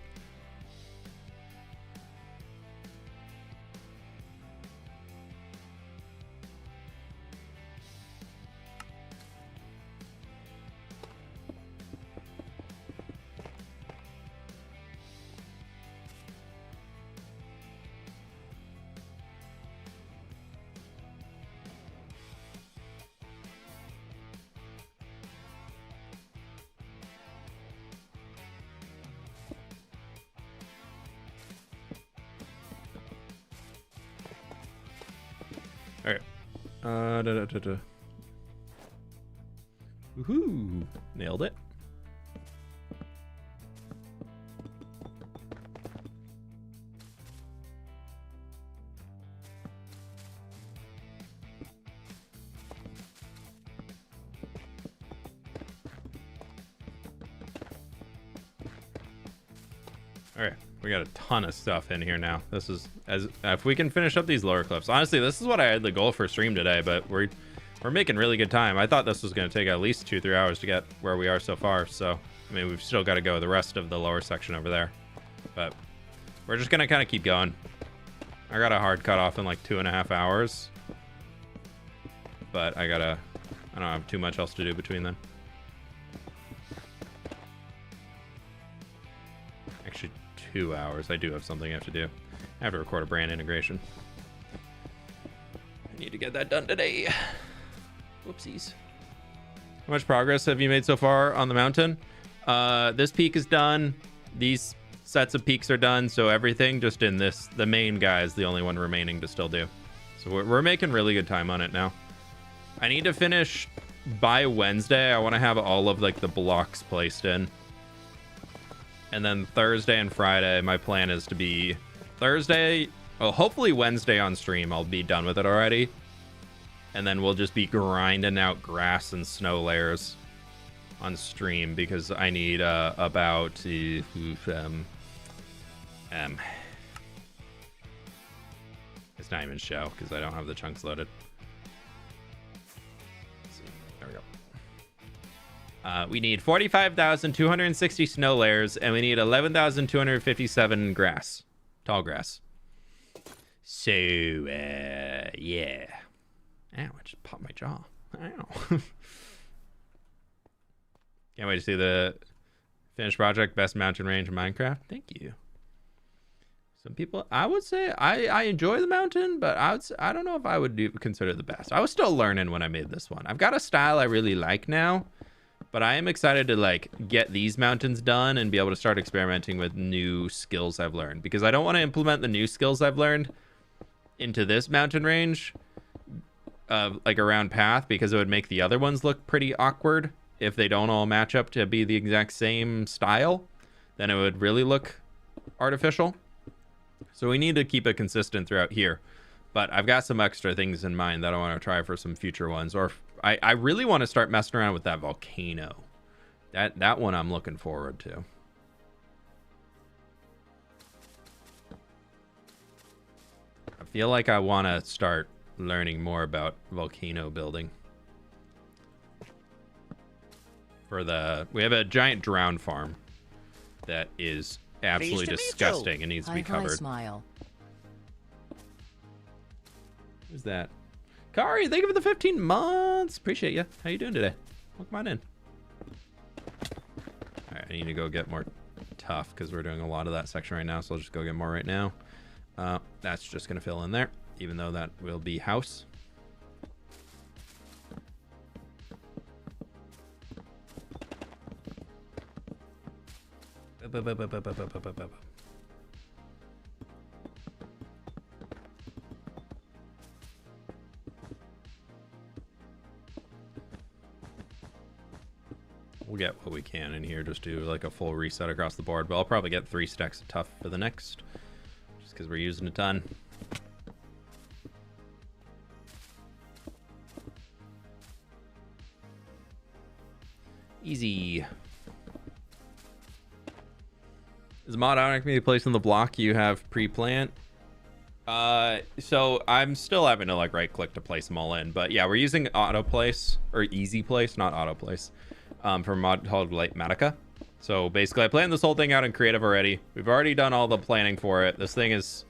Woohoo! Nailed it. All right, we got a ton of stuff in here now. This is if we can finish up these lower cliffs. Honestly, this is what I had the goal for stream today, but we're making really good time. I thought this was going to take at least 2-3 hours to get where we are so far. So, I mean, we've still got to go the rest of the lower section over there, but we're just going to kind of keep going. I got a hard cutoff in like 2.5 hours, but I don't have too much else to do between then. Actually, 2 hours. I do have something I have to do. I have to record a brand integration. I need to get that done today. Whoopsies. How much progress have you made so far on the mountain? This peak is done. These sets of peaks are done. So everything just in this, the main guy is the only one remaining to still do. So we're making really good time on it now. I need to finish by Wednesday. I want to have all of like the blocks placed in. And then Thursday and Friday, my plan is to be Thursday. Well, hopefully Wednesday on stream, I'll be done with it already. And then we'll just be grinding out grass and snow layers on stream because I need about it's not even show because I don't have the chunks loaded. We need 45,260 snow layers, and we need 11,257 grass. Tall grass. So, yeah. Ow, I just popped my jaw. Ow. Can't wait to see the finished project. Best mountain range in Minecraft. Thank you. Some people, I would say, I enjoy the mountain, but I don't know if I would consider it the best. I was still learning when I made this one. I've got a style I really like now. But I am excited to like get these mountains done and be able to start experimenting with new skills I've learned, because I don't want to implement the new skills I've learned into this mountain range like around path, because it would make the other ones look pretty awkward if they don't all match up to be the exact same style. Then it would really look artificial. So we need to keep it consistent throughout here. But I've got some extra things in mind that I want to try for some future ones. Or I really want to start messing around with that volcano. That one I'm looking forward to. I feel like I want to start learning more about volcano building. We have a giant drown farm that is absolutely disgusting and needs to be covered. Smile. Who's that? Kari, thank you for the 15 months. Appreciate you. How you doing today? Welcome on in. All right, I need to go get more tough because we're doing a lot of that section right now. So I'll just go get more right now. That's just going to fill in there, even though that will be house. We'll get what we can in here, just do like a full reset across the board, but I'll probably get 3 stacks of tough for the next, just because we're using a ton. Easy. Is mod automatically placed in the block you have pre-plant? So I'm still having to like right click to place them all in, but yeah, we're using auto place or easy place, not auto place, for a mod called Matica. So basically I planned this whole thing out in creative already. We've already done all the planning for it. This thing is,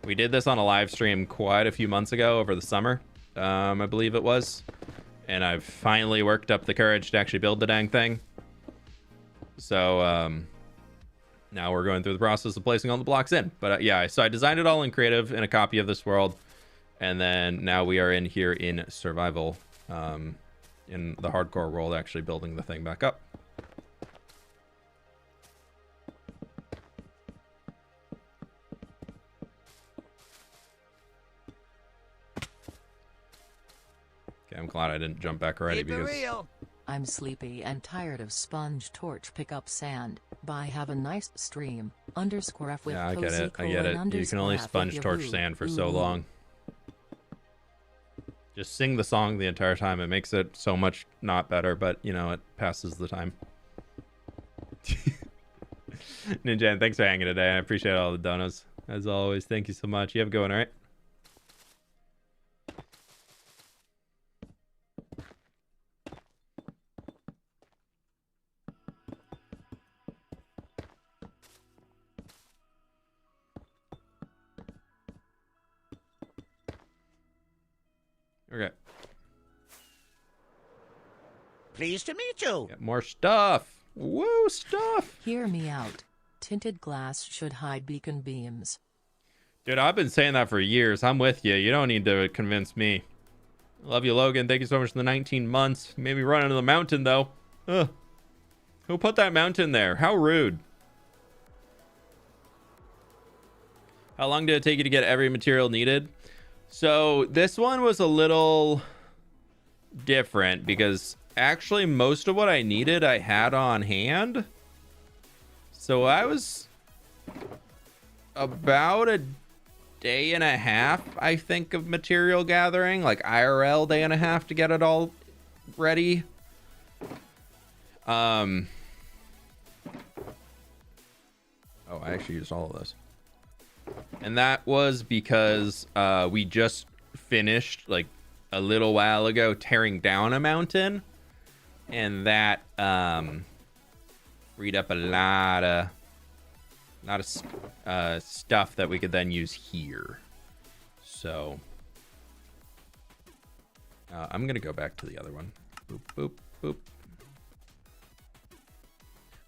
we did this on a live stream quite a few months ago over the summer, I believe it was. And I've finally worked up the courage to actually build the dang thing. So, now we're going through the process of placing all the blocks in. But yeah, so I designed it all in creative in a copy of this world. And then now we are in here in survival, in the hardcore world, actually building the thing back up. Okay, I'm glad I didn't jump back already because... I'm sleepy and tired of sponge torch pick up sand. Bye, have a nice stream. _f with yeah, I get it. I get it. You can only sponge torch sand for so long. Just sing the song the entire time. It makes it so much not better, but you know, it passes the time. Ninja, thanks for hanging today. I appreciate all the donos. As always, thank you so much. You have a good one, all right? Okay. Pleased to meet you. Get more stuff. Woo, stuff. Hear me out. Tinted glass should hide beacon beams. Dude, I've been saying that for years. I'm with you. You don't need to convince me. Love you, Logan. Thank you so much for the 19 months. Maybe run into the mountain, though. Ugh. Who put that mountain there? How rude. How long did it take you to get every material needed? So this one was a little different because actually most of what I needed I had on hand. So I was about a day and a half, I think, of material gathering, like IRL day and a half to get it all ready. Oh, I actually used all of this. And that was because we just finished like a little while ago tearing down a mountain. And that freed up a lot of stuff that we could then use here. So I'm gonna go back to the other one. Boop, boop, boop.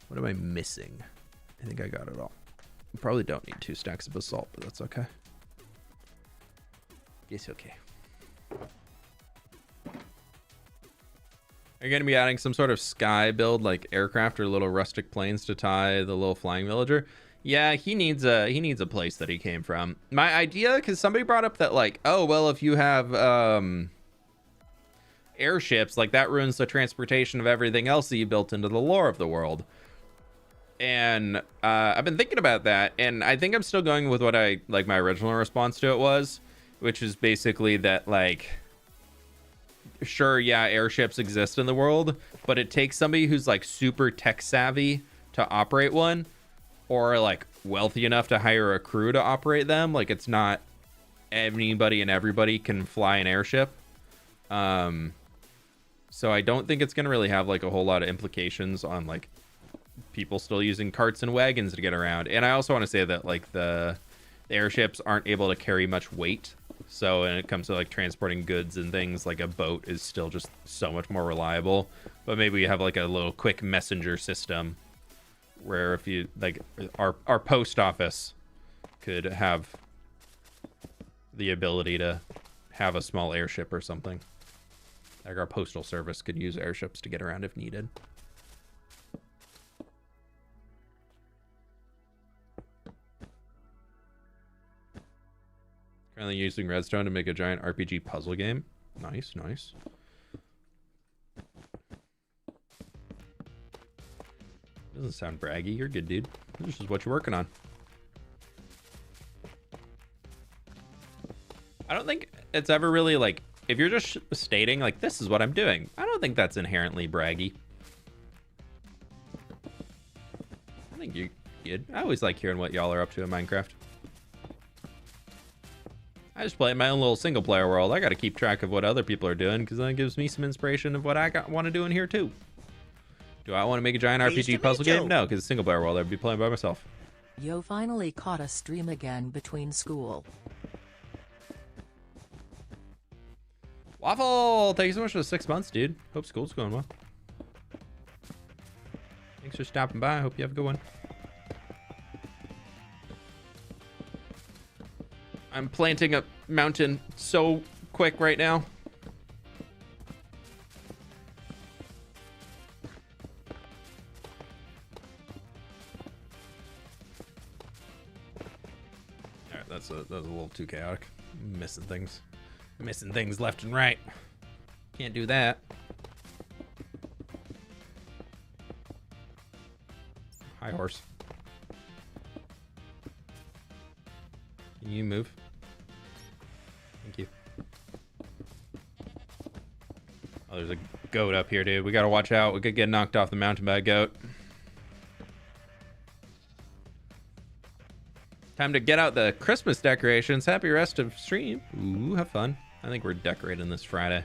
What am I missing? I think I got it all. I probably don't need 2 stacks of basalt, but that's okay. It's okay. Are you going to be adding some sort of sky build, like aircraft or little rustic planes to tie the little flying villager? Yeah, he needs a place that he came from. My idea, because somebody brought up that, like, oh, well, if you have airships, like, that ruins the transportation of everything else that you built into the lore of the world. And I've been thinking about that, and I think I'm still going with what my original response to it was, which is basically that, like, sure, yeah, airships exist in the world, but it takes somebody who's, like, super tech savvy to operate one, or, like, wealthy enough to hire a crew to operate them. Like, it's not anybody and everybody can fly an airship. So I don't think it's going to really have, like, a whole lot of implications on, like, people still using carts and wagons to get around. And I also want to say that, like, the airships aren't able to carry much weight. So when it comes to, like, transporting goods and things, like, a boat is still just so much more reliable. But maybe we have, like, a little quick messenger system where if you, like, our post office could have the ability to have a small airship or something. Like, our postal service could use airships to get around if needed. Currently using redstone to make a giant RPG puzzle game. Nice, nice. Doesn't sound braggy. You're good, dude. This is what you're working on. I don't think it's ever really, like, if you're just stating, like, this is what I'm doing, I don't think that's inherently braggy. I think you're good. I always like hearing what y'all are up to in Minecraft. I just play in my own little single player world. I got to keep track of what other people are doing because that gives me some inspiration of what I want to do in here too. Do I want to make a giant RPG puzzle game? No, because single player world, I'd be playing by myself. Yo finally caught a stream again between school. Waffle, thank you so much for the 6 months, dude. Hope school's going well. Thanks for stopping by. I hope you have a good one. I'm planting a mountain so quick right now. All right, that was a little too chaotic. Missing things left and right. Can't do that. Hi, horse. Can you move? Thank you. Oh, there's a goat up here, dude. We gotta watch out. We could get knocked off the mountain by a goat. Time to get out the Christmas decorations. Happy rest of stream. Ooh, have fun. I think we're decorating this Friday.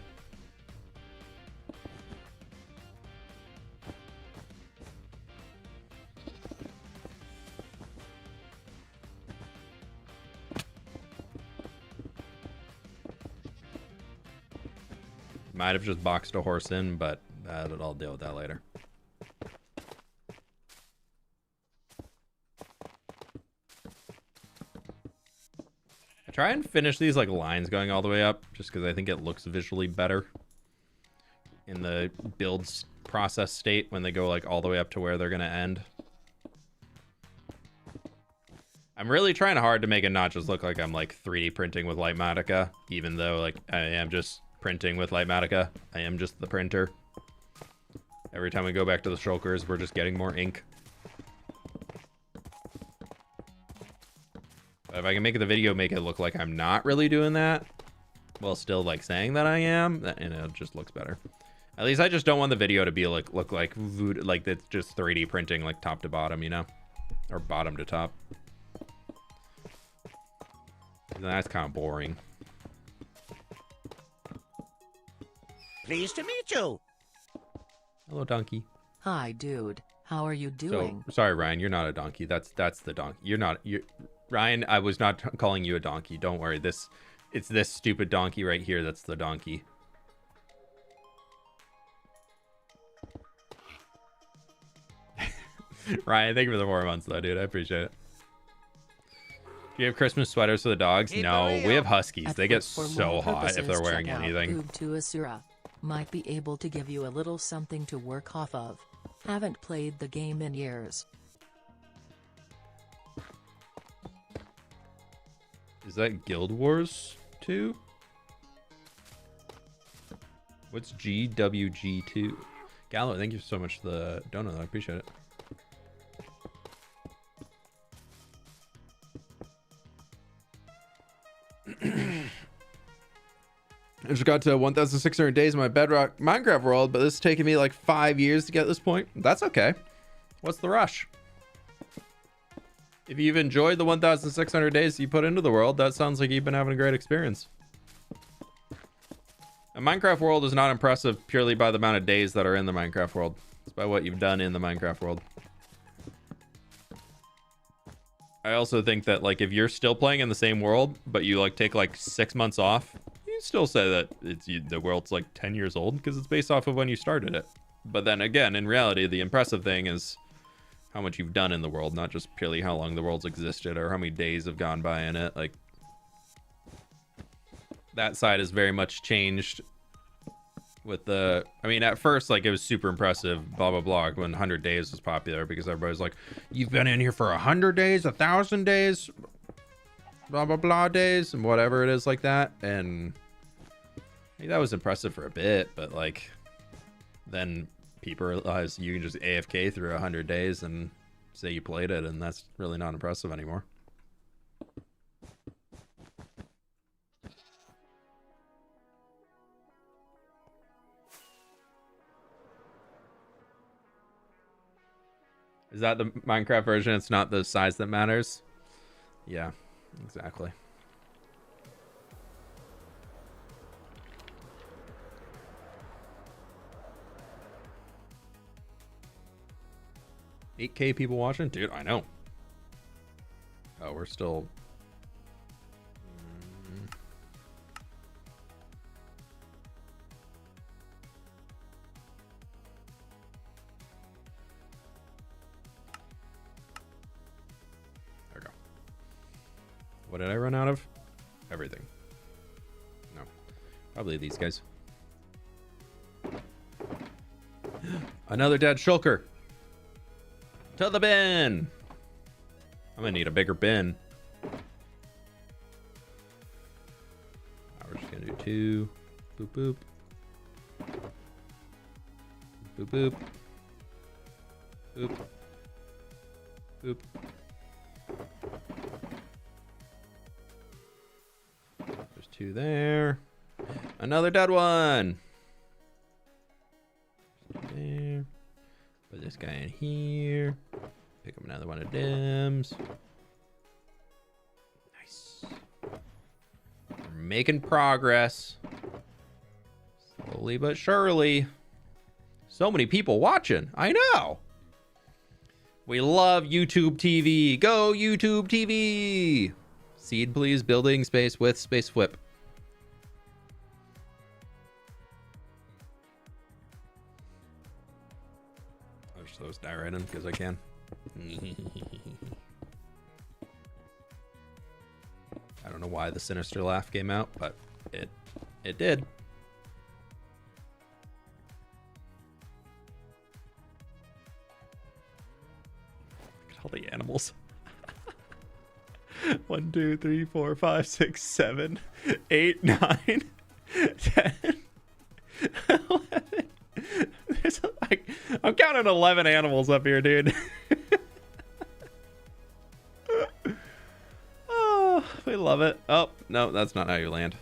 Might have just boxed a horse in, but I'll deal with that later. I try and finish these like lines going all the way up, just because I think it looks visually better in the build process state when they go like all the way up to where they're gonna end. I'm really trying hard to make it not just look like I'm like 3D printing with Lightmatica, even though like I am just printing with Lightmatica. I am just the printer. Every time we go back to the shulkers, we're just getting more ink. But if I can make the video make it look like I'm not really doing that, while still like saying that I am, and it just looks better. At least I just don't want the video to be like look like it's just 3D printing like top to bottom, you know, or bottom to top. That's kind of boring. Pleased to meet you. Hello, donkey. Hi, dude. How are you doing? So, sorry, Ryan, you're not a donkey. That's the donkey. You're Ryan, I was not calling you a donkey. Don't worry. It's this stupid donkey right here that's the donkey. Ryan, thank you for the 4 months, though, dude. I appreciate it. Do you have Christmas sweaters for the dogs? Keep No, it we real. have huskies. At They get for so more hot if purposes, they're wearing check out anything. Cube to Asura. Might be able to give you a little something to work off of. Haven't played the game in years. Is that Guild Wars 2? What's GWG2? Gallo, thank you so much for the donut. I appreciate it. I just got to 1,600 days in my Bedrock Minecraft world, but this is taking me like 5 years to get this point. That's okay. What's the rush? If you've enjoyed the 1,600 days you put into the world, that sounds like you've been having a great experience. A Minecraft world is not impressive purely by the amount of days that are in the Minecraft world. It's by what you've done in the Minecraft world. I also think that like if you're still playing in the same world, but you like take like 6 months off, you still say that the world's like 10 years old because it's based off of when you started it. But then again, in reality, the impressive thing is how much you've done in the world, not just purely how long the world's existed or how many days have gone by in it. Like that side has very much changed with the, I mean, at first, like it was super impressive, blah, blah, blah, when 100 days was popular because everybody's like, you've been in here for 100 days, 1,000 days, blah, blah, blah days, and whatever it is like that. And I think that was impressive for a bit, but like then people realize you can just AFK through 100 days and say you played it, and that's really not impressive anymore. Is that the Minecraft version? It's not the size that matters? Yeah, exactly. $8K people watching? Dude, I know. Oh, we're still... There we go. What did I run out of? Everything. No. Probably these guys. Another dead shulker. To the bin. I'm gonna need a bigger bin. We're just gonna do 2. Boop boop. Boop boop. Boop. Boop. There's 2 there. Another dead one. There. Put this guy in here. Pick up another one of them. Nice. We're making progress. Slowly but surely. So many people watching. I know. We love YouTube TV. Go YouTube TV. Seed, please. Building space with space fWhip. I'll just throw this die right in because I can. I don't know why the sinister laugh came out, but it did. Look at all the animals. 1, 2, 3, 4, 5, 6, 7, 8, 9, 10, 11. There's like, I'm counting 11 animals up here, dude. Oh, we love it. Oh, no, that's not how you land.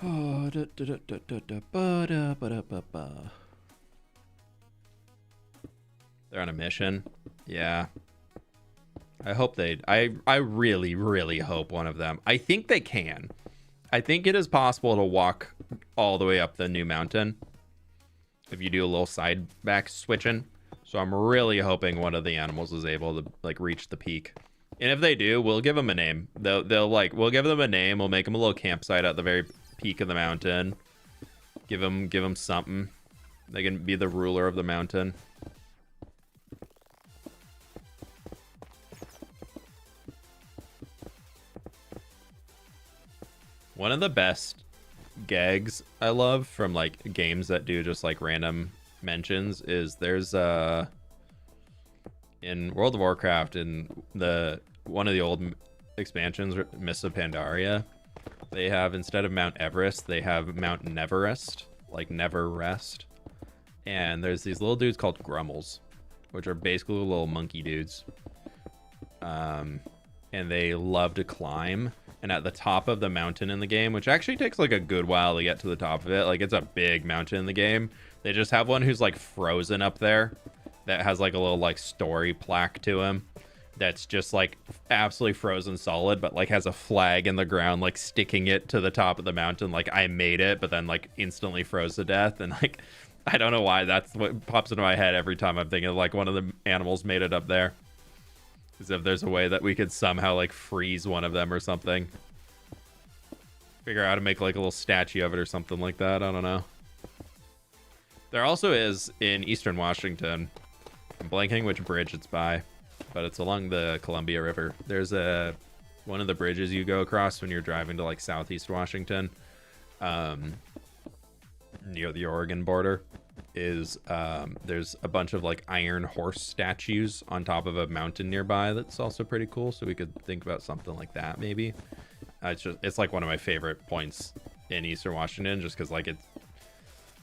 Oh, they're on a mission. Yeah. I hope I really, really hope one of them. I think they can. I think it is possible to walk all the way up the new mountain if you do a little side back switching. So I'm really hoping one of the animals is able to like reach the peak. And if they do, we'll give them a name. They'll like, we'll give them a name. We'll make them a little campsite at the very peak of the mountain. Give them something. They can be the ruler of the mountain. One of the best gags I love from like games that do just like random mentions is there's in World of Warcraft, in one of the old expansions, Mists of Pandaria, they have, instead of Mount Everest, they have Mount Neverest, like Never Rest. And there's these little dudes called Grummels, which are basically little monkey dudes. And they love to climb. And at the top of the mountain in the game, which actually takes like a good while to get to the top of it, like it's a big mountain in the game, they just have one who's like frozen up there that has like a little like story plaque to him that's just like absolutely frozen solid, but like has a flag in the ground like sticking it to the top of the mountain, like I made it, but then like instantly froze to death. And like I don't know why that's what pops into my head every time I'm thinking of like one of the animals made it up there. As if there's a way that we could somehow like freeze one of them or something. Figure out how to make like a little statue of it or something like that. I don't know. There also is in Eastern Washington, I'm blanking which bridge it's by, but it's along the Columbia River. There's one of the bridges you go across when you're driving to like Southeast Washington, near the Oregon border. Is there's a bunch of like iron horse statues on top of a mountain nearby that's also pretty cool, so we could think about something like that maybe. It's like one of my favorite points in Eastern Washington, just because like it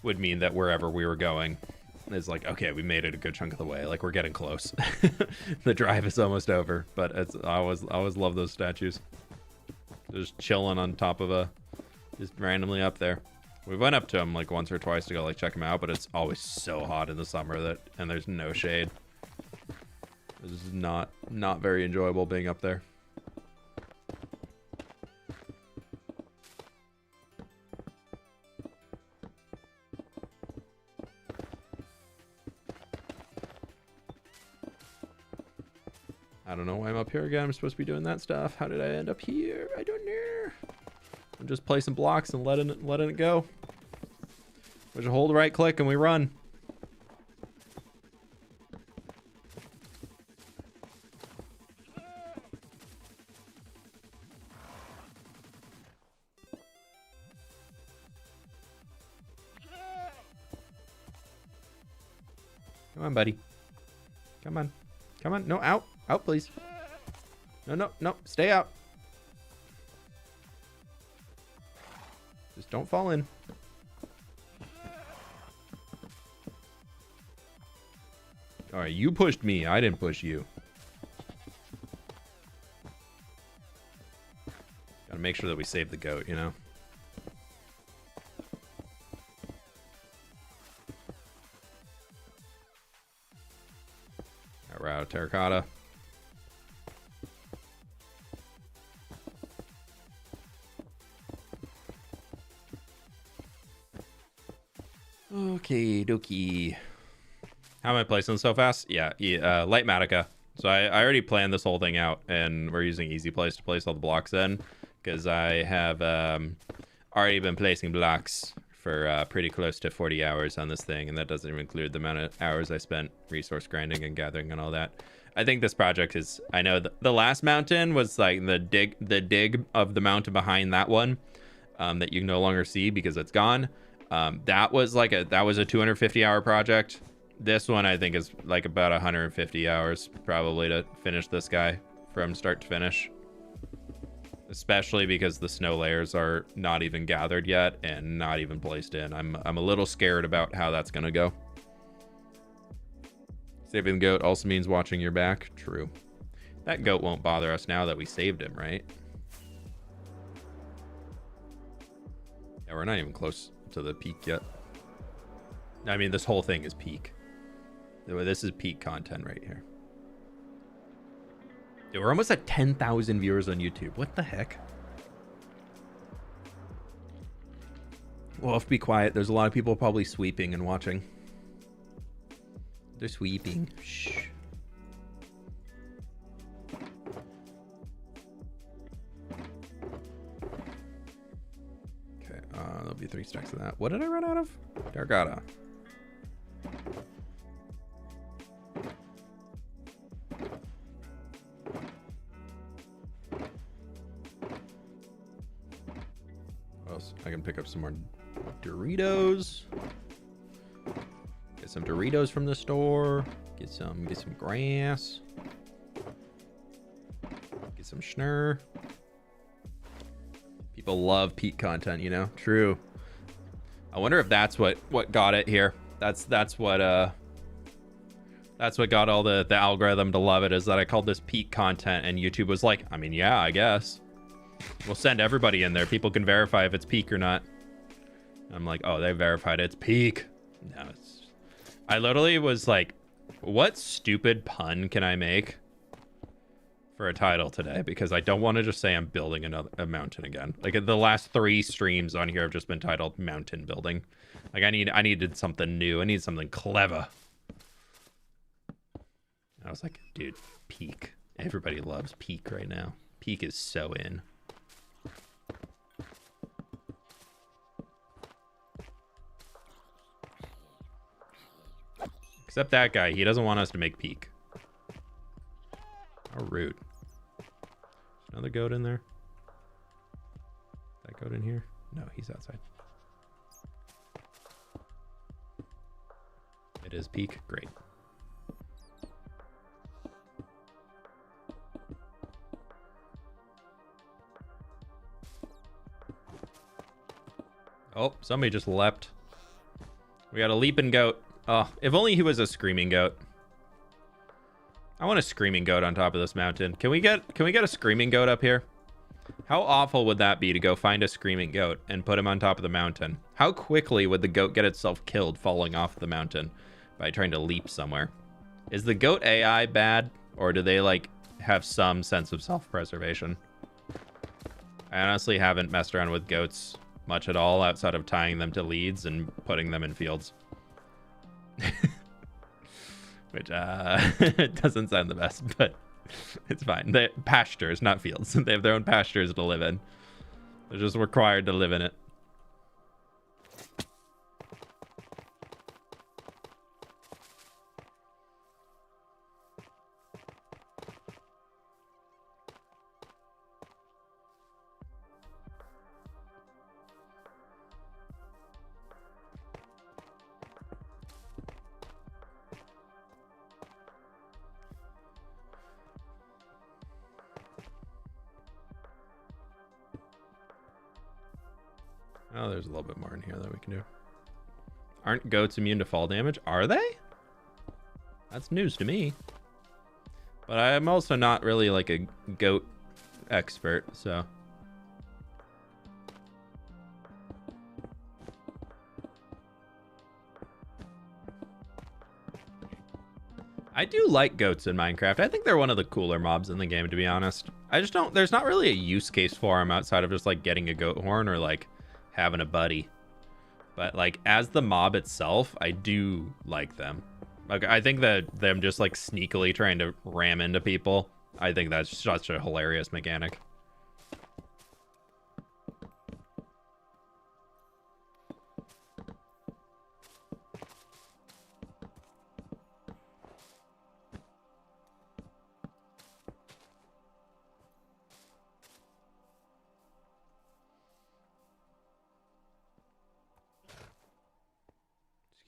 would mean that wherever we were going is like, okay, we made it a good chunk of the way, like we're getting close. The drive is almost over, but I always love those statues just chilling on top of just randomly up there. We went up to them like once or twice to go like check them out, but it's always so hot in the summer and there's no shade. This is not very enjoyable being up there. I don't know why I'm up here again. I'm supposed to be doing that stuff. How did I end up here? I don't know. I'm just placing blocks and letting it go. We just hold right click and we run. Come on, buddy. Come on. Come on. No, out. Out, please. No. Stay out. Just don't fall in. All right, you pushed me. I didn't push you. Gotta make sure that we save the goat, you know? All right, terracotta. Okay, dokie. How am I placing so fast? Yeah, light Matica. So I already planned this whole thing out, and we're using easy place to place all the blocks in, because I have already been placing blocks for pretty close to 40 hours on this thing, and that doesn't even include the amount of hours I spent resource grinding and gathering and all that. I think this project is, I know the last mountain was like the dig of the mountain behind that one, that you can no longer see because it's gone. That was a 250 hour project. This one I think is like about 150 hours probably to finish this guy from start to finish, especially because the snow layers are not even gathered yet and not even placed in. I'm a little scared about how that's gonna go. Saving the goat also means watching your back. True. That goat won't bother us now that we saved him, right? Yeah, we're not even close to the peak yet. I mean, this whole thing is peak. This is peak content right here. Dude, we're almost at 10,000 viewers on YouTube. What the heck? We'll have to be quiet. There's a lot of people probably sweeping and watching. They're sweeping. Shh. Okay, there'll be 3 stacks of that. What did I run out of? Dargata. What else? I can pick up some more Doritos. Get some Doritos from the store. Get some grass. Get some schnurr. People love peak content, you know? True. I wonder if that's what got it here. That's what got all the algorithm to love it, is that I called this peak content and YouTube was like, I mean, yeah, I guess. We'll send everybody in there. People can verify if it's peak or not. I'm like, oh, they verified it's peak. No, I literally was like, what stupid pun can I make for a title today? Because I don't want to just say I'm building a mountain again. Like the last 3 streams on here have just been titled mountain building. Like I needed something new. I need something clever. I was like, dude, peak. Everybody loves peak right now. Peak is so in. Except that guy, he doesn't want us to make peak. How rude. Another goat in there? That goat in here? No, he's outside. It is peak. Great. Oh, somebody just leapt. We got a leaping goat. Oh, if only he was a screaming goat. I want a screaming goat on top of this mountain. Can we get a screaming goat up here? How awful would that be to go find a screaming goat and put him on top of the mountain? How quickly would the goat get itself killed falling off the mountain by trying to leap somewhere? Is the goat AI bad, or do they like have some sense of self-preservation? I honestly haven't messed around with goats much at all outside of tying them to leads and putting them in fields. Which doesn't sound the best, but it's fine. They pastures, not fields. They have their own pastures to live in. They're just required to live in it. Oh, there's a little bit more in here that we can do. Aren't goats immune to fall damage? Are they? That's news to me. But I'm also not really like a goat expert, so. I do like goats in Minecraft. I think they're one of the cooler mobs in the game, to be honest. I just don't, there's not really a use case for them outside of just like getting a goat horn or like having a buddy. But like as the mob itself, I do like them. Like I think that them just like sneakily trying to ram into people, I think that's such a hilarious mechanic.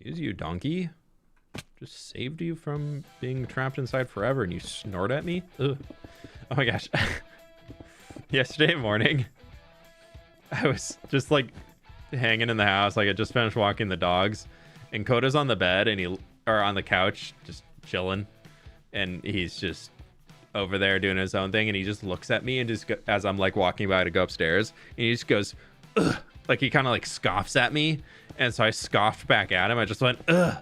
Excuse you, donkey. Just saved you from being trapped inside forever and you snort at me? Ugh. Oh my gosh. Yesterday morning, I was just like hanging in the house. Like I just finished walking the dogs and Coda's on the bed and on the couch, just chilling. And he's just over there doing his own thing. And he just looks at me and just as I'm like walking by to go upstairs and he just goes, ugh, like he kind of like scoffs at me, and so I scoffed back at him. I just went ugh,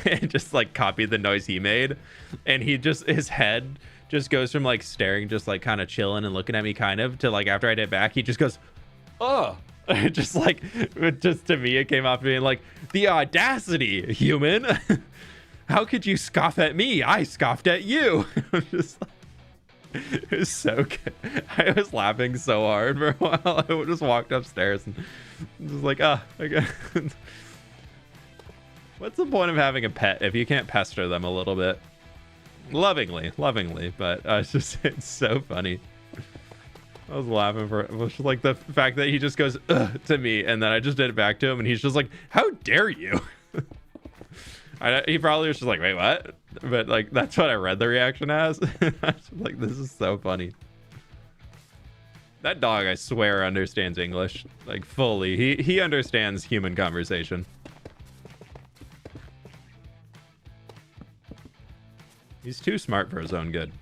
and just like copied the noise he made, and he just, his head just goes from like staring, just like kind of chilling and looking at me kind of, to like after I did back, he just goes, oh. Just like, just to me, it came off being like, the audacity, human. How could you scoff at me? I scoffed at you. I'm just like, it was so good. I was laughing so hard for a while. I just walked upstairs and just like, okay. What's the point of having a pet if you can't pester them a little bit? Lovingly, but it's so funny. I was laughing for it. It was just like the fact that he just goes ugh to me, and then I just did it back to him, and he's just like, how dare you? He probably was just like, wait, what? But like, that's what I read the reaction as. I was like, this is so funny. That dog, I swear, understands English, like fully. He understands human conversation. He's too smart for his own good.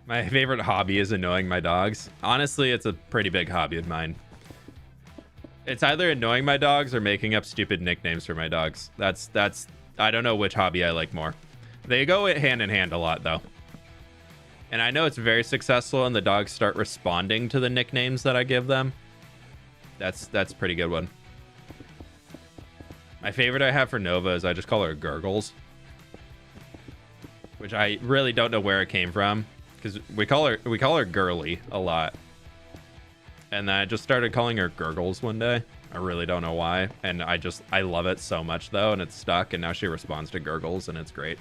My favorite hobby is annoying my dogs. Honestly, it's a pretty big hobby of mine. It's either annoying my dogs or making up stupid nicknames for my dogs. That's I don't know which hobby I like more. They go hand in hand a lot though. And I know it's very successful and the dogs start responding to the nicknames that I give them. That's a pretty good one. My favorite I have for Nova is I just call her Gurgles, which I really don't know where it came from. Because we call her Girly a lot, and then I just started calling her Gurgles one day. I really don't know why, and I love it so much though, and it's stuck. And now she responds to Gurgles, and it's great.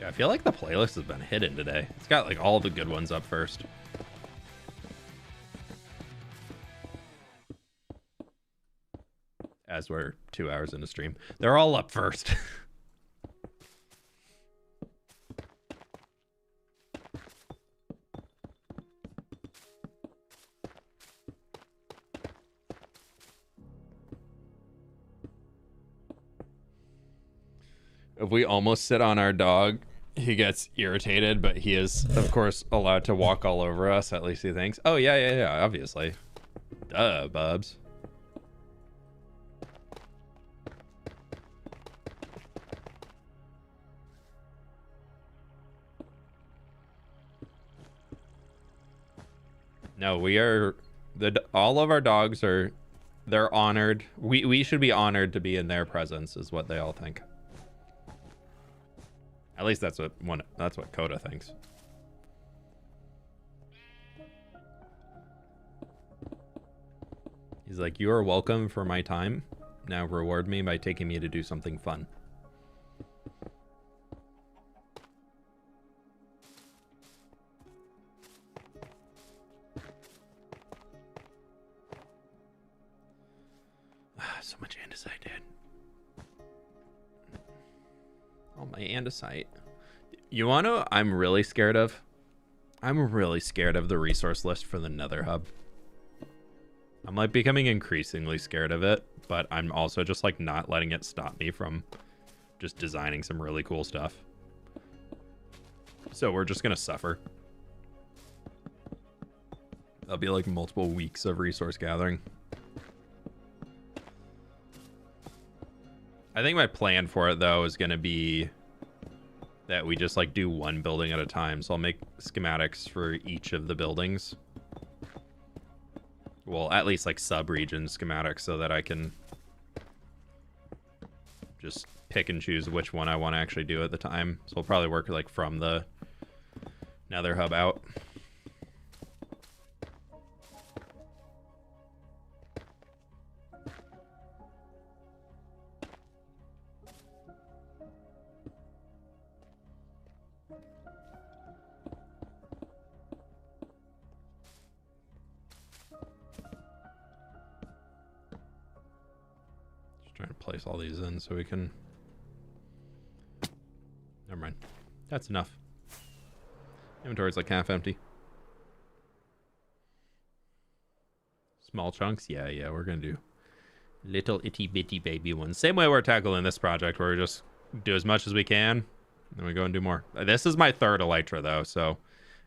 I feel like the playlist has been hidden today. It's got like all the good ones up first. As we're 2 hours into stream, they're all up first. If we almost sit on our dog, he gets irritated, but he is, of course, allowed to walk all over us. At least he thinks. Oh, yeah, obviously. Duh, Bubs. No, we are... all of our dogs are... They're honored. We should be honored to be in their presence, is what they all think. At least that's what Coda thinks. He's like, you are welcome for my time. Now reward me by taking me to do something fun. So much andesite, dude. Oh, my andesite. You want to? I'm really scared of the resource list for the Nether hub. I'm like becoming increasingly scared of it, but I'm also just like not letting it stop me from just designing some really cool stuff. So we're just gonna suffer. That'll be like multiple weeks of resource gathering. I think my plan for it though is gonna be that we just like do one building at a time. So I'll make schematics for each of the buildings. Well, at least like sub-region schematics so that I can just pick and choose which one I want to actually do at the time. So we'll probably work like from the Nether hub out. place all these in so we can... Never mind. That's enough. Inventory's like half empty. Small chunks? Yeah, we're gonna do little itty bitty baby ones. Same way we're tackling this project, where we just do as much as we can, and then we go and do more. This is my third elytra though, so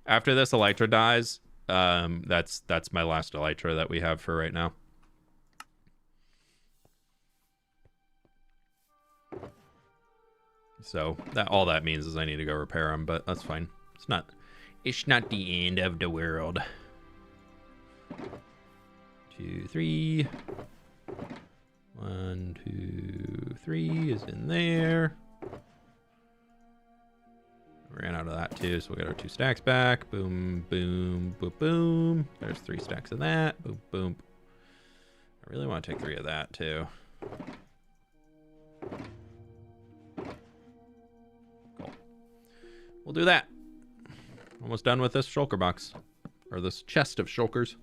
after this elytra dies, that's my last elytra that we have for right now. So that all that means is I need to go repair them, but that's fine. It's not the end of the world. 2, 3. 1, 2, 3 is in there. Ran out of that too, so we got our 2 stacks back. Boom, boom, boom, boom. There's 3 stacks of that. Boom, boom. I really want to take 3 of that too. Cool. We'll do that. Almost done with this shulker box, or this chest of shulkers.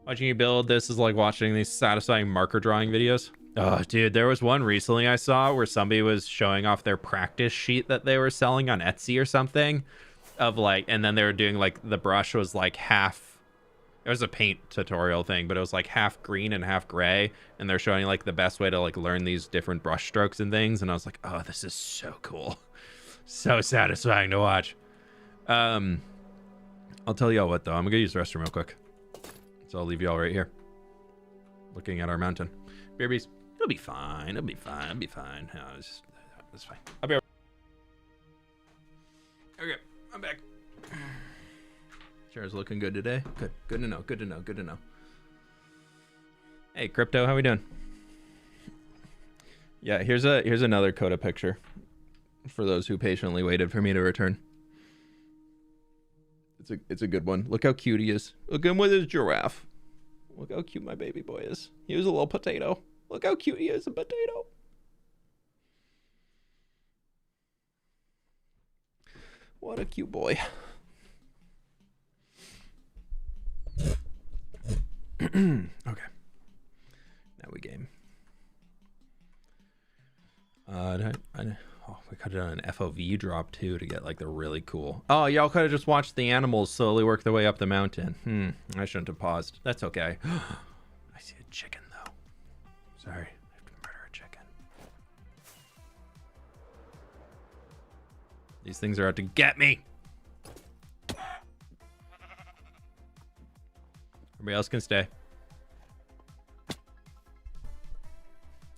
Watching you build this is like watching these satisfying marker drawing videos. Oh, dude, there was one recently I saw where somebody was showing off their practice sheet that they were selling on Etsy or something, of like, and then they were doing like, the brush was like half, it was a paint tutorial thing, but it was like half green and half gray, and they're showing like the best way to like learn these different brush strokes and things, and I was like, oh, this is so cool. So satisfying to watch. I'll tell y'all what though, I'm gonna use the restroom real quick. So I'll leave y'all right here, looking at our mountain. Babies, it'll be fine. It'll be fine. It'll be fine. No, it's fine. I'll be right. Okay, I'm back. Chair's looking good today. Good. Good to know. Good to know. Good to know. Hey, Crypto, how we doing? Yeah, here's another Coda picture for those who patiently waited for me to return. It's a good one. Look how cute he is. Look at him with his giraffe. Look how cute my baby boy is. He was a little potato. Look how cute he is, a potato. What a cute boy. Okay. Now we game. We could have done an FOV drop too to get like the really cool. Oh, y'all could have just watched the animals slowly work their way up the mountain. I shouldn't have paused. That's okay. I see a chicken though. Sorry, I have to murder a chicken. These things are out to get me. Everybody else can stay.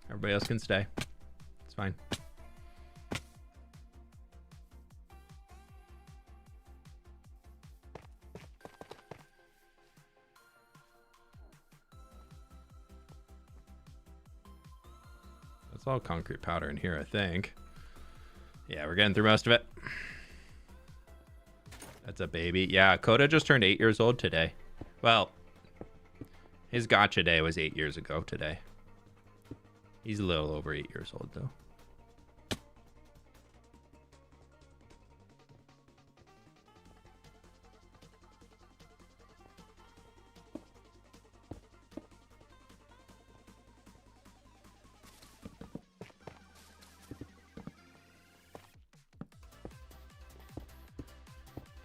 Everybody else can stay. It's fine. It's all concrete powder in here, I think. Yeah, we're getting through most of it. That's a baby. Yeah, Coda just turned 8 years old today. Well, his gotcha day was 8 years ago today. He's a little over 8 years old, though.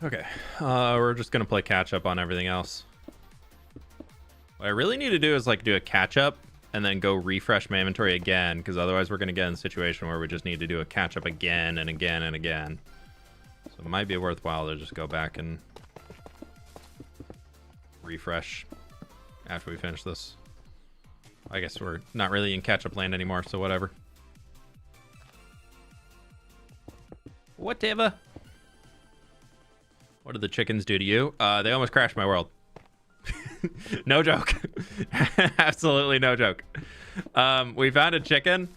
Okay, we're just gonna play catch up on everything else. What I really need to do is like do a catch up and then go refresh my inventory again, because otherwise we're gonna get in a situation where we just need to do a catch up again and again and again. So it might be worthwhile to just go back and refresh after we finish this. I guess we're not really in catch up land anymore, so whatever. Whatever. What did the chickens do to you? They almost crashed my world. No joke. Absolutely no joke. We found a chicken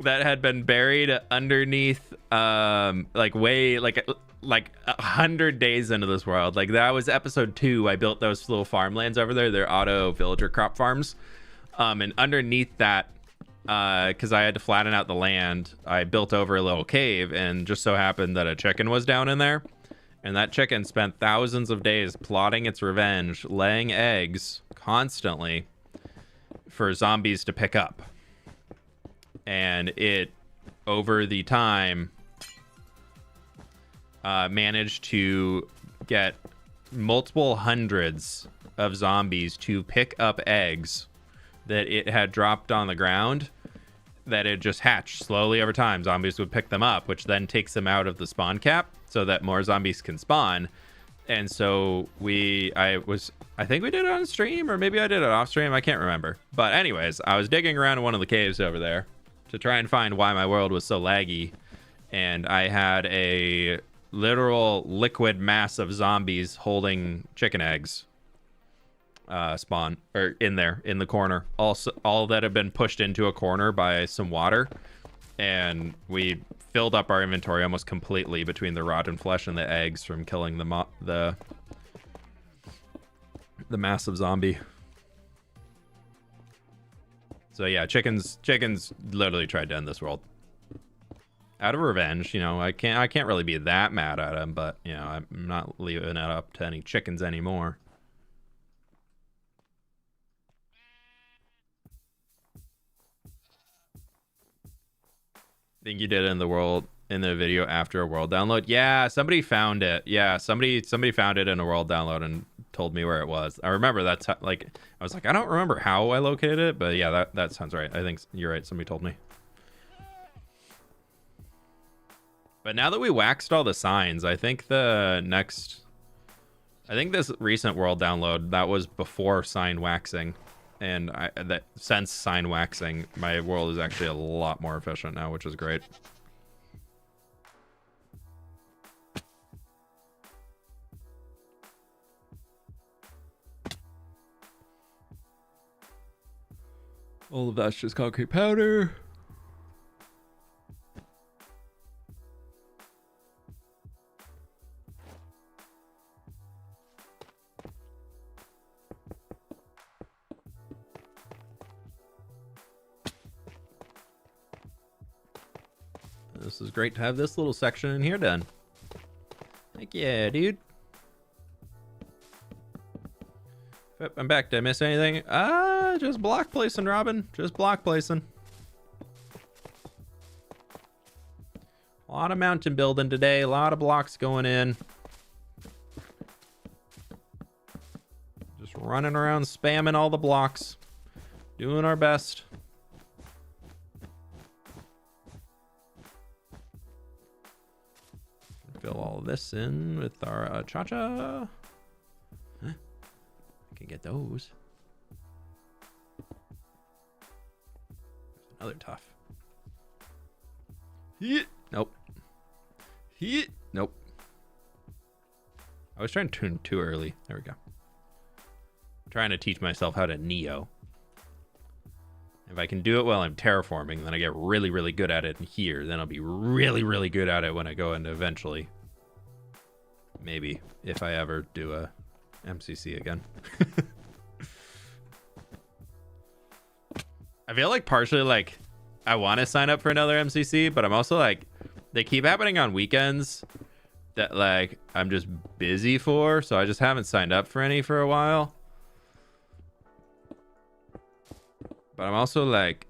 that had been buried underneath like 100 days into this world. Like that was episode 2. I built those little farmlands over there. They're auto villager crop farms. And underneath that, because I had to flatten out the land, I built over a little cave, and just so happened that a chicken was down in there. And that chicken spent thousands of days plotting its revenge, laying eggs constantly. for zombies to pick up. And it, over the time, managed to get multiple hundreds of zombies to pick up eggs that it had dropped on the ground, that it just hatched slowly over time. Zombies would pick them up, which then takes them out of the spawn cap so that more zombies can spawn. And so I think we did it on stream, or maybe I did it off stream. I can't remember. But anyways, I was digging around in one of the caves over there to try and find why my world was so laggy. And I had a literal liquid mass of zombies holding chicken eggs spawn, or in the corner. Also, all that had been pushed into a corner by some water. And we filled up our inventory almost completely between the rotten flesh and the eggs from killing the massive zombie. So yeah, chickens literally tried to end this world out of revenge. You know, I can't really be that mad at him, but you know, I'm not leaving it up to any chickens anymore. Think you did it in the video after a world download. Yeah, somebody found it. Yeah, somebody found it in a world download and told me where it was. I remember that's like, I was like, I don't remember how I located it, but yeah, that sounds right. I think you're right. Somebody told me. But now that we waxed all the signs, I think this recent world download, that was before sign waxing. And since sign waxing, my world is actually a lot more efficient now, which is great. All of that's just concrete powder. This is great to have this little section in here done. Heck yeah, dude. Yep, I'm back. Did I miss anything? Just block placing, Robin. Just block placing. A lot of mountain building today. A lot of blocks going in. Just running around spamming all the blocks. Doing our best. Fill all of this in with our cha-cha. Huh? I can get those. There's another tough. Nope. Nope. I was trying to tune too early. There we go. I'm trying to teach myself how to Neo. If I can do it while I'm terraforming, then I get really, really good at it in here. Then I'll be really, really good at it when I go into eventually. Maybe, if I ever do a MCC again. I feel like partially like I want to sign up for another MCC, but I'm also like, they keep happening on weekends that like I'm just busy for, so I just haven't signed up for any for a while. But I'm also like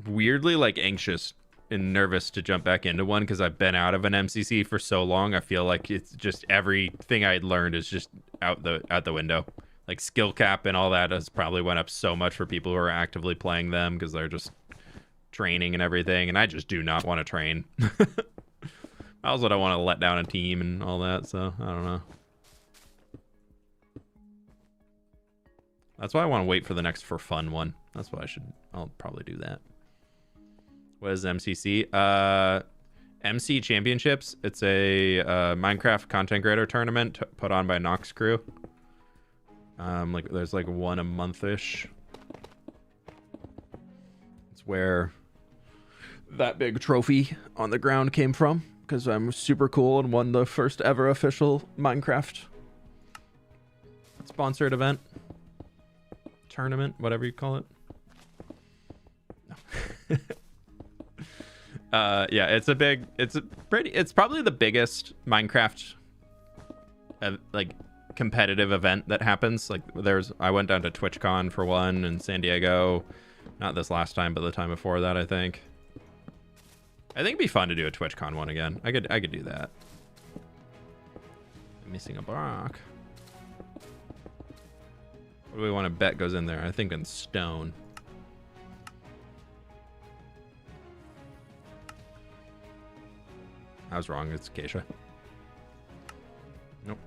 weirdly like anxious and nervous to jump back into one because I've been out of an MCC for so long. I feel like it's just everything I had learned is just out the window. Like skill cap and all that has probably went up so much for people who are actively playing them because they're just training and everything. And I just do not want to train. I also don't want to let down a team and all that. So I don't know. That's why I want to wait for the next for fun one. That's what I'll probably do that. What is MCC? MC Championships. It's a Minecraft content creator tournament put on by Nox Crew. Like there's like one a month-ish. It's where that big trophy on the ground came from because I'm super cool and won the first ever official Minecraft sponsored event. Tournament, whatever you call it. No. Yeah, it's probably the biggest Minecraft like competitive event that happens. Like I went down to TwitchCon for one in San Diego. Not this last time, but the time before that, I think. I think it'd be fun to do a TwitchCon one again. I could do that. I'm missing a block. What do we want to bet goes in there? I think in stone. I was wrong. It's acacia. Nope.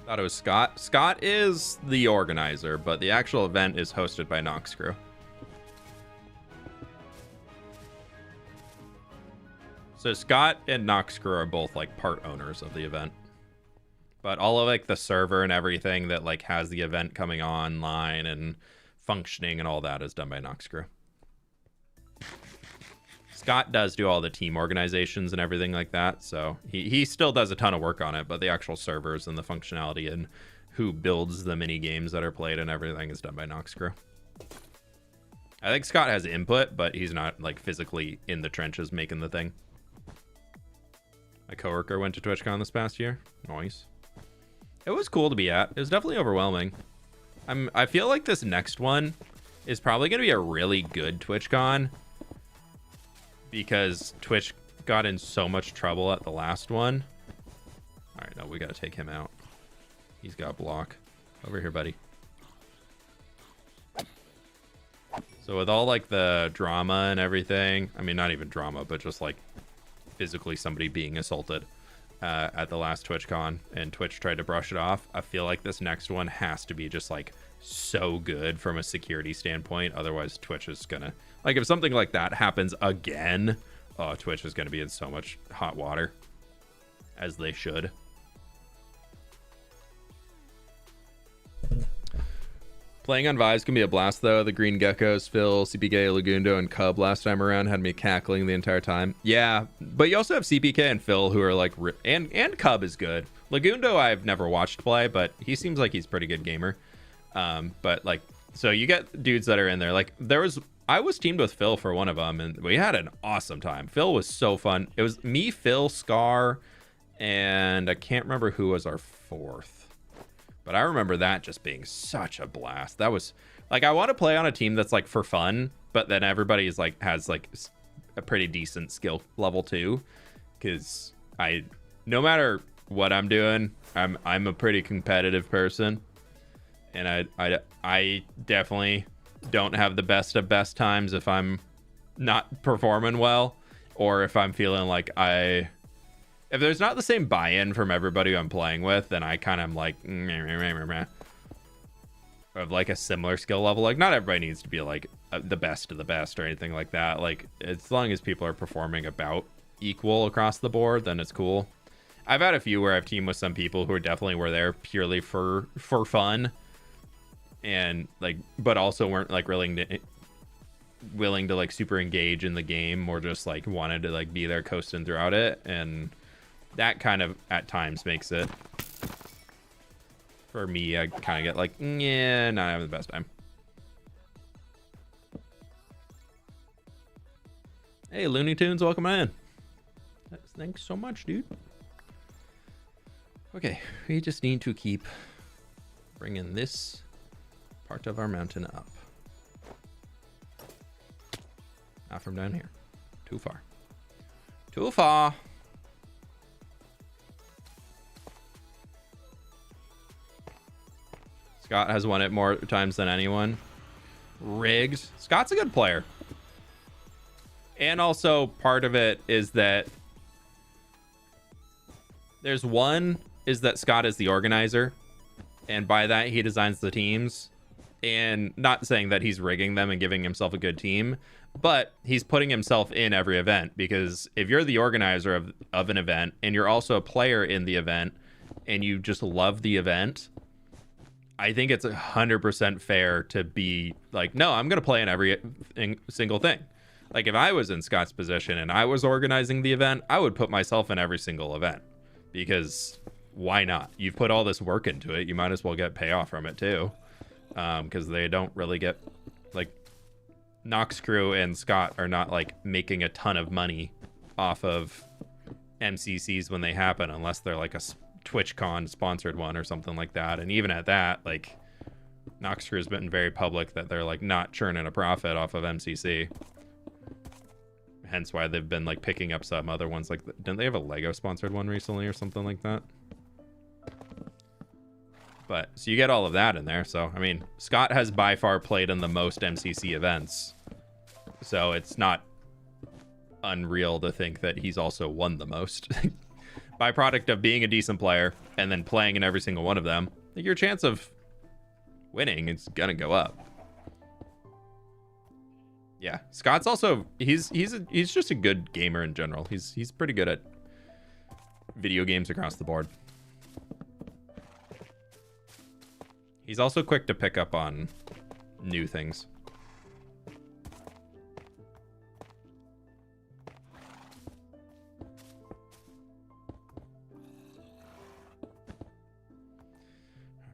Thought it was Scott. Scott is the organizer, but the actual event is hosted by Noxcrew. So Scott and Noxcrew are both like part owners of the event. But all of like the server and everything that like has the event coming online and functioning and all that is done by Noxcrew. Scott does do all the team organizations and everything like that, so he still does a ton of work on it, but the actual servers and the functionality and who builds the mini games that are played and everything is done by Noxcrew. I think Scott has input, but he's not like physically in the trenches making the thing. My coworker went to TwitchCon this past year. Nice. It was cool to be at. It was definitely overwhelming. I feel like this next one is probably going to be a really good TwitchCon because Twitch got in so much trouble at the last one. All right, no, we got to take him out. He's got block. Over here, buddy. So with all like the drama and everything, I mean, not even drama, but just like physically somebody being assaulted at the last TwitchCon, and Twitch tried to brush it off. I feel like this next one has to be just like so good from a security standpoint. Otherwise, Twitch is gonna, like, if something like that happens again, Twitch is gonna be in so much hot water, as they should. Playing on Vives can be a blast, though. The Green Geckos, Phil, CPK, Lagundo, and Cub last time around had me cackling the entire time. Yeah, but you also have CPK and Phil who are like... And Cub is good. Lagundo I've never watched play, but he seems like he's a pretty good gamer. But, like... So you get dudes that are in there. Like, I was teamed with Phil for one of them, and we had an awesome time. Phil was so fun. It was me, Phil, Scar, and I can't remember who was our fourth. But I remember that just being such a blast. That was like, I want to play on a team that's like for fun, but then everybody is like, has like a pretty decent skill level too. Cause no matter what I'm doing, I'm a pretty competitive person. And I definitely don't have the best of best times if I'm not performing well, or if I'm feeling like if there's not the same buy-in from everybody I'm playing with, then I kind of am like, of like a similar skill level. Like, not everybody needs to be like the best of the best or anything like that. Like, as long as people are performing about equal across the board, then it's cool. I've had a few where I've teamed with some people who definitely were there purely for fun, and like, but also weren't like willing to like super engage in the game, or just like wanted to like be there coasting throughout it. And that kind of at times makes it, for me, I kind of get like, yeah, not having the best time. Hey, Looney Tunes, welcome in. Thanks so much, dude. Okay, we just need to keep bringing this part of our mountain up. Not from down here. Too far. Too far. Scott has won it more times than anyone. Rigged. Scott's a good player. And also part of it is that there's one is that Scott is the organizer, and by that he designs the teams. And not saying that he's rigging them and giving himself a good team, but he's putting himself in every event, because if you're the organizer of an event and you're also a player in the event and you just love the event, I think it's 100% fair to be like, no, I'm going to play in every single thing. Like, if I was in Scott's position and I was organizing the event, I would put myself in every single event, because why not? You've put all this work into it. You might as well get payoff from it too. Because they don't really get, like, Nox Crew and Scott are not like making a ton of money off of MCCs when they happen, unless they're like a TwitchCon sponsored one or something like that. And even at that, like, Nox Crew has been very public that they're like not churning a profit off of MCC. Hence why they've been like picking up some other ones. Like, didn't they have a Lego sponsored one recently or something like that? But so you get all of that in there. So I mean, Scott has by far played in the most MCC events, so it's not unreal to think that he's also won the most. Byproduct of being a decent player and then playing in every single one of them, your chance of winning is gonna go up. Yeah, Scott's also he's just a good gamer in general. He's pretty good at video games across the board. He's also quick to pick up on new things. I'm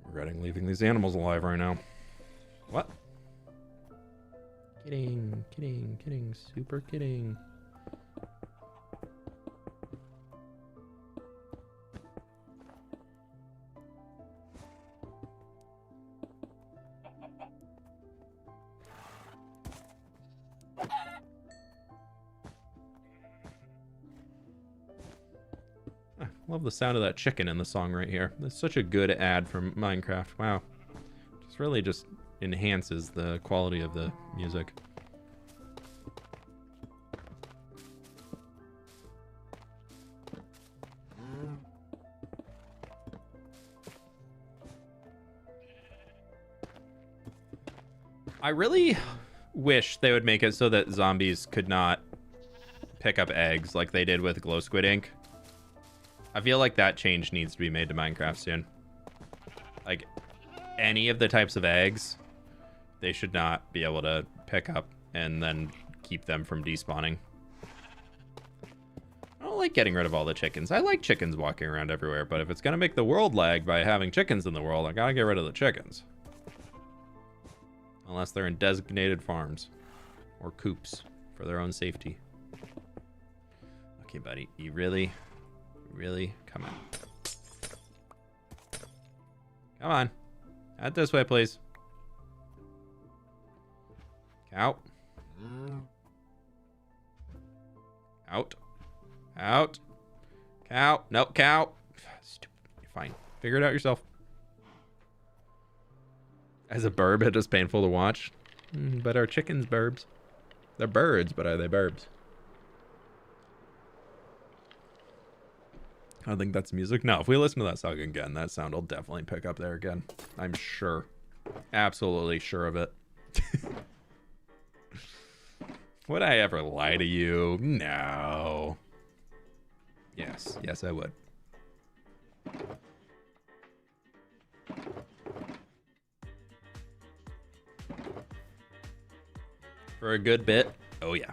regretting leaving these animals alive right now. What? Kidding, super kidding. Love the sound of that chicken in the song right here. That's such a good ad from Minecraft. Wow. Just really just enhances the quality of the music. I really wish they would make it so that zombies could not pick up eggs like they did with Glow Squid Ink. I feel like that change needs to be made to Minecraft soon. Like, any of the types of eggs, they should not be able to pick up and then keep them from despawning. I don't like getting rid of all the chickens. I like chickens walking around everywhere, but if it's going to make the world lag by having chickens in the world, I gotta get rid of the chickens. Unless they're in designated farms or coops for their own safety. Okay, buddy, you really... Really? Come on. Come on. Out this way, please. Cow. Out. Out. Cow. No, cow. Stupid. You're fine. Figure it out yourself. As a burb, it is painful to watch. But are chickens burbs? They're birds, but are they burbs? I don't think that's music. No, if we listen to that song again, that sound will definitely pick up there again. I'm sure. Absolutely sure of it. Would I ever lie to you? No. Yes. Yes, I would. For a good bit. Oh, yeah.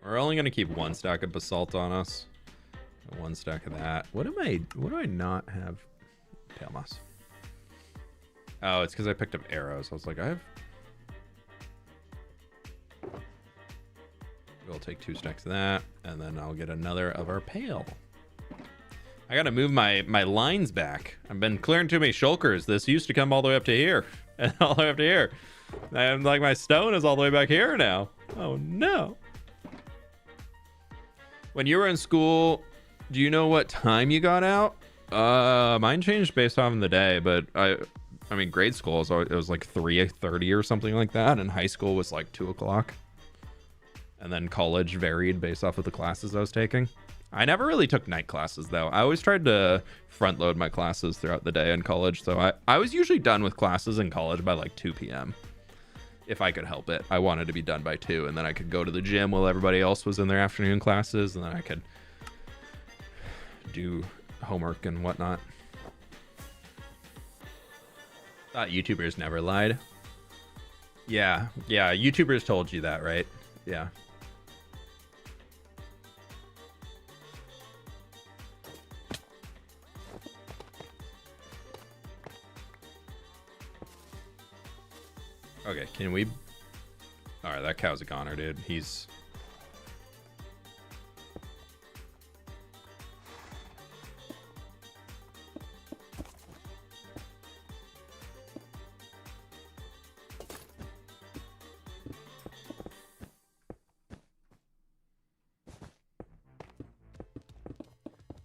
We're only going to keep one stack of basalt on us. One stack of that. What do I not have? Pale moss. Oh, it's because I picked up arrows. I was like, we'll take 2 stacks of that, and then I'll get another of our pale. I got to move my lines back. I've been clearing too many shulkers. This used to come all the way up to here. And all the way up to here. I'm like, my stone is all the way back here now. Oh, no. When you were in school, do you know what time you got out? Mine changed based on the day, but I mean, grade school it was like 3:30 or something like that, and high school was like 2 o'clock. And then college varied based off of the classes I was taking. I never really took night classes though. I always tried to front load my classes throughout the day in college, so I was usually done with classes in college by like 2 p.m. if I could help it. I wanted to be done by 2, and then I could go to the gym while everybody else was in their afternoon classes, and then I could do homework and whatnot. Thought YouTubers never lied. Yeah, YouTubers told you that, right? Yeah. Okay, can we... Alright, that cow's a goner, dude. He's...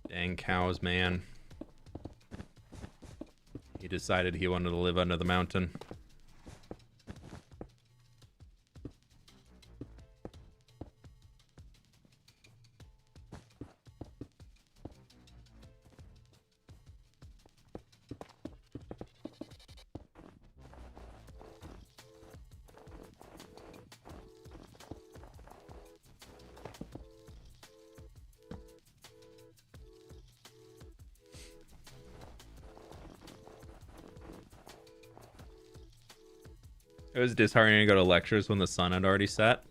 Dang cows, man. He decided he wanted to live under the mountain. It was disheartening to go to lectures when the sun had already set.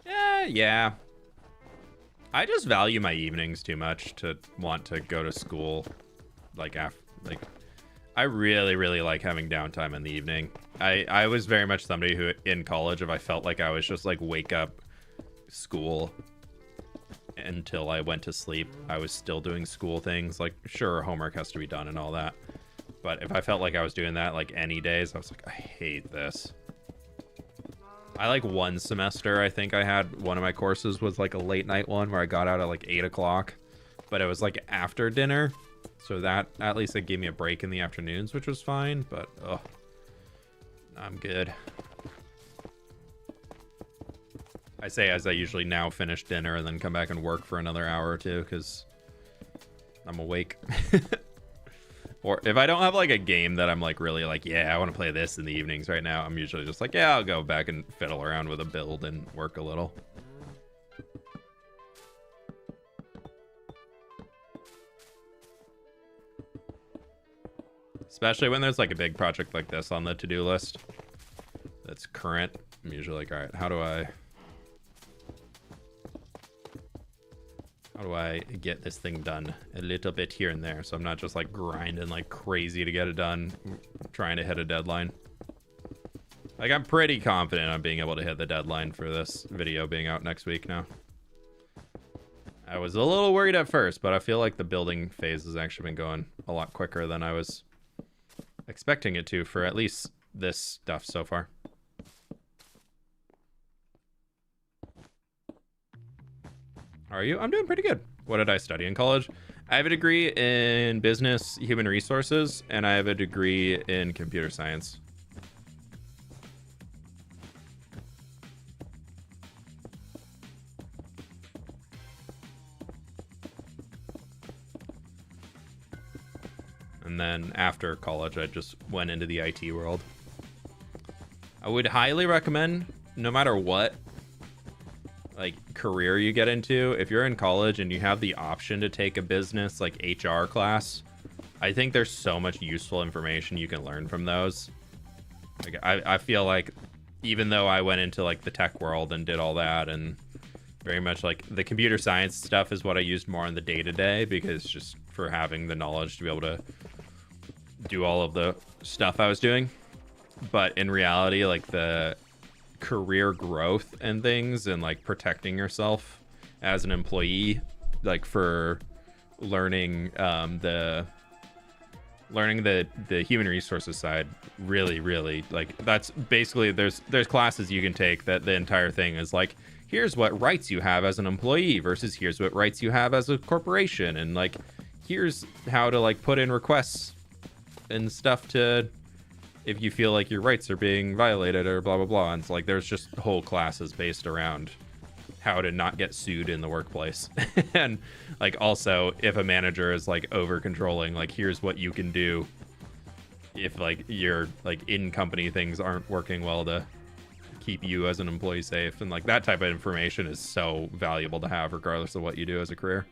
Yeah. I just value my evenings too much to want to go to school. I really, really like having downtime in the evening. I was very much somebody who, in college, if I felt like I was just like wake up, school, until I went to sleep, I was still doing school things. Like, sure, homework has to be done and all that. But if I felt like I was doing that, like, any days, I was like, I hate this. I, like, one semester, I think I had one of my courses was, like, a late night one where I got out at, like, 8 o'clock. But it was, like, after dinner. So that, at least, it gave me a break in the afternoons, which was fine. But, ugh. I'm good. I say as I usually now finish dinner and then come back and work for another hour or two because I'm awake. Or if I don't have like a game that I'm like really like, yeah, I want to play this in the evenings right now, I'm usually just like, yeah, I'll go back and fiddle around with a build and work a little. Especially when there's like a big project like this on the to-do list that's current. I'm usually like, all right, how do I get this thing done a little bit here and there so I'm not just like grinding like crazy to get it done, trying to hit a deadline. Like, I'm pretty confident on being able to hit the deadline for this video being out next week now. I was a little worried at first, but I feel like the building phase has actually been going a lot quicker than I was expecting it to for at least this stuff so far. How are you? I'm doing pretty good. What did I study in college? I have a degree in business, human resources, and I have a degree in computer science. And then after college, I just went into the IT world. I would highly recommend, no matter what like career you get into, if you're in college and you have the option to take a business like HR class, I think there's so much useful information you can learn from those. Like I feel like even though I went into like the tech world and did all that, and very much like the computer science stuff is what I used more in the day-to-day, because just for having the knowledge to be able to do all of the stuff I was doing. But in reality, like the career growth and things, and like protecting yourself as an employee, like for learning the human resources side, really like that's basically there's classes you can take that the entire thing is like, here's what rights you have as an employee versus here's what rights you have as a corporation, and like here's how to like put in requests and stuff to if you feel like your rights are being violated or blah blah blah. And it's like there's just whole classes based around how to not get sued in the workplace. And like also if a manager is like over controlling, like here's what you can do if like your like in company things aren't working well to keep you as an employee safe. And like that type of information is so valuable to have regardless of what you do as a career.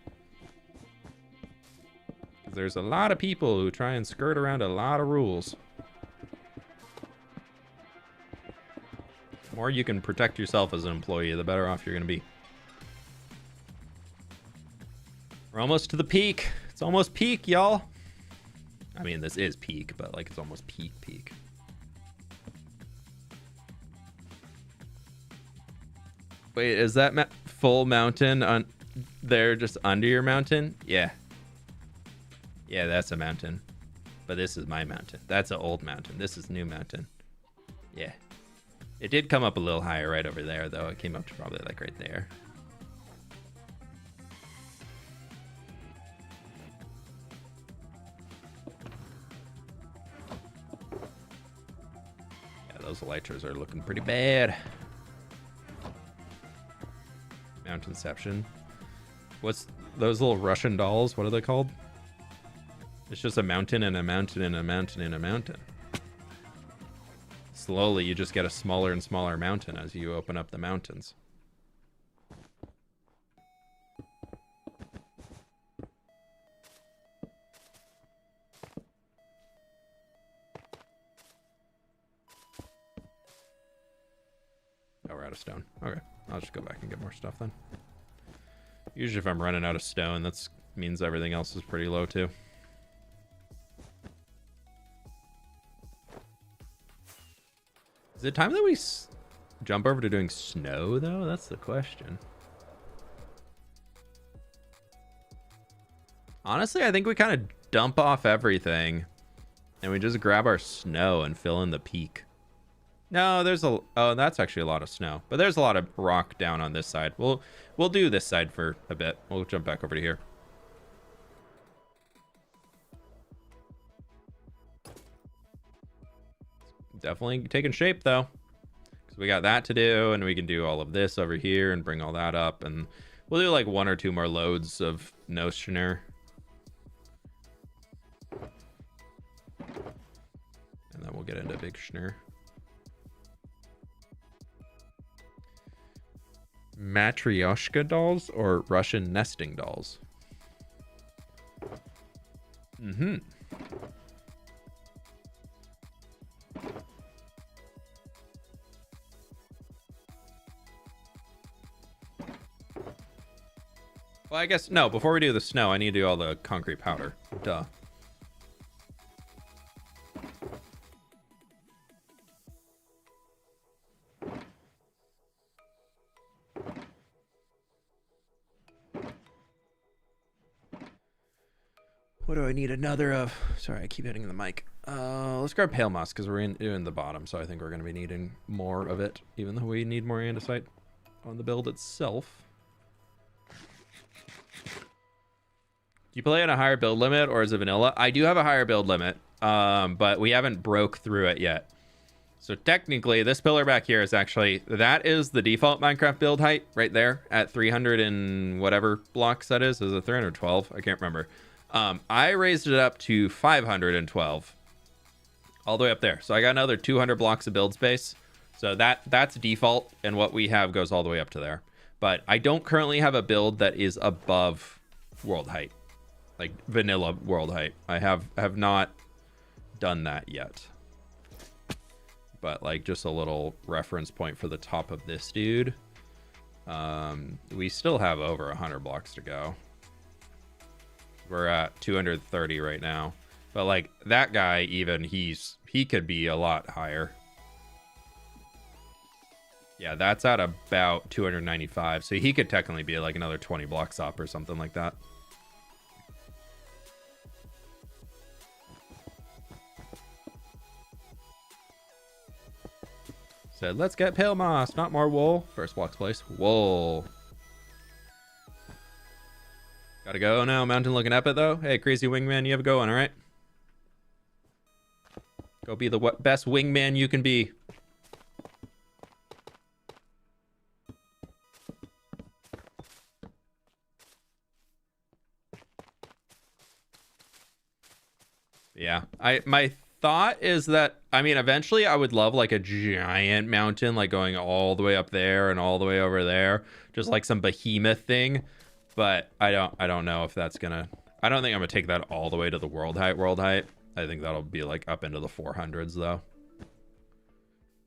There's a lot of people who try and skirt around a lot of rules. The more you can protect yourself as an employee, the better off you're going to be. We're almost to the peak. It's almost peak, y'all. I mean, this is peak, but like it's almost peak. Wait, is that full mountain on there just under your mountain? Yeah. Yeah, that's a mountain. But this is my mountain. That's an old mountain. This is new mountain. Yeah. It did come up a little higher right over there, though. It came up to probably like right there. Yeah, those elytras are looking pretty bad. Mountainception. What's those little Russian dolls? What are they called? It's just a mountain and a mountain and a mountain and a mountain. Slowly, you just get a smaller and smaller mountain as you open up the mountains. Oh, we're out of stone. Okay, I'll just go back and get more stuff then. Usually if I'm running out of stone, that means everything else is pretty low too. Is it time that we jump over to doing snow, though? That's the question. Honestly, I think we kind of dump off everything and we just grab our snow and fill in the peak. No, there's a... Oh, that's actually a lot of snow. But there's a lot of rock down on this side. We'll do this side for a bit. We'll jump back over to here. Definitely taking shape, though. Because we got that to do, and we can do all of this over here and bring all that up. And we'll do like 1 or 2 more loads of Notioner. And then we'll get into Big Schnur. Matryoshka dolls or Russian nesting dolls? Mm-hmm. Well, I guess, no, before we do the snow, I need to do all the concrete powder. Duh. What do I need another of? Sorry, I keep hitting the mic. Let's grab pale moss because we're doing the bottom, so I think we're going to be needing more of it, even though we need more andesite on the build itself. Do you play at a higher build limit or is it vanilla? I do have a higher build limit, but we haven't broke through it yet. So technically, this pillar back here is actually, that is the default Minecraft build height right there at 300 and whatever blocks that is. Is it 312? I can't remember. I raised it up to 512 all the way up there. So I got another 200 blocks of build space. So that's default, and what we have goes all the way up to there. But I don't currently have a build that is above world height, like vanilla world height. I have not done that yet. But like just a little reference point for the top of this dude. We still have over 100 blocks to go. We're at 230 right now. But like that guy, even he could be a lot higher. Yeah, that's at about 295. So he could technically be like another 20 blocks up or something like that. Said, let's get pale moss, not more wool. First blocks place. Wool. Gotta go now. Mountain looking epic though. Hey, crazy wingman, you have a go on, all right? Go be the best wingman you can be. Yeah, my thought is that, I mean, eventually I would love like a giant mountain, like going all the way up there and all the way over there, just like some behemoth thing. But I don't know if that's gonna, I don't think I'm gonna take that all the way to the world height. I think that'll be like up into the 400s though.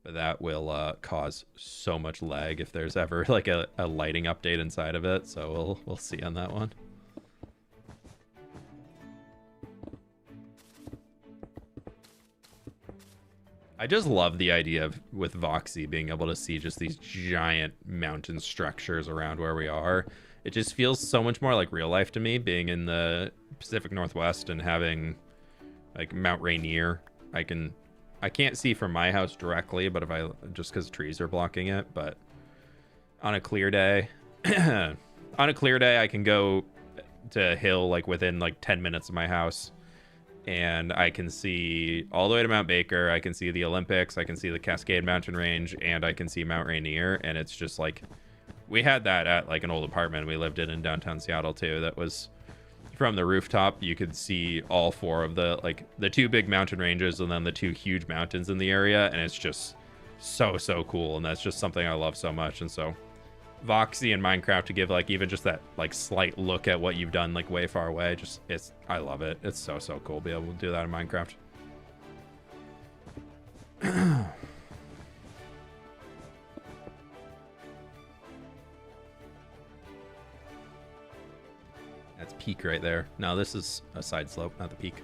But that will cause so much lag if there's ever like a lighting update inside of it. So we'll see on that one. I just love the idea of, with Voxy, being able to see just these giant mountain structures around where we are. It just feels so much more like real life to me, being in the Pacific Northwest and having like Mount Rainier. I can't see from my house directly, but just because trees are blocking it. But on a clear day, I can go to a hill like within like 10 minutes of my house, and I can see all the way to Mount Baker. I can see the Olympics. I can see the Cascade Mountain Range, and I can see Mount Rainier. And it's just like, we had that at like an old apartment we lived in downtown Seattle too. That was from the rooftop. You could see all four of the two big mountain ranges and then the two huge mountains in the area. And it's just so cool. And that's just something I love so much. And so Voxy and Minecraft to give like even just that like slight look at what you've done like way far away, I love it. It's so cool to be able to do that in Minecraft. That's peak right there. No, this is a side slope, not the peak.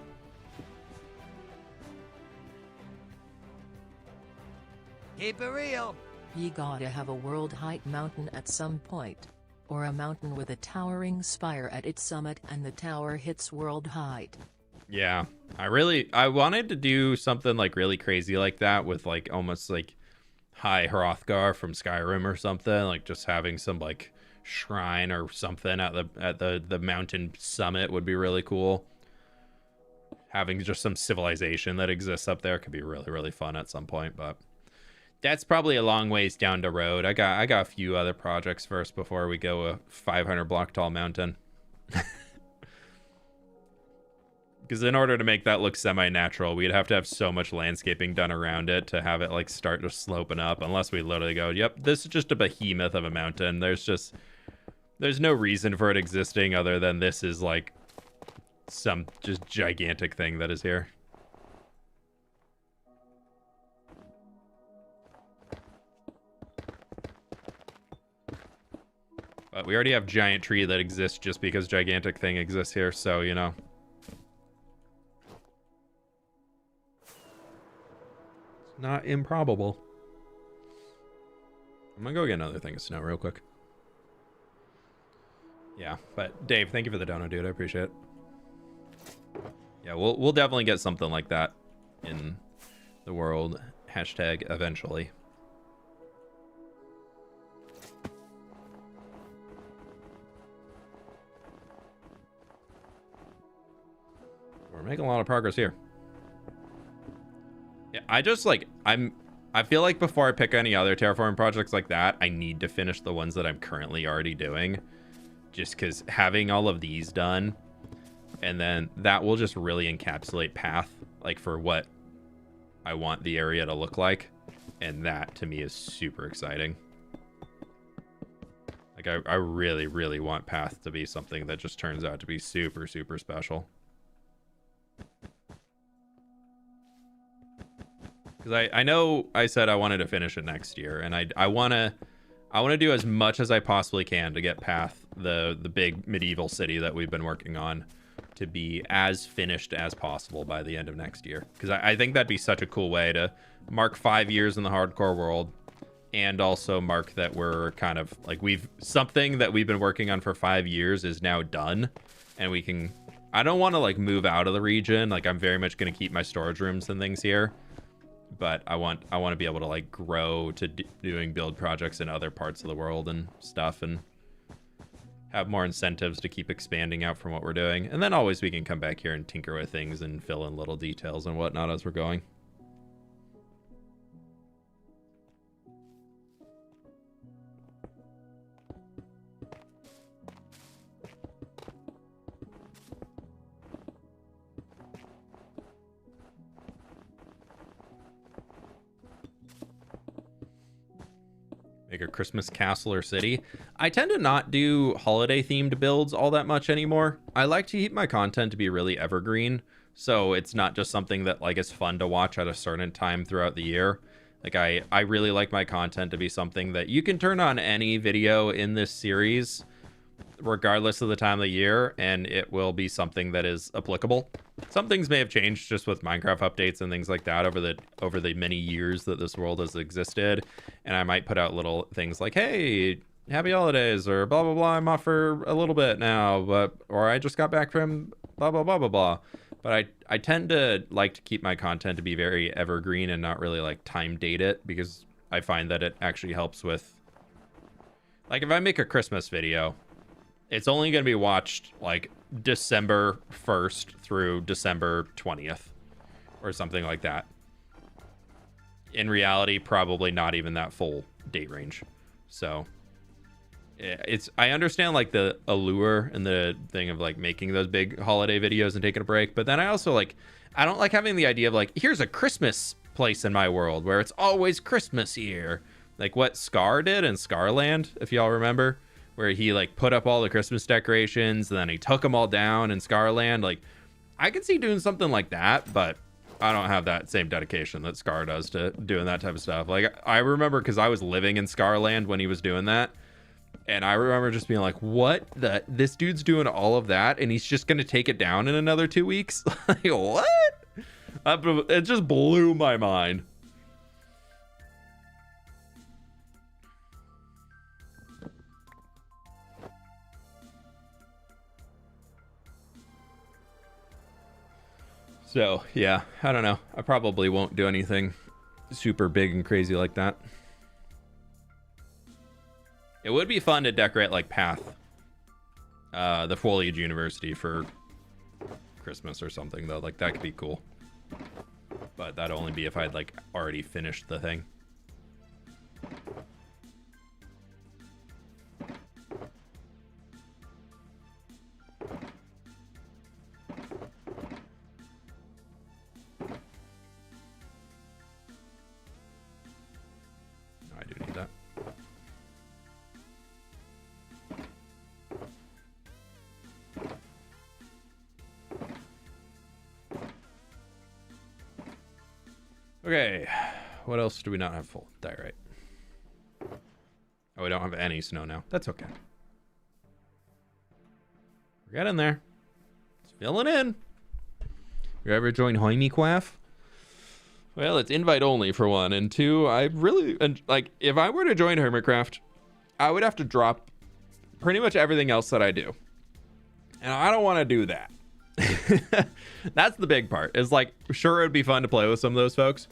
Keep it real. You gotta have a world height mountain at some point. Or a mountain with a towering spire at its summit and the tower hits world height. Yeah, I wanted to do something like really crazy like that with like almost like High Hrothgar from Skyrim or something, like just having some like shrine or something at the mountain summit would be really cool. Having just some civilization that exists up there could be really fun at some point, but that's probably a long ways down the road. I got a few other projects first before we go a 500 block tall mountain. Because in order to make that look semi-natural, we'd have to have so much landscaping done around it to have it like start just sloping up, unless we literally go, yep, this is just a behemoth of a mountain. There's no reason for it existing other than this is like some just gigantic thing that is here. But we already have giant tree that exists just because gigantic thing exists here, so you know. It's not improbable. I'm gonna go get another thing of snow real quick. Yeah, but Dave, thank you for the dono, dude. I appreciate it. Yeah, we'll definitely get something like that in the world. Hashtag eventually. We're making a lot of progress here. Yeah, I feel like before I pick any other terraforming projects like that, I need to finish the ones that I'm currently already doing. Just because having all of these done, and then that will just really encapsulate path, like for what I want the area to look like. And that to me is super exciting. Like I really want path to be something that just turns out to be super special. Because I know I said I wanted to finish it next year, and I want to do as much as I possibly can to get Path, the big medieval city that we've been working on, to be as finished as possible by the end of next year. Because I think that'd be such a cool way to mark 5 years in the hardcore world, and also mark that we're kind of like something that we've been working on for 5 years is now done, and we can. I don't want to like move out of the region. Like I'm very much going to keep my storage rooms and things here. But I want to be able to like grow to doing build projects in other parts of the world and stuff, and have more incentives to keep expanding out from what we're doing. And then always we can come back here and tinker with things and fill in little details and whatnot as we're going. Make a Christmas castle or city. I tend to not do holiday themed builds all that much anymore. I like to keep my content to be really evergreen, so it's not just something that like is fun to watch at a certain time throughout the year. Like I really like my content to be something that you can turn on any video in this series regardless of the time of the year, and it will be something that is applicable. Some things may have changed just with Minecraft updates and things like that over the many years that this world has existed, and I might put out little things like, hey, happy holidays, or blah blah blah, I'm off for a little bit now, but or I just got back from blah blah blah blah blah. But I tend to like to keep my content to be very evergreen and not really like time date it, because I find that it actually helps with, like, if I make a Christmas video, it's only going to be watched like December 1st through December 20th or something like that. In reality, probably not even that full date range. So I understand like the allure and the thing of like making those big holiday videos and taking a break. But then I also I don't like having the idea of like, here's a Christmas place in my world where it's always Christmas here. Like what Scar did in Scarland, if y'all remember, where he like put up all the Christmas decorations and then he took them all down in Scarland. Like, I could see doing something like that, but I don't have that same dedication that Scar does to doing that type of stuff. Like, I remember, because I was living in Scarland when he was doing that, and I remember just being like, what this dude's doing all of that and he's just gonna take it down in another 2 weeks? Like, what? It just blew my mind. So, yeah, I don't know. I probably won't do anything super big and crazy like that. It would be fun to decorate, like, Path, the Foliage University for Christmas or something, though. Like, that could be cool. But that'd only be if I'd, like, already finished the thing. I do need that. Okay, what else do we not have full? Diorite. Oh, we don't have any snow now. That's okay. We're getting there. It's filling in. You ever join Hoimiquaff? Well, it's invite only for one, and two, I really, like, if I were to join Hermitcraft, I would have to drop pretty much everything else that I do. And I don't want to do that. That's the big part. Is like, sure, it'd be fun to play with some of those folks,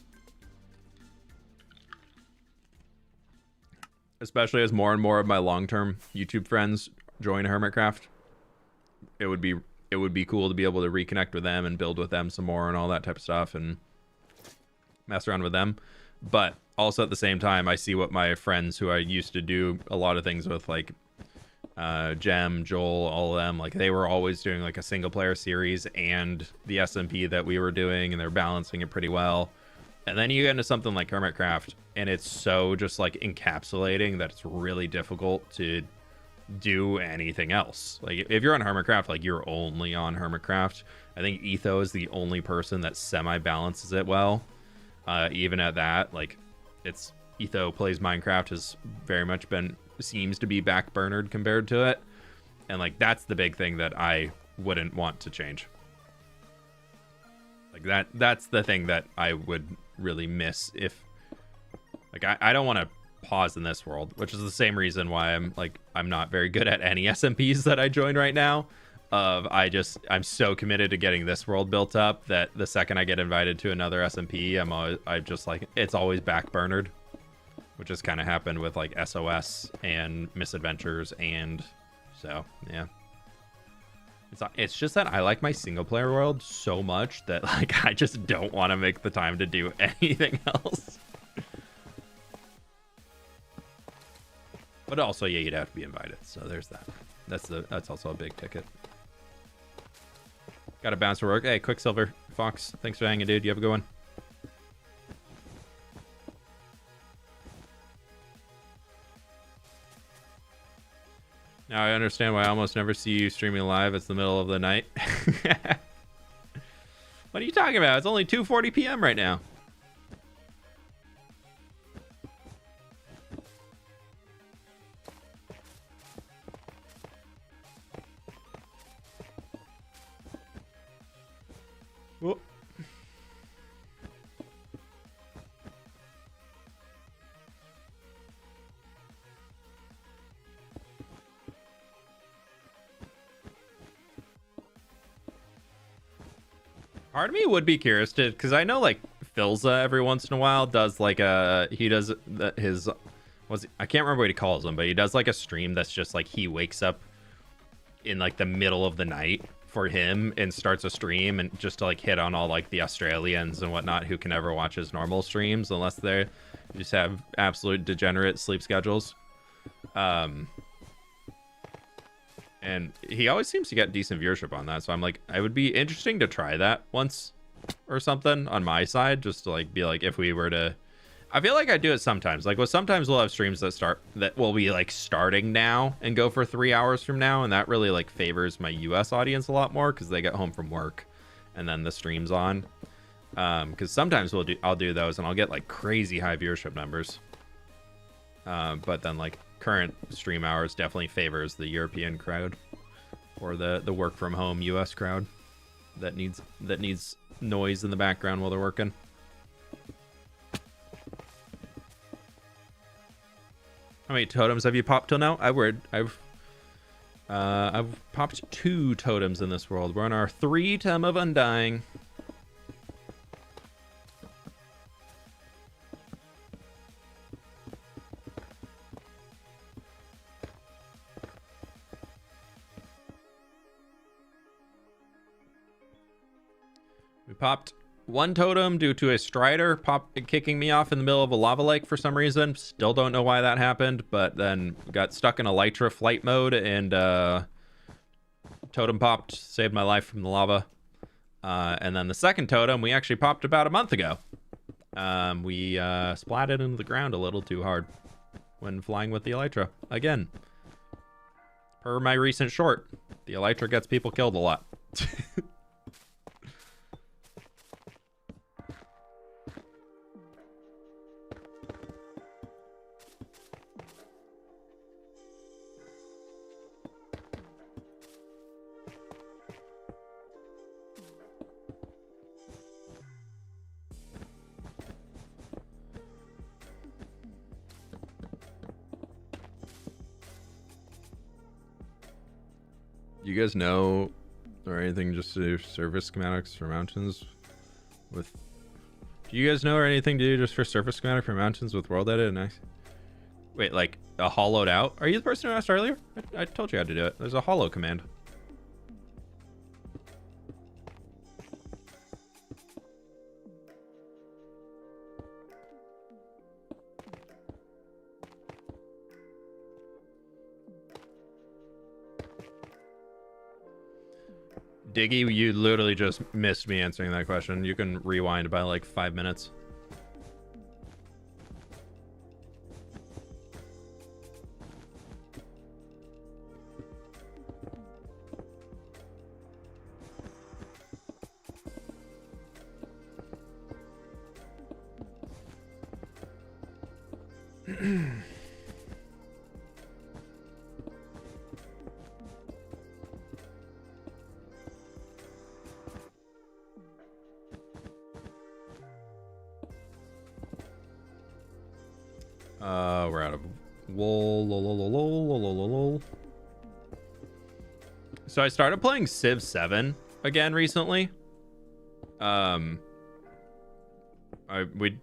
especially as more and more of my long-term YouTube friends join Hermitcraft. It would be cool to be able to reconnect with them and build with them some more and all that type of stuff and mess around with them. But also at the same time, I see what my friends who I used to do a lot of things with, like Jem, Joel, all of them, like they were always doing like a single player series and the SMP that we were doing, and they're balancing it pretty well. And then you get into something like Hermitcraft and it's so just like encapsulating that it's really difficult to do anything else. Like if you're on Hermitcraft, like you're only on Hermitcraft. I think Etho is the only person that semi balances it well. Even at that, like it's Etho plays Minecraft has very much seems to be backburnered compared to it, and like that's the big thing that I wouldn't want to change. Like that's the thing that I would really miss if, like, I don't want to pause in this world, which is the same reason why I'm not very good at any SMPs that I join right now. I'm so committed to getting this world built up that the second I get invited to another SMP, I just like, it's always backburnered, which has kind of happened with like SOS and Misadventures, and so yeah. It's just that I like my single player world so much that like I just don't want to make the time to do anything else. But also, yeah, you'd have to be invited, so there's that. That's also a big ticket. Got to bounce for work. Hey, Quicksilver Fox, thanks for hanging, dude. You have a good one. Now I understand why I almost never see you streaming live. It's the middle of the night. What are you talking about? It's only 2:40 p.m. right now. Oh. Part of me would be curious to, because I know like Philza every once in a while does like his I can't remember what he calls them, but he does like a stream that's just like he wakes up in like the middle of the night for him and starts a stream and just to like hit on all like the Australians and whatnot who can never watch his normal streams unless they just have absolute degenerate sleep schedules. And he always seems to get decent viewership on that, so I'm like, it would be interesting to try that once or something on my side, just to like be like, if we were to, I feel like I do it sometimes. Like, well, sometimes we'll have streams that will be like starting now and go for 3 hours from now, and that really like favors my US audience a lot more because they get home from work and then the stream's on. Because sometimes I'll do those and I'll get like crazy high viewership numbers. But then like current stream hours definitely favors the European crowd or the work from home US crowd that needs noise in the background while they're working. How many totems have you popped till now? I've popped 2 totems in this world. We're on our 3 Tom of Undying. We popped 1 totem due to a strider kicking me off in the middle of a lava lake for some reason. Still don't know why that happened, but then got stuck in elytra flight mode and totem popped, saved my life from the lava. And then the second totem we actually popped about a month ago. We splatted into the ground a little too hard when flying with the elytra. Again, per my recent short, the elytra gets people killed a lot. Do you guys know or anything just to do surface schematics for mountains with... Do you guys know or anything to do just for surface schematic for mountains with world edit and wait, like a hollowed out? Are you the person who asked earlier? I told you how to do it. There's a hollow command. Diggy, you literally just missed me answering that question. You can rewind by like 5 minutes. We're out of wool. So I started playing Civ 7 again recently. I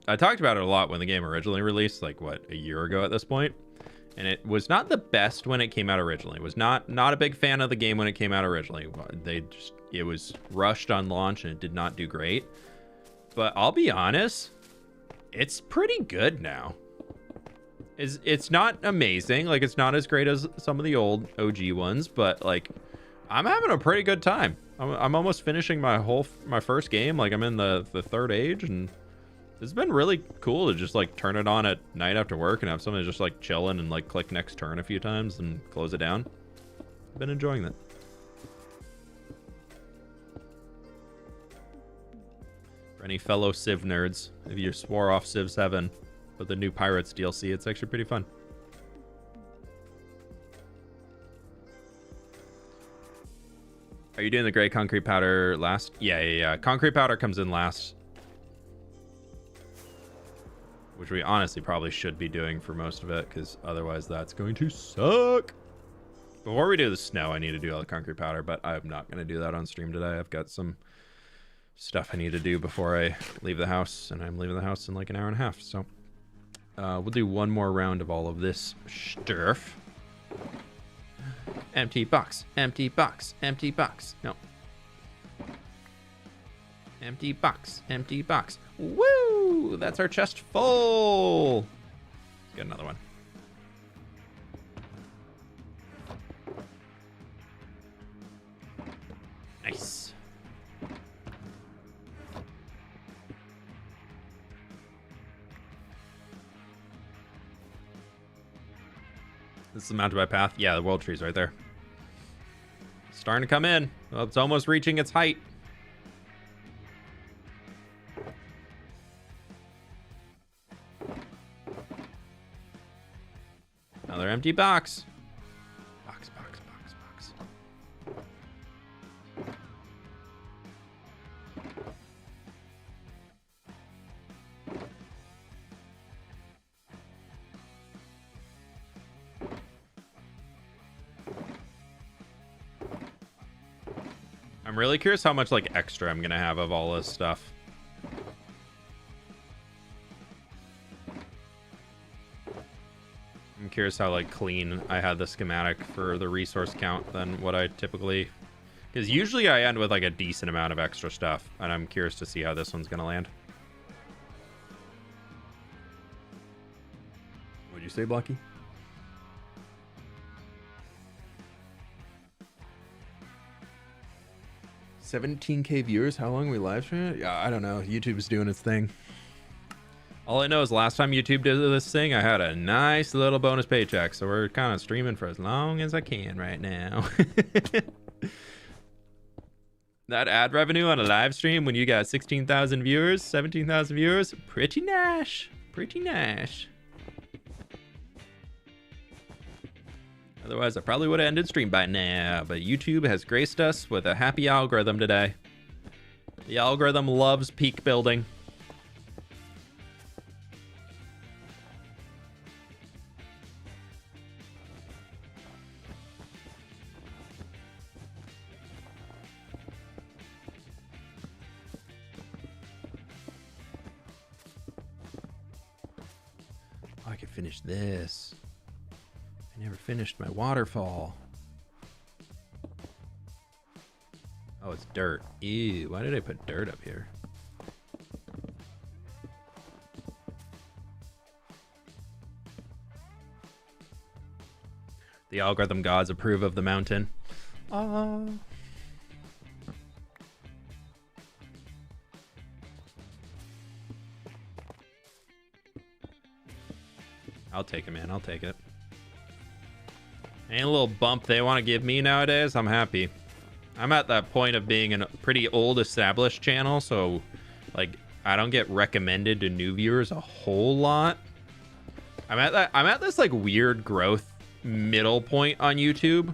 talked about it a lot when the game originally released, like what, a year ago at this point, and it was not the best when it came out originally. Was not a big fan of the game when it came out originally. It was rushed on launch and it did not do great. But I'll be honest, it's pretty good now. It's not amazing, like it's not as great as some of the old OG ones, but like I'm having a pretty good time. I'm almost finishing my first game. Like I'm in the third age, and it's been really cool to just like turn it on at night after work and have somebody just like chilling and like click next turn a few times and close it down. I've been enjoying that. For any fellow Civ nerds, if you swore off Civ 7 with the new Pirates DLC, it's actually pretty fun. Are you doing the gray concrete powder last? Yeah. Concrete powder comes in last. Which we honestly probably should be doing for most of it, because otherwise that's going to suck. Before we do the snow, I need to do all the concrete powder, but I'm not going to do that on stream today. I've got some stuff I need to do before I leave the house, and I'm leaving the house in like an hour and a half. So we'll do one more round of all of this stuff. Empty box, empty box, empty box. No. Empty box, empty box. Woo! That's our chest full. Let's get another one. Nice. This is the mountain bike path. Yeah, the world tree's right there. Starting to come in. Well, it's almost reaching its height. Another empty box. Box. I'm really curious how much like extra I'm gonna have of all this stuff. I'm curious how like clean I had the schematic for the resource count than what I typically, because usually I end with like a decent amount of extra stuff, and I'm curious to see how this one's gonna land. What'd you say, Blocky? $17K viewers. How long we live stream it? Yeah, I don't know. YouTube's doing its thing. All I know is last time YouTube did this thing, I had a nice little bonus paycheck. So we're kind of streaming for as long as I can right now. That ad revenue on a live stream when you got 16,000 viewers, 17,000 viewers, pretty nice. Pretty nice. Otherwise, I probably would have ended stream by now. But YouTube has graced us with a happy algorithm today. The algorithm loves peak building. Oh, I could finish this. I never finished my waterfall. Oh, it's dirt. Ew, why did I put dirt up here? The algorithm gods approve of the mountain. I'll take it, man. I'll take it. Any little bump they want to give me nowadays, I'm happy. I'm at that point of being a pretty old established channel, so like I don't get recommended to new viewers a whole lot. I'm at this like weird growth middle point on YouTube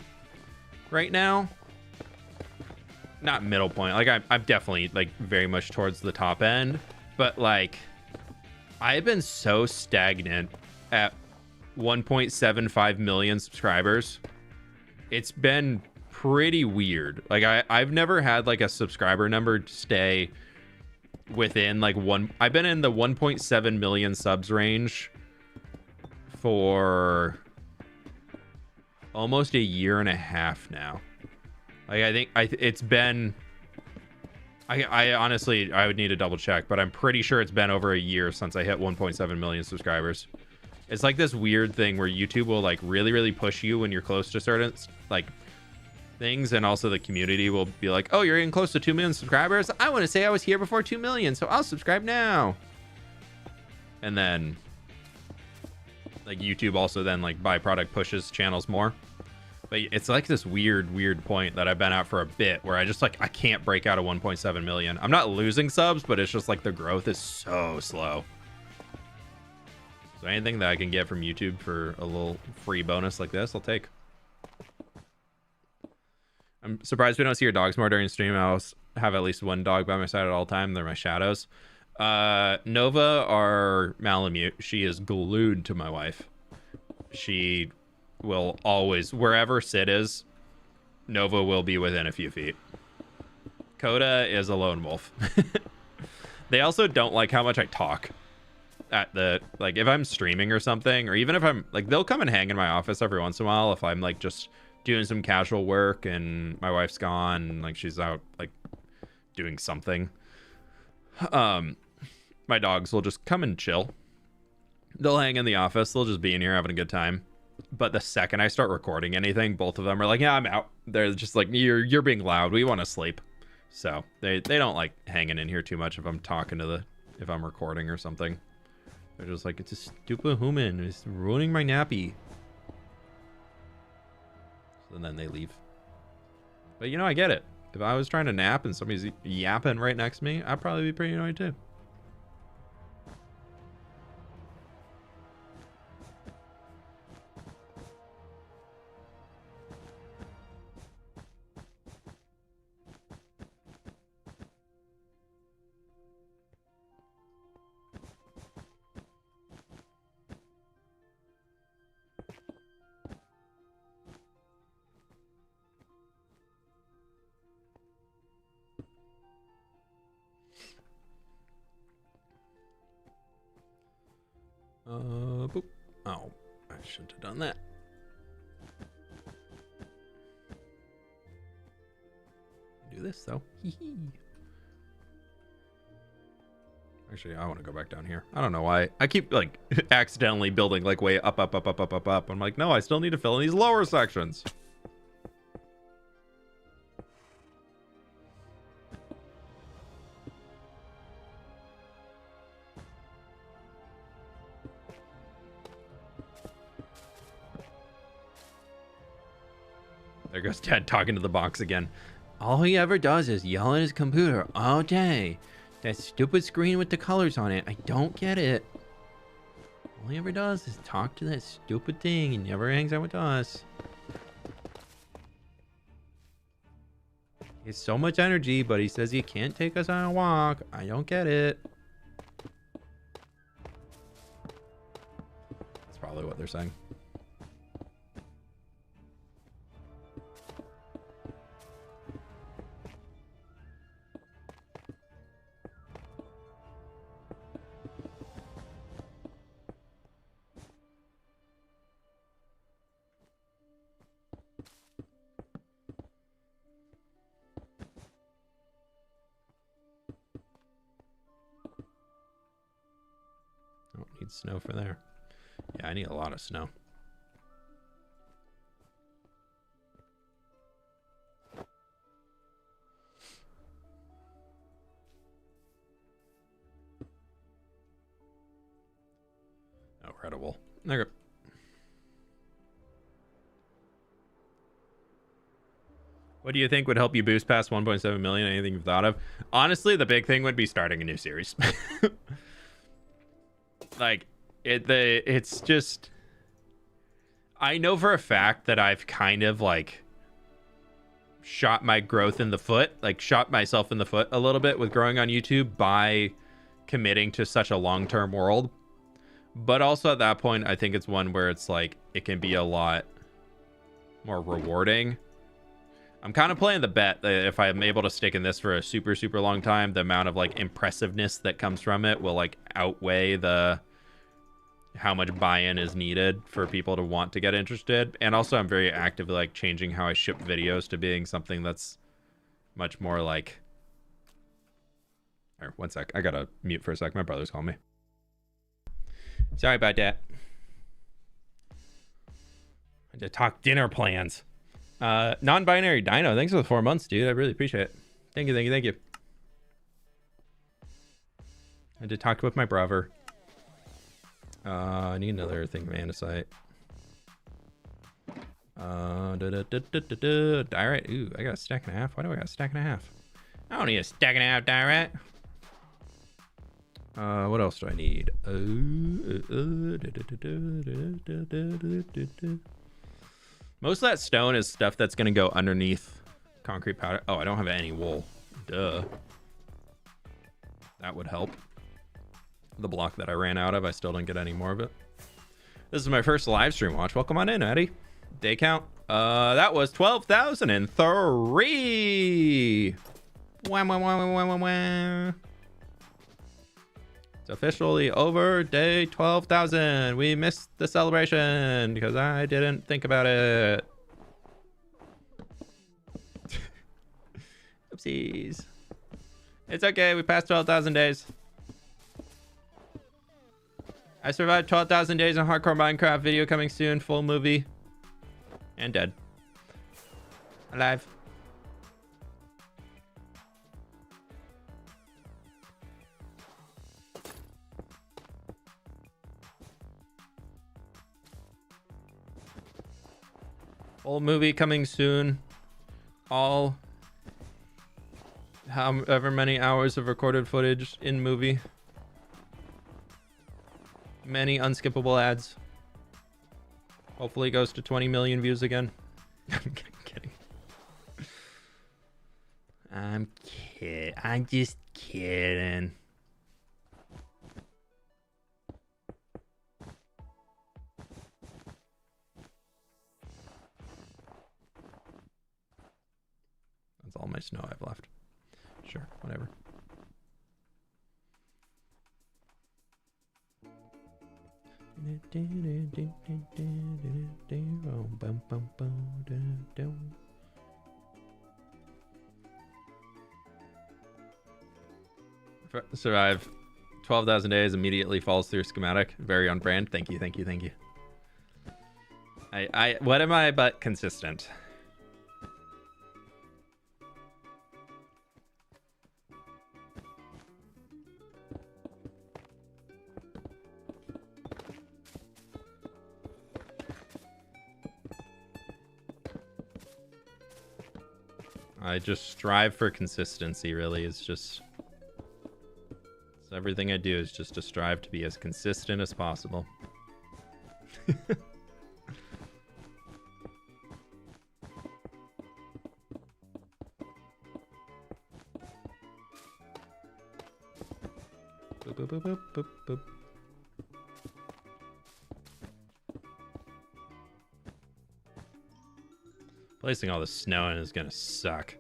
right now. Not middle point, like I'm definitely like very much towards the top end, but like I've been so stagnant at 1.75 million subscribers. It's been pretty weird. Like I've never had like a subscriber number stay within like I've been in the 1.7 million subs range for almost a year and a half now. Like I think it's been, I honestly, I would need to double check, but I'm pretty sure it's been over a year since I hit 1.7 million subscribers. It's like this weird thing where YouTube will like really push you when you're close to certain like things, and also the community will be like, oh, you're getting close to 2 million subscribers. I want to say I was here before 2 million, so I'll subscribe now. And then like YouTube also then like byproduct pushes channels more. But it's like this weird point that I've been at for a bit where I just like I can't break out of 1.7 million. I'm not losing subs, but it's just like the growth is so slow. So anything that I can get from YouTube for a little free bonus like this, I'll take. I'm surprised we don't see your dogs more during stream. I always have at least one dog by my side at all time. They're my shadows. Nova, our Malamute, she is glued to my wife. She will always, wherever Sid is, Nova will be within a few feet. Coda is a lone wolf. They also don't like how much I talk at the, like, if I'm streaming or something, or even if I'm, like, they'll come and hang in my office every once in a while if I'm, like, just doing some casual work and my wife's gone and, like, she's out, like, doing something. My dogs will just come and chill. They'll hang in the office. They'll just be in here having a good time. But the second I start recording anything, both of them are like, yeah, I'm out. They're just like, you're being loud. We want to sleep. So they don't like hanging in here too much if I'm talking to if I'm recording or something. They're just like, it's a stupid human. It's ruining my nappy. So then they leave. But you know, I get it. If I was trying to nap and somebody's yapping right next to me, I'd probably be pretty annoyed too. Boop. Oh, I shouldn't have done that. Do this though. Actually, I want to go back down here. I don't know why. I keep like accidentally building like way up. I'm like, no, I still need to fill in these lower sections. There goes Dad talking to the box again. All he ever does is yell at his computer all day. That stupid screen with the colors on it. I don't get it. All he ever does is talk to that stupid thing. He never hangs out with us. He has so much energy, but he says he can't take us on a walk. I don't get it. That's probably what they're saying. Snow for there. Yeah, I need a lot of snow. Incredible. Okay. What do you think would help you boost past 1.7 million? Anything you've thought of? Honestly, the big thing would be starting a new series. Like it's just, I know for a fact that I've kind of like shot my growth in the foot, like shot myself in the foot a little bit with growing on YouTube by committing to such a long-term world. But also at that point, I think it's one where it's like it can be a lot more rewarding. I'm kind of playing the bet that if I'm able to stick in this for a super, super long time, the amount of like impressiveness that comes from it will like outweigh the how much buy-in is needed for people to want to get interested. And also I'm very actively like changing how I ship videos to being something that's much more like, here, one sec. I gotta mute for a sec. My brother's calling me. Sorry about that. I had to talk dinner plans. Non-binary Dino, thanks for the 4 months, dude. I really appreciate it. Thank you. I had to talk with my brother. I need another thing of andesite. Diorite. Ooh, I got a stack and a half. Why do I got a stack and a half? I don't need a stack and a half diorite. What else do I need? Most of that stone is stuff that's going to go underneath Concrete powder. Oh, I don't have any wool. Duh. That would help. The block that I ran out of, I still didn't get any more of it. This is my first live stream watch. Welcome on in, Eddie. Day count. That was 12,003. Wah, wah, wah, wah, wah, wah. It's officially over day 12,000. We missed the celebration because I didn't think about it. Oopsies. It's okay. We passed 12,000 days. I survived 12,000 days in hardcore Minecraft. Video coming soon. Full movie. And dead. Alive. Full movie coming soon. All however many hours of recorded footage in movie. Many unskippable ads. Hopefully it goes to 20 million views again. I'm kidding. I'm kidding. I'm just kidding. That's all my snow I've left. Sure, whatever. Survive 12,000 days, immediately falls through schematic. Very on brand. Thank you, thank you, thank you. What am I but consistent? I just strive for consistency, really. It's everything I do is just to strive to be as consistent as possible. Boop, boop, boop, boop, boop, boop. Placing all the snow in is gonna suck.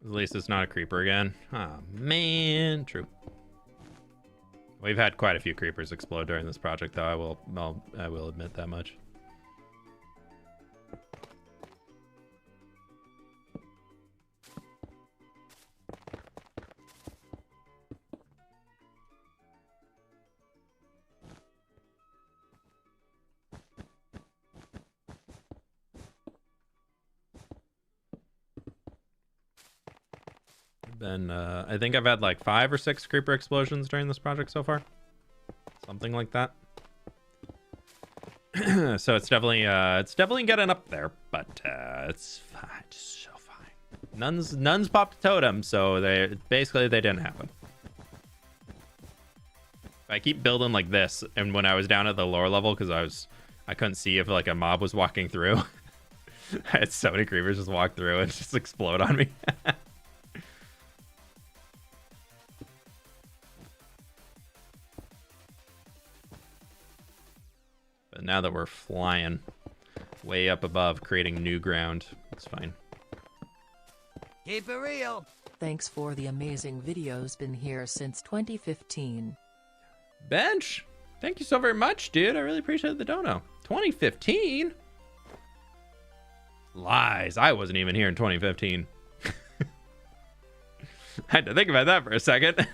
At least it's not a creeper again. Oh man, true. We've had quite a few creepers explode during this project, though. I will admit that much. I think I've had like 5 or 6 creeper explosions during this project so far. Something like that. So it's definitely getting up there, but it's fine. It's so fine. Nuns popped a totem, so they didn't happen. I keep building like this, and when I was down at the lower level, because I couldn't see if like a mob was walking through. I had so many creepers just walk through and just explode on me. But now that we're flying way up above, creating new ground, it's fine. Keep it real. Thanks for the amazing videos. Been here since 2015. Bench, thank you so very much, dude. I really appreciate the dono. 2015? Lies. I wasn't even here in 2015. I had to think about that for a second.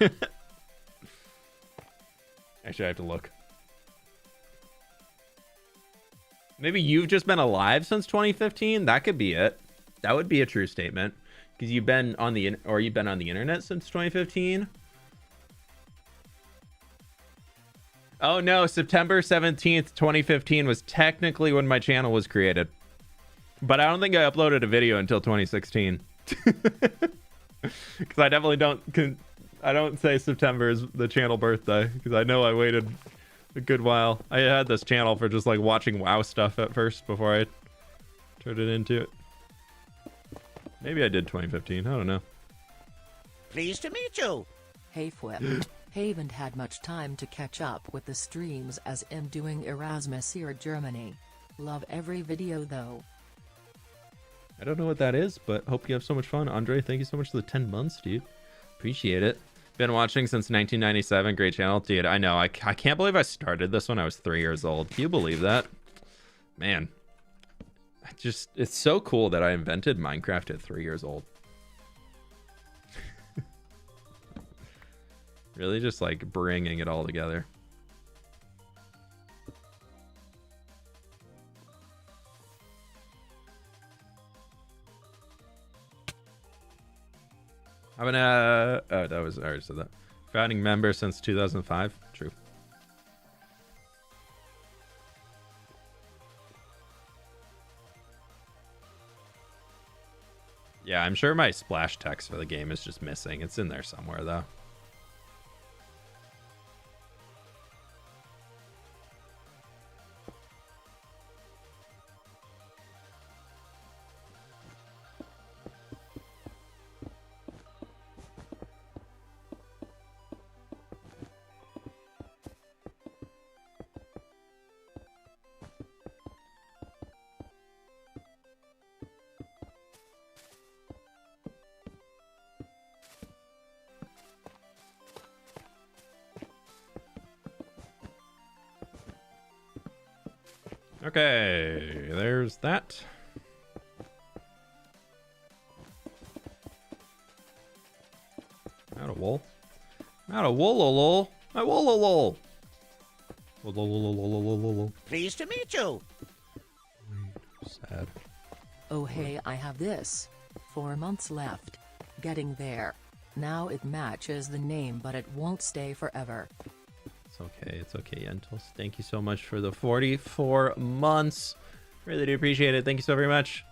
Actually, I have to look. Maybe you've just been alive since 2015. That could be it. That would be a true statement, because you've been on the internet since 2015. Oh no, September 17th, 2015 was technically when my channel was created. But I don't think I uploaded a video until 2016. Because I definitely I don't say September is the channel birthday, because I know I waited a good while. I had this channel for just like watching WoW stuff at first before I turned it into it. Maybe I did 2015. I don't know. Pleased to meet you. Hey fWhip. Haven't had much time to catch up with the streams as I'm doing Erasmus here Germany. Love every video though. I don't know what that is, but hope you have so much fun. Andre, thank you so much for the 10 months, dude. Appreciate it. Been watching since 1997. Great channel. Dude, I know. I can't believe I started this when I was 3 years old. Can you believe that? Man. It's so cool that I invented Minecraft at 3 years old. Really just like bringing it all together. I've been oh, that was, I already said that. Founding member since 2005. True. Yeah, I'm sure my splash text for the game is just missing. It's in there somewhere though. Okay, there's that. Out of wool. Out of wool, my wool. Pleased to meet you. Sad. Oh hey, I have this. 4 months left. Getting there. Now it matches the name, but it won't stay forever. It's okay, Yentels. Thank you so much for the 44 months. Really do appreciate it. Thank you so very much.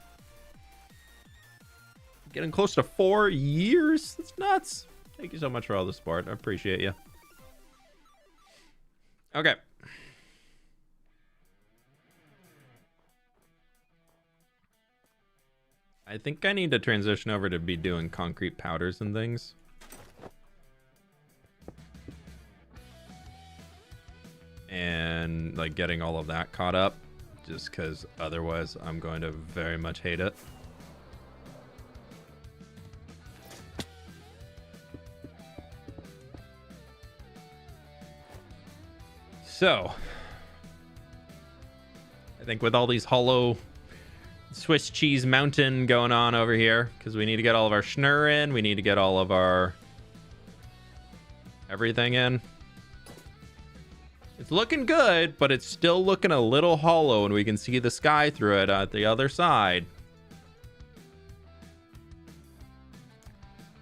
Getting close to 4 years. That's nuts. Thank you so much for all the support. I appreciate you. Okay. I think I need to transition over to be doing concrete powders and things. And like getting all of that caught up, just because otherwise I'm going to very much hate it. So I think with all these hollow Swiss cheese mountain going on over here, because we need to get all of our schnur in, we need to get all of our everything in. It's looking good, but it's still looking a little hollow, and we can see the sky through it at the other side.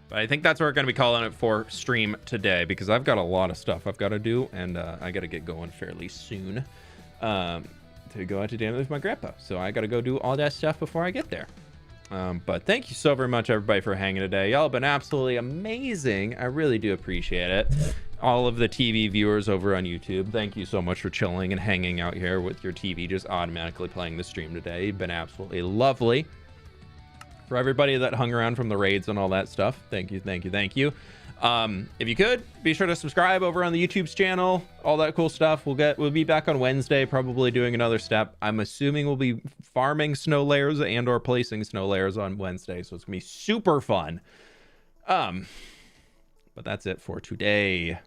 But I think that's what we're going to be calling it for stream today, because I've got a lot of stuff I've got to do, and I got to get going fairly soon to go out to dinner with my grandpa. So I got to go do all that stuff before I get there. But thank you so very much, everybody, for hanging today. Y'all have been absolutely amazing. I really do appreciate it. All of the TV viewers over on YouTube, thank you so much for chilling and hanging out here with your TV just automatically playing the stream today. You've been absolutely lovely. For everybody that hung around from the raids and all that stuff, thank you. If you could, be sure to subscribe over on the YouTube's channel, all that cool stuff. We'll be back on Wednesday, probably doing another step. I'm assuming we'll be farming snow layers and or placing snow layers on Wednesday, so it's gonna be super fun. But that's it for today.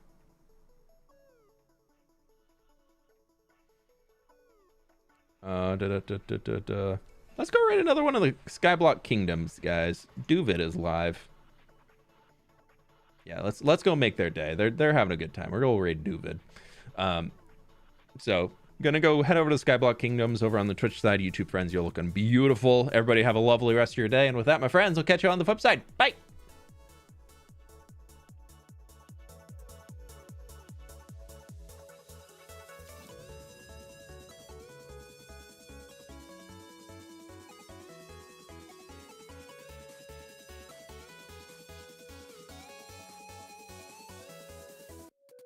Let's go raid another one of the Skyblock Kingdoms, guys. Duvid is live. Yeah, let's go make their day. They're having a good time. We're gonna raid Duvid. So gonna go head over to Skyblock Kingdoms over on the Twitch side. YouTube friends, you're looking beautiful. Everybody have a lovely rest of your day. And with that, my friends, I'll catch you on the flip side. Bye.